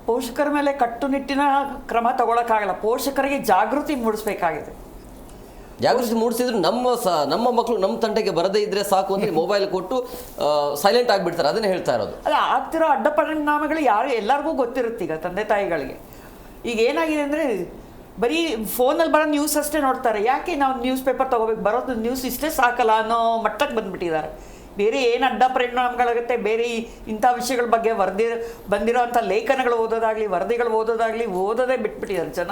ಪೋಷಕರ ಮೇಲೆ ಕಟ್ಟುನಿಟ್ಟಿನ ಕ್ರಮ ತಗೊಳಕ್ಕಾಗಲ್ಲ, ಪೋಷಕರಿಗೆ ಜಾಗೃತಿ ಮೂಡಿಸ್ಬೇಕಾಗಿದೆ. ಜಾಗೃತಿ ಮೂಡಿಸಿದ್ರು ನಮ್ಮ ಮಕ್ಕಳು ನಮ್ಮ ತಂಟೆಗೆ ಬರದೇ ಇದ್ರೆ ಸಾಕು ಅಂದ್ರೆ ಮೊಬೈಲ್ ಕೊಟ್ಟು ಸೈಲೆಂಟ್ ಆಗಿಬಿಡ್ತಾರೆ, ಅದನ್ನೇ ಹೇಳ್ತಾ ಇರೋದು. ಅಲ್ಲ, ಆಗ್ತಿರೋ ಅಡ್ಡ ಪರಿಣಾಮಗಳು ಎಲ್ಲರಿಗೂ ಗೊತ್ತಿರುತ್ತೆ ಈಗ ತಂದೆ ತಾಯಿಗಳಿಗೆ. ಈಗ ಏನಾಗಿದೆ ಅಂದರೆ ಬರೀ ಫೋನಲ್ಲಿ ಬರೋ ನ್ಯೂಸ್ ಅಷ್ಟೇ ನೋಡ್ತಾರೆ. ಯಾಕೆ ನಾವು ನ್ಯೂಸ್ ಪೇಪರ್ ತೊಗೋಬೇಕು, ಬರೋದು ನ್ಯೂಸ್ ಇಷ್ಟೇ ಸಾಕಲ್ಲ ಅನ್ನೋ ಮಟ್ಟಕ್ಕೆ ಬಂದುಬಿಟ್ಟಿದ್ದಾರೆ. ಬೇರೆ ಏನು ಅಡ್ಡ ಪರಿಣಾಮಗಳಾಗುತ್ತೆ, ಬೇರೆ ಇಂಥ ವಿಷಯಗಳ ಬಗ್ಗೆ ಬಂದಿರೋ ಅಂಥ ಲೇಖನಗಳು ಓದೋದಾಗಲಿ, ವರದಿಗಳು ಓದೋದಾಗಲಿ ಓದೋದೇ ಬಿಟ್ಬಿಟ್ಟಿದ್ದಾರೆ ಜನ.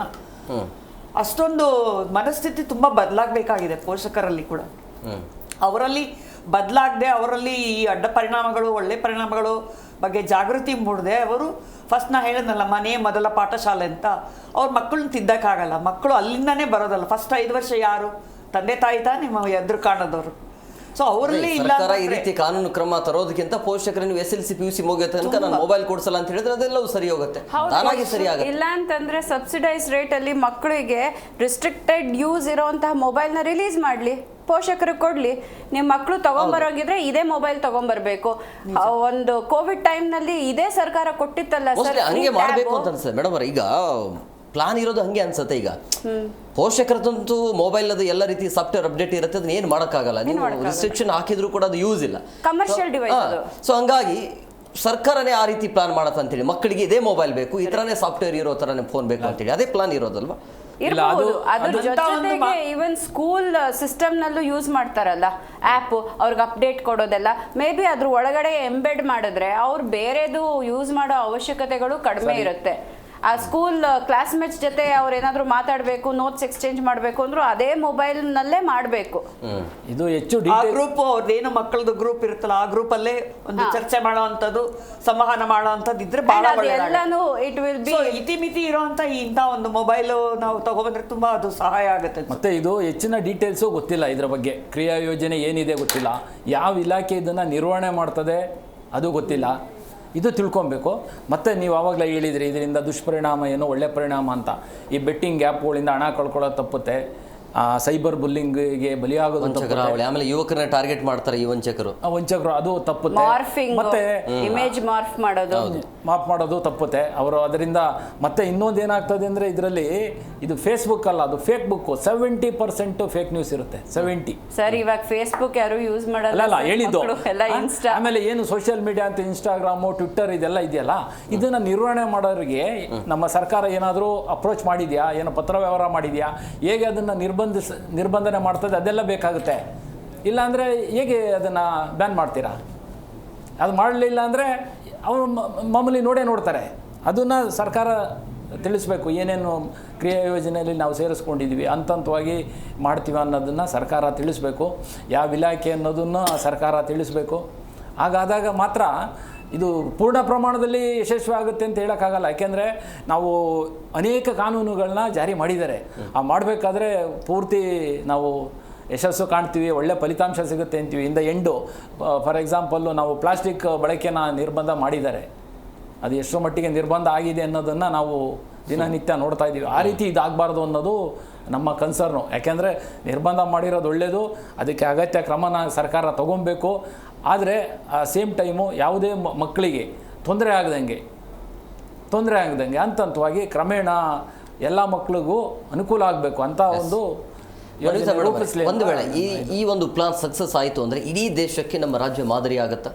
ಅಷ್ಟೊಂದು ಮನಸ್ಥಿತಿ ತುಂಬ ಬದಲಾಗಬೇಕಾಗಿದೆ ಪೋಷಕರಲ್ಲಿ ಕೂಡ. ಅವರಲ್ಲಿ ಬದಲಾಗದೆ, ಅವರಲ್ಲಿ ಈ ಅಡ್ಡ ಪರಿಣಾಮಗಳು ಒಳ್ಳೆ ಪರಿಣಾಮಗಳು ಬಗ್ಗೆ ಜಾಗೃತಿ ಮೂಡದೆ, ಅವರು ಫಸ್ಟ್ ನಾ ಹೇಳಿದ್ನಲ್ಲ ಮನೆ ಮೊದಲ ಪಾಠಶಾಲೆ ಅಂತ, ಅವ್ರ ಮಕ್ಕಳನ್ನ ತಿದ್ದಕ್ಕಾಗಲ್ಲ. ಮಕ್ಕಳು ಅಲ್ಲಿಂದನೇ ಬರೋದಲ್ಲ. ಫಸ್ಟ್ 5 ವರ್ಷ ಯಾರು ತಂದೆ ತಾಯಿ ನಿಮ್ಮ ಎದುರು ಕಾಣೋದವರು. ಸೊ ಅವರಲ್ಲಿ ಸರ್ಕಾರ ಈ ರೀತಿ ಕಾನೂನು ಕ್ರಮ ತರೋದಕ್ಕಿಂತ ಪೋಷಕರನ್ನು SLC PUC ಮುಗಿಯೋ ತನಕ ನಾನು ಮೊಬೈಲ್ ಕೊಡಿಸಲ್ಲ ಅಂತ ಹೇಳಿದ್ರೆ ಅದೆಲ್ಲವೂ ಸರಿ ಹೋಗುತ್ತೆ, ತಾನಾಗಿ ಸರಿ ಆಗುತ್ತೆ. ಇಲ್ಲ ಅಂತಂದ್ರೆ ಸಬ್ಸಿಡೈಸ್ ರೇಟ್ ಅಲ್ಲಿ ಮಕ್ಕಳಿಗೆ ರಿಸ್ಟ್ರಿಕ್ಟೆಡ್ ಯೂಸ್ ಇರೋಂತಹ ಮೊಬೈಲ್ ನ ರಿಲೀಸ್ ಮಾಡ್ಲಿ, ಪೋಷಕರಿಗೆ ಕೊಡ್ಲಿ. ನಿಮ್ಮ ಮಕ್ಕಳು ತಗೊಂಬರೋಗಿದ್ರೆ ಇದೇ ಮೊಬೈಲ್ ತಗೊಂಡ್ಬರ್ಬೇಕು. ಒಂದು ಕೋವಿಡ್ ಟೈಮ್ ನಲ್ಲಿ ಇದೇ ಸರ್ಕಾರ ಕೊಟ್ಟಿತ್ತಲ್ಲ ಸರ್, ಹಂಗೆ ಮಾಡಬೇಕು ಅಂತ ಅನ್ಸುತ್ತೆ ಮೇಡಮ್. ಈಗ ಪ್ಲಾನ್ ಇರೋದು ಹಂಗೆ ಅನ್ಸುತ್ತೆ. ಈಗ ಪೋಷಕರದಂತೂ ಮೊಬೈಲ್ ಅದು ಎಲ್ಲ ರೀತಿ ಸಾಫ್ಟ್ವೇರ್ ಅಪ್ಡೇಟ್ ಇರುತ್ತೆ, ಅದನ್ನ ಏನು ಮಾಡೋಕ್ಕಾಗಲ್ಲ. ನೀವು ರಿಸ್ಟ್ರಿಕ್ಷನ್ ಹಾಕಿದ್ರು ಕೂಡ ಅದು ಯೂಸ್ ಇಲ್ಲ, ಕಮರ್ಷಿಯಲ್ ಡಿವೈಸ್. ಸೊ ಹಂಗಾಗಿ ಸರ್ಕಾರನೇ ಆ ರೀತಿ ಪ್ಲಾನ್ ಮಾಡತ್ತ ಅಂತೇಳಿ ಮಕ್ಕಳಿಗೆ ಇದೇ ಮೊಬೈಲ್ ಬೇಕು, ಈ ತರನೇ ಸಾಫ್ಟ್ವೇರ್ ಇರೋ ತರನೇ ಫೋನ್ ಬೇಕು ಅಂತೇಳಿ ಅದೇ ಪ್ಲಾನ್ ಇರೋದಲ್ವಾ? ಇರಬಹುದು. ಅದ್ರ ಜೊತೆಗೆ ಇವನ್ ಸ್ಕೂಲ್ ಸಿಸ್ಟಮ್ ನಲ್ಲೂ ಯೂಸ್ ಮಾಡ್ತಾರಲ್ಲ ಆ್ಯಪ್, ಅವ್ರಿಗೆ ಅಪ್ಡೇಟ್ ಕೊಡೋದೆಲ್ಲ. ಮೇ ಬಿ ಅದ್ರ ಒಳಗಡೆ ಎಂಬೆಡ್ ಮಾಡಿದ್ರೆ ಅವ್ರು ಬೇರೆದು ಯೂಸ್ ಮಾಡೋ ಅವಶ್ಯಕತೆಗಳು ಕಡಿಮೆ ಇರುತ್ತೆ. ಆ ಸ್ಕೂಲ್ ಕ್ಲಾಸ್ಮೇಟ್ಸ್ ಜೊತೆ ಅವ್ರು ಏನಾದ್ರು ಮಾತಾಡಬೇಕು, ನೋಟ್ಸ್ ಎಕ್ಸ್ಚೇಂಜ್ ಮಾಡಬೇಕು ಅಂದ್ರೂ ಅದೇ ಮೊಬೈಲ್ ನಲ್ಲೇ ಮಾಡಬೇಕು. ಇದು ಹೆಚ್ಚು ಗ್ರೂಪ್ ಅವ್ರದ್ದೇನು ಮಕ್ಕಳದು ಗ್ರೂಪ್ ಇರುತ್ತಲ್ಲ, ಆ ಗ್ರೂಪ್ ಅಲ್ಲೇ ಒಂದು ಚರ್ಚೆ ಮಾಡುವಂಥದ್ದು, ಸಂವಹನ ಮಾಡುವಂಥದ್ದು ಇದ್ರೆ ಬಹಳ ಎಲ್ಲಾನು ಇಟ್ ವಿಲ್ ಬಿ. ಇತಿಮಿತಿ ಇರುವಂತ ಇಂಥ ಒಂದು ಮೊಬೈಲ್ ನಾವು ತಗೊಬಂದ್ರೆ ತುಂಬಾ ಅದು ಸಹಾಯ ಆಗುತ್ತೆ. ಮತ್ತೆ ಇದು ಹೆಚ್ಚಿನ ಡೀಟೇಲ್ಸು ಗೊತ್ತಿಲ್ಲ, ಇದ್ರ ಬಗ್ಗೆ ಕ್ರಿಯಾ ಯೋಜನೆ ಏನಿದೆ ಗೊತ್ತಿಲ್ಲ, ಯಾವ ಇಲಾಖೆ ಇದನ್ನು ನಿರ್ವಹಣೆ ಮಾಡ್ತದೆ ಅದು ಗೊತ್ತಿಲ್ಲ. ಇದು ತಿಳ್ಕೊಬೇಕು. ಮತ್ತು ನೀವು ಆವಾಗಲೇ ಹೇಳಿದ್ರಿ ಇದರಿಂದ ದುಷ್ಪರಿಣಾಮ ಏನು ಒಳ್ಳೆ ಪರಿಣಾಮ ಅಂತ. ಈ ಬೆಟ್ಟಿಂಗ್ ಆ್ಯಪ್ಗಳಿಂದ ಹಣ ಕಳ್ಕೊಳ್ಳೋದು ತಪ್ಪುತ್ತೆ, ಸೈಬರ್ ಬುಲ್ಲಿಂಗ್ಗೆ ಬಲಿಯಾಗೋದು, ಆಮೇಲೆ ಯುವಕರನ್ನ ಟಾರ್ಗೆಟ್ ಮಾಡ್ತಾರೆ ಈ ವಂಚಕರು, ಅದು ತಪ್ಪುತ್ತೆ. ಮತ್ತೆ ಇಮೇಜ್ ಮಾರ್ಫ್ ಮಾಡೋದು ತಪ್ಪುತ್ತೆ ಅವರು. ಅದರಿಂದ ಮತ್ತೆ ಇನ್ನೊಂದು ಏನಾಗ್ತದೆ ಅಂದರೆ ಇದರಲ್ಲಿ ಇದು ಫೇಸ್ಬುಕ್ ಅಲ್ಲ, ಅದು ಫೇಕ್ ಬುಕ್. 70% ಫೇಕ್ ನ್ಯೂಸ್ ಇರುತ್ತೆ. 70 ಸರ್ ಇವಾಗ ಫೇಸ್ಬುಕ್ ಯಾರು ಯೂಸ್ ಮಾಡಲ್ಲ, ಹೇಳಿದ್ದು. ಇನ್ಸ್ಟಾ, ಆಮೇಲೆ ಏನು ಸೋಷಿಯಲ್ ಮೀಡಿಯಾ ಅಂತ ಇನ್ಸ್ಟಾಗ್ರಾಮು, ಟ್ವಿಟ್ಟರ್ ಇದೆಲ್ಲ ಇದೆಯಲ್ಲ, ಇದನ್ನ ನಿರ್ವಹಣೆ ಮಾಡೋರಿಗೆ ನಮ್ಮ ಸರ್ಕಾರ ಏನಾದರೂ ಅಪ್ರೋಚ್ ಮಾಡಿದ್ಯಾ, ಏನೋ ಪತ್ರ ವ್ಯವಹಾರ ಮಾಡಿದ್ಯಾ, ಹೇಗೆ ಅದನ್ನು ನಿರ್ಬಂಧನೆ ಮಾಡ್ತದೆ ಅದೆಲ್ಲ ಬೇಕಾಗುತ್ತೆ. ಇಲ್ಲಾಂದರೆ ಹೇಗೆ ಅದನ್ನು ಬ್ಯಾನ್ ಮಾಡ್ತೀರಾ? ಅದು ಮಾಡಲಿಲ್ಲ ಅಂದರೆ ಅವರು ಮಾಮೂಲಿ ನೋಡ್ತಾರೆ. ಅದನ್ನು ಸರ್ಕಾರ ತಿಳಿಸ್ಬೇಕು. ಏನೇನು ಕ್ರಿಯಾ ಯೋಜನೆಯಲ್ಲಿ ನಾವು ಸೇರಿಸ್ಕೊಂಡಿದ್ದೀವಿ, ಹಂತವಾಗಿ ಮಾಡ್ತೀವಿ ಅನ್ನೋದನ್ನು ಸರ್ಕಾರ ತಿಳಿಸ್ಬೇಕು. ಯಾವ ಇಲಾಖೆ ಅನ್ನೋದನ್ನು ಸರ್ಕಾರ ತಿಳಿಸ್ಬೇಕು. ಹಾಗಾದಾಗ ಮಾತ್ರ ಇದು ಪೂರ್ಣ ಪ್ರಮಾಣದಲ್ಲಿ ಯಶಸ್ವಿ ಆಗುತ್ತೆ ಅಂತ ಹೇಳೋಕ್ಕಾಗಲ್ಲ. ಯಾಕೆಂದರೆ ನಾವು ಅನೇಕ ಕಾನೂನುಗಳನ್ನ ಜಾರಿ ಮಾಡಿದ್ದಾರೆ. ಆ ಮಾಡಬೇಕಾದ್ರೆ ಪೂರ್ತಿ ನಾವು ಯಶಸ್ಸು ಕಾಣ್ತೀವಿ, ಒಳ್ಳೆ ಫಲಿತಾಂಶ ಸಿಗುತ್ತೆ ಅಂತೀವಿ. ಇಂದ ಎಂಡು ಫಾರ್ ಎಕ್ಸಾಂಪಲ್ಲು ನಾವು ಪ್ಲಾಸ್ಟಿಕ್ ಬಳಕೆನ ನಿರ್ಬಂಧ ಮಾಡಿದ್ದಾರೆ. ಅದು ಎಷ್ಟೋ ಮಟ್ಟಿಗೆ ನಿರ್ಬಂಧ ಆಗಿದೆ ಅನ್ನೋದನ್ನು ನಾವು ದಿನನಿತ್ಯ ನೋಡ್ತಾ ಇದ್ದೀವಿ. ಆ ರೀತಿ ಇದಾಗಬಾರ್ದು ಅನ್ನೋದು ನಮ್ಮ ಕನ್ಸರ್ನು. ಯಾಕೆಂದರೆ ನಿರ್ಬಂಧ ಮಾಡಿರೋದು ಒಳ್ಳೆಯದು, ಅದಕ್ಕೆ ಅಗತ್ಯ ಕ್ರಮನ ಸರ್ಕಾರ ತಗೊಬೇಕು. ಆದರೆ ಆ ಸೇಮ್ ಟೈಮು ಯಾವುದೇ ಮಕ್ಕಳಿಗೆ ತೊಂದರೆ ಆಗದಂಗೆ ಹಂತವಾಗಿ ಕ್ರಮೇಣ ಎಲ್ಲ ಮಕ್ಕಳಿಗೂ ಅನುಕೂಲ ಆಗಬೇಕು ಅಂತ ಒಂದು ಒಂದು ವೇಳೆ ಈ ಒಂದು ಪ್ಲಾನ್ ಸಕ್ಸಸ್ ಆಯಿತು ಅಂದರೆ ಇಡೀ ದೇಶಕ್ಕೆ ನಮ್ಮ ರಾಜ್ಯ ಮಾದರಿ ಆಗುತ್ತಾ?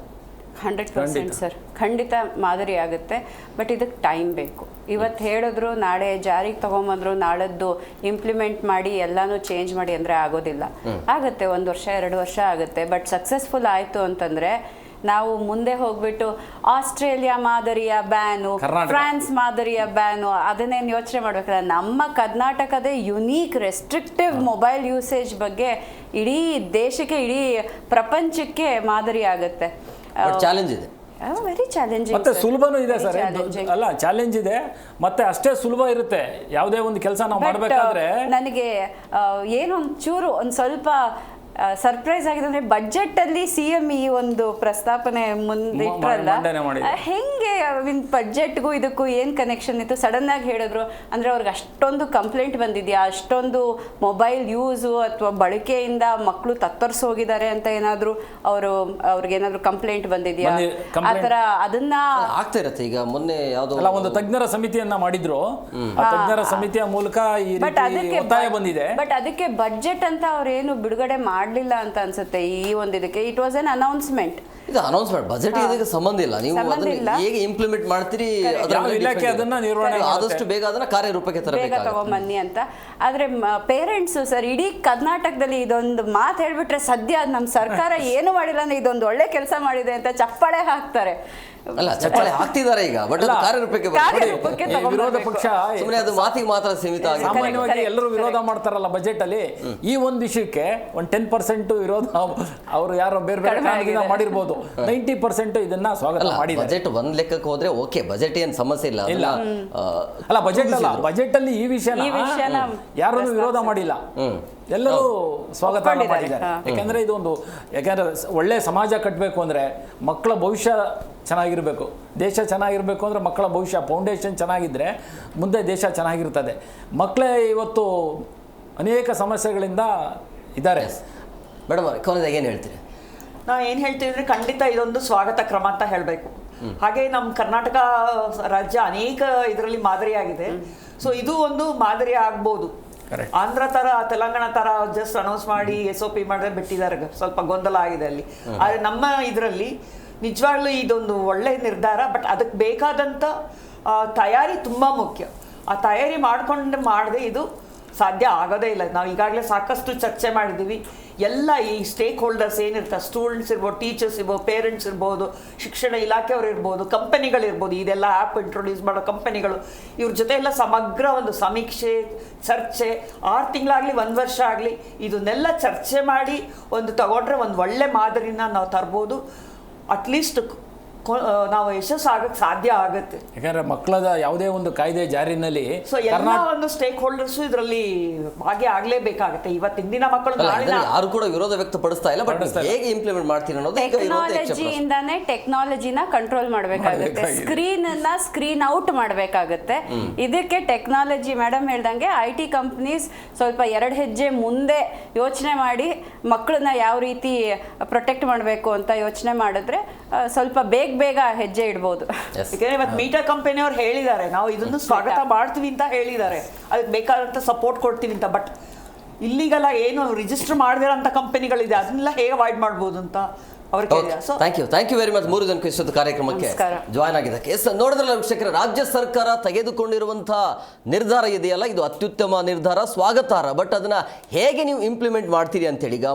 100% ಸರ್, ಖಂಡಿತ ಮಾದರಿ ಆಗುತ್ತೆ. ಬಟ್ ಇದಕ್ಕೆ ಟೈಮ್ ಬೇಕು. ಇವತ್ತು ಹೇಳಿದ್ರು ನಾಳೆ ಜಾರಿಗೆ ತಗೊಂಬಂದ್ರು ನಾಳದ್ದು ಇಂಪ್ಲಿಮೆಂಟ್ ಮಾಡಿ ಎಲ್ಲಾನು ಚೇಂಜ್ ಮಾಡಿ ಅಂದರೆ ಆಗೋದಿಲ್ಲ. ಆಗುತ್ತೆ, 1 ವರ್ಷ 2 ವರ್ಷ ಆಗುತ್ತೆ. ಬಟ್ ಸಕ್ಸಸ್ಫುಲ್ ಆಯಿತು ಅಂತಂದರೆ ನಾವು ಮುಂದೆ ಹೋಗ್ಬಿಟ್ಟು ಆಸ್ಟ್ರೇಲಿಯಾ ಮಾದರಿಯ ಬ್ಯಾನು, ಫ್ರಾನ್ಸ್ ಮಾದರಿಯ ಬ್ಯಾನು ಅದನ್ನೇನು ಯೋಚನೆ ಮಾಡ್ಬೇಕಲ್ಲ. ನಮ್ಮ ಕರ್ನಾಟಕದ ಯುನೀಕ್ ರೆಸ್ಟ್ರಿಕ್ಟಿವ್ ಮೊಬೈಲ್ ಯೂಸೇಜ್ ಬಗ್ಗೆ ಇಡೀ ದೇಶಕ್ಕೆ, ಇಡೀ ಪ್ರಪಂಚಕ್ಕೆ ಮಾದರಿ ಆಗುತ್ತೆ. ಚಾಲೆಂಜ್ ಇದೆ, ವೆರಿ ಚಾಲೆಂಜಿಂಗ್. ಮತ್ತೆ ಸುಲಭನೂ ಇದೆ ಸರ್. ಅಲ್ಲ, ಚಾಲೆಂಜ್ ಇದೆ, ಮತ್ತೆ ಅಷ್ಟೇ ಸುಲಭ ಇರುತ್ತೆ. ಯಾವುದೇ ಒಂದು ಕೆಲಸ ನಾವು ಮಾಡಬೇಕಾದ್ರೆ ನನಗೆ ಏನೊಂದು ಚೂರು ಒಂದು ಸ್ವಲ್ಪ ಸರ್ಪ್ರೈಸ್ ಆಗಿದೆ ಅಂದರೆ ಬಜೆಟಲ್ಲಿ CM ಈ ಒಂದು ಪ್ರಸ್ತಾಪನೆ ಮುಂದಿಟ್ರಲ್ಲ, ಮಂಡನೆ ಮಾಡಿದ್ರು. ಹೆಂಗೆ ಬಜೆಟ್ಗೂ ಇದಕ್ಕೂ ಏನು ಕನೆಕ್ಷನ್ ಇತ್ತು? ಸಡನ್ ಆಗಿ ಹೇಳಿದ್ರು ಅಂದರೆ ಅವ್ರಿಗೆ ಅಷ್ಟೊಂದು ಕಂಪ್ಲೇಂಟ್ ಬಂದಿದೆಯಾ, ಅಷ್ಟೊಂದು ಮೊಬೈಲ್ ಯೂಸು ಅಥವಾ ಬಳಕೆಯಿಂದ ಮಕ್ಕಳು ತತ್ತರಿಸಿ ಹೋಗಿದ್ದಾರೆ ಅಂತ ಏನಾದರೂ ಅವ್ರಿಗೇನಾದರೂ ಕಂಪ್ಲೇಂಟ್ ಬಂದಿದೆಯಾ ಆ ಥರ? ಅದನ್ನ ಆಗ್ತಾ ಇರತ್ತೆ. ಈಗ ಮೊನ್ನೆ ಯಾವುದೋ ಅಲ್ಲ, ಒಂದು ತಜ್ಞರ ಸಮಿತಿಯನ್ನ ಮಾಡಿದ್ರು. ಆ ತಜ್ಞರ ಸಮಿತಿಯ ಮೂಲಕ ಈ ರೀತಿ ಒತ್ತಾಯ ಬಂದಿದೆ. ಬಟ್ ಅದಕ್ಕೆ ಬಜೆಟ್ ಅಂತ ಅವ್ರೇನು ಬಿಡುಗಡೆ ಮಾಡಲಿಲ್ಲ ಅಂತ ಅನ್ಸುತ್ತೆ. ಈ ಒಂದು ಇದಕ್ಕೆ ಇಟ್ ವಾಸ್ ಎನ್ ಅನೌನ್ಸ್ಮೆಂಟ್. ಇದು ಅನೌನ್ಸ್ಮೆಂಟ್, ಬಜೆಟ್ ಇದಕ್ಕೆ ಸಂಬಂಧ ಇಲ್ಲ. ನೀವು ಅದನ್ನ ಹೇಗೆ ಇಂಪ್ಲಿಮೆಂಟ್ ಮಾಡ್ತೀರಿ ಇಲಾಖೆ ಅದನ್ನ ನಿರ್ವಹಣೆ ಆದಷ್ಟು ಬೇಗ ಅದನ್ನ ಕಾರ್ಯರೂಪಕ್ಕೆ ಬೇಗ ತಗೊಂಬನ್ನಿ ಅಂತ. ಆದ್ರೆ ಪೇರೆಂಟ್ಸ್ ಸರ್, ಇಡೀ ಕರ್ನಾಟಕದಲ್ಲಿ ಇದೊಂದು ಮಾತು ಹೇಳ್ಬಿಟ್ರೆ ಸದ್ಯ ನಮ್ಮ ಸರ್ಕಾರ ಏನು ಮಾಡಿಲ್ಲ ಅಂದ್ರೆ ಇದೊಂದು ಒಳ್ಳೆ ಕೆಲಸ ಮಾಡಿದೆ ಅಂತ ಚಪ್ಪಾಳೆ ಹಾಕ್ತಾರೆ. ಅಲ್ಲ, ಚಪ್ಪಾಳೆ ಹಾಕ್ತಿದ್ದಾರೆ ಈಗ, ಬಟ್ ಅದು ಕಾರ್ಯರೂಪಕ್ಕೆ ವಿರೋಧ ಪಕ್ಷ ಸುಮ್ಮನೆ ಅದು ಮಾತಿಗೆ ಮಾತ್ರ ಸೀಮಿತ ಆಗಿದೆ. ಸಾಮಾನ್ಯವಾಗಿ ಎಲ್ಲರೂ ವಿರೋಧ ಮಾಡ್ತಾರಲ್ಲ ಬಜೆಟ್ ಅಲ್ಲಿ, ಈ ಒಂದು ವಿಷಯಕ್ಕೆ ಒಂದು 10% ವಿರೋಧ ಅವರು ಯಾರೋ ಬೇರೆ ಬೇರೆ ಕಾರಣದಿಂದ ಮಾಡಿರ್ಬೋದು. 90% ಇದನ್ನ ಸ್ವಾಗತ ಮಾಡಿದ್ದಾರೆ. ಬಜೆಟ್ ಒಂದ್ ಲೆಕ್ಕಕ್ಕೆ ಹೋದ್ರೆ ಓಕೆ, ಬಜೆಟ್ ಏನ್ ಸಮಸ್ಯೆ ಇಲ್ಲ. ಅಲ್ಲ, ಬಜೆಟ್ ಅಲ್ಲಿ ಈ ವಿಷಯನ ಯಾರು ವಿರೋಧ ಮಾಡಿಲ್ಲ, ಎಲ್ಲರೂ ಸ್ವಾಗತ ಮಾಡಿದ್ದಾರೆ. ಯಾಕಂದ್ರೆ ಯಾಕಂದ್ರೆ ಒಳ್ಳೆ ಸಮಾಜ ಕಟ್ಟಬೇಕು ಅಂದ್ರೆ ಮಕ್ಕಳ ಭವಿಷ್ಯ ಚೆನ್ನಾಗಿರಬೇಕು, ದೇಶ ಚೆನ್ನಾಗಿರಬೇಕು ಅಂದ್ರೆ ಮಕ್ಕಳ ಭವಿಷ್ಯ ಫೌಂಡೇಶನ್ ಚೆನ್ನಾಗಿದ್ರೆ ಮುಂದೆ ದೇಶ ಚೆನ್ನಾಗಿರ್ತದೆ. ಮಕ್ಕಳೇ ಇವತ್ತು ಅನೇಕ ಸಮಸ್ಯೆಗಳಿಂದ ಇದ್ದಾರೆ. ಮೇಡಮ್, ಕೊನೆದಾಗ ಏನು ಹೇಳ್ತೀರಿ? ನಾ ಏನು ಹೇಳ್ತೀವಿ ಅಂದರೆ, ಖಂಡಿತ ಇದೊಂದು ಸ್ವಾಗತ ಕ್ರಮ ಅಂತ ಹೇಳಬೇಕು. ಹಾಗೆ ನಮ್ಮ ಕರ್ನಾಟಕ ರಾಜ್ಯ ಅನೇಕ ಇದರಲ್ಲಿ ಮಾದರಿಯಾಗಿದೆ. ಸೊ ಇದು ಒಂದು ಮಾದರಿ ಆಗ್ಬೋದು. ಆಂಧ್ರ ತರ, ತೆಲಂಗಾಣ ತರ ಜಸ್ಟ್ ಅನೌನ್ಸ್ ಮಾಡಿ SOP ಮಾಡಿದ್ರೆ ಬಿಟ್ಟಿದ್ದಾರೆ, ಸ್ವಲ್ಪ ಗೊಂದಲ ಆಗಿದೆ ಅಲ್ಲಿ. ಆದರೆ ನಮ್ಮ ಇದರಲ್ಲಿ ನಿಜವಾಗ್ಲೂ ಇದೊಂದು ಒಳ್ಳೆ ನಿರ್ಧಾರ. ಬಟ್ ಅದಕ್ಕೆ ಬೇಕಾದಂಥ ತಯಾರಿ ತುಂಬ ಮುಖ್ಯ. ಆ ತಯಾರಿ ಮಾಡದೆ ಇದು ಸಾಧ್ಯ ಆಗೋದೇ ಇಲ್ಲ. ನಾವು ಈಗಾಗಲೇ ಸಾಕಷ್ಟು ಚರ್ಚೆ ಮಾಡಿದ್ದೀವಿ. ಎಲ್ಲ ಈ ಸ್ಟೇಕ್ ಹೋಲ್ಡರ್ಸ್ ಏನಿರ್ತಾರೆ, ಸ್ಟೂಡೆಂಟ್ಸ್ ಇರ್ಬೋದು, ಟೀಚರ್ಸ್ ಇರ್ಬೋದು, ಪೇರೆಂಟ್ಸ್ ಇರ್ಬೋದು, ಶಿಕ್ಷಣ ಇಲಾಖೆಯವರು ಇರ್ಬೋದು, ಕಂಪನಿಗಳಿರ್ಬೋದು, ಇದೆಲ್ಲ ಆ್ಯಪ್ ಇಂಟ್ರೊಡ್ಯೂಸ್ ಮಾಡೋ ಕಂಪನಿಗಳು, ಇವ್ರ ಜೊತೆ ಎಲ್ಲ ಸಮಗ್ರ ಒಂದು ಸಮೀಕ್ಷೆ, ಚರ್ಚೆ, 6 ತಿಂಗಳಾಗಲಿ 1 ವರ್ಷ ಆಗಲಿ ಇದನ್ನೆಲ್ಲ ಚರ್ಚೆ ಮಾಡಿ ಒಂದು ತಗೊಂಡ್ರೆ ಒಂದು ಒಳ್ಳೆ ಮಾದರಿನ ನಾವು ತರ್ಬೋದು. ಅಟ್ಲೀಸ್ಟ್ ನಾವು ಯಶಸ್ಸಾಗಕ್ಕೆ ಸಾಧ್ಯ ಆಗುತ್ತೆ. ಯಾಕಂದ್ರೆ ಮಕ್ಕಳದ ಯಾವುದೇ ಒಂದು ಕಾಯ್ದೆ ಜಾರಿನಲ್ಲಿ ಸೊ ಎಲ್ಲ ಒಂದು ಸ್ಟೇಕ್ ಹೋಲ್ಡರ್ಸ್ ಇದರಲ್ಲಿ ಭಾಗಿ ಆಗ್ಲೇಬೇಕಾಗುತ್ತೆ. ಇವತ್ತಿನ ದಿನ ಮಕ್ಕಳು ಯಾರು ಕೂಡ ವಿರೋಧ ವ್ಯಕ್ತಪಡಿಸ್ತಾ ಇಲ್ಲ, ಬಟ್ ಹೇಗೆ ಇಂಪ್ಲಿಮೆಂಟ್ ಮಾಡ್ತೀನಿ ಅನ್ನೋದು ಟೆಕ್ನಾಲಜಿಯಿಂದಾನೇ ಟೆಕ್ನಾಲಜಿನ ಕಂಟ್ರೋಲ್ ಮಾಡಬೇಕಾಗುತ್ತೆ, ಸ್ಕ್ರೀನ್ ಔಟ್ ಮಾಡಬೇಕಾಗುತ್ತೆ. ಇದಕ್ಕೆ ಟೆಕ್ನಾಲಜಿ ಮೇಡಮ್ ಹೇಳ್ದಂಗೆ IT ಕಂಪ್ನೀಸ್ ಸ್ವಲ್ಪ 2 ಹೆಜ್ಜೆ ಮುಂದೆ ಯೋಚನೆ ಮಾಡಿ ಮಕ್ಕಳನ್ನ ಯಾವ ರೀತಿ ಪ್ರೊಟೆಕ್ಟ್ ಮಾಡಬೇಕು ಅಂತ ಯೋಚನೆ ಮಾಡಿದ್ರೆ ಸ್ವಲ್ಪ ಬೇಗ ಹೆಜ್ಜೆ ಇಡ್ಬೋದು. ಯಾಕಂದ್ರೆ ಇವತ್ತು ಮೀಟರ್ ಕಂಪನಿಯವ್ರು ಹೇಳಿದ್ದಾರೆ, ನಾವು ಇದನ್ನು ಸ್ವಾಗತ ಮಾಡ್ತೀವಿ ಅಂತ ಹೇಳಿದ್ದಾರೆ, ಅದಕ್ಕೆ ಬೇಕಾದಂಥ ಸಪೋರ್ಟ್ ಕೊಡ್ತೀವಿ ಅಂತ. ಬಟ್ ಇಲ್ಲಿಗೆಲ್ಲ ಏನು ರಿಜಿಸ್ಟರ್ ಮಾಡದಿರೋಂಥ ಕಂಪನಿಗಳಿದೆ, ಅದನ್ನೆಲ್ಲ ಹೇಗೆ ಅವಾಯ್ಡ್ ಮಾಡ್ಬೋದು ಅಂತ ಥ್ಯಾಂಕ್ ಯು ವೆರಿ ಮಚ್. 3 ಜನಕ್ಕೆ ಇಷ್ಟೊತ್ತು ಕಾರ್ಯಕ್ರಮಕ್ಕೆ ಜಾಯ್ನ್ ಆಗಿದ್ದಕ್ಕೆ. ನೋಡಿದ್ರಲ್ಲ ವೀಕ್ಷಕರ, ರಾಜ್ಯ ಸರ್ಕಾರ ತೆಗೆದುಕೊಂಡಿರುವಂತಹ ನಿರ್ಧಾರ ಇದೆಯಲ್ಲ, ಇದು ಅತ್ಯುತ್ತಮ ನಿರ್ಧಾರ, ಸ್ವಾಗತಾರ್ಹ. ಬಟ್ ಅದನ್ನ ಹೇಗೆ ನೀವು ಇಂಪ್ಲಿಮೆಂಟ್ ಮಾಡ್ತೀರಿ ಅಂತೇಳಿ, ಈಗ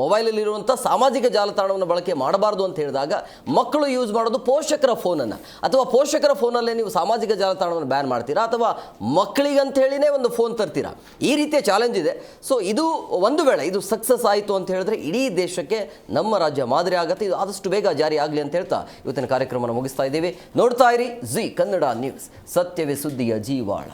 ಮೊಬೈಲಲ್ಲಿರುವಂಥ ಸಾಮಾಜಿಕ ಜಾಲತಾಣವನ್ನು ಬಳಕೆ ಮಾಡಬಾರ್ದು ಅಂತ ಹೇಳಿದಾಗ ಮಕ್ಕಳು ಯೂಸ್ ಮಾಡೋದು ಪೋಷಕರ ಫೋನನ್ನು, ಅಥವಾ ಪೋಷಕರ ಫೋನಲ್ಲೇ ನೀವು ಸಾಮಾಜಿಕ ಜಾಲತಾಣವನ್ನು ಬ್ಯಾನ್ ಮಾಡ್ತೀರಾ, ಅಥವಾ ಮಕ್ಕಳಿಗಂತ ಹೇಳಿನೇ ಒಂದು ಫೋನ್ ತರ್ತೀರಾ, ಈ ರೀತಿಯ ಚಾಲೆಂಜ್ ಇದೆ. ಸೊ ಇದು ಒಂದು ವೇಳೆ ಇದು ಸಕ್ಸಸ್ ಆಯಿತು ಅಂತ ಹೇಳಿದ್ರೆ ಇಡೀ ದೇಶಕ್ಕೆ ನಮ್ಮ ರಾಜ್ಯ ಮಾದರಿ ಆಗುತ್ತೆ. ಇದು ಆದಷ್ಟು ಬೇಗ ಜಾರಿ ಆಗಲಿ ಅಂತ ಹೇಳ್ತಾ ಇವತ್ತಿನ ಕಾರ್ಯಕ್ರಮವನ್ನು ಮುಗಿಸ್ತಾ ಇದ್ದೀವಿ. ನೋಡ್ತಾ ಇರಿ ಜಿ ಕನ್ನಡ ನ್ಯೂಸ್, ಸತ್ಯವೇ ಸುದ್ದಿಯ ಜೀವಾಳ.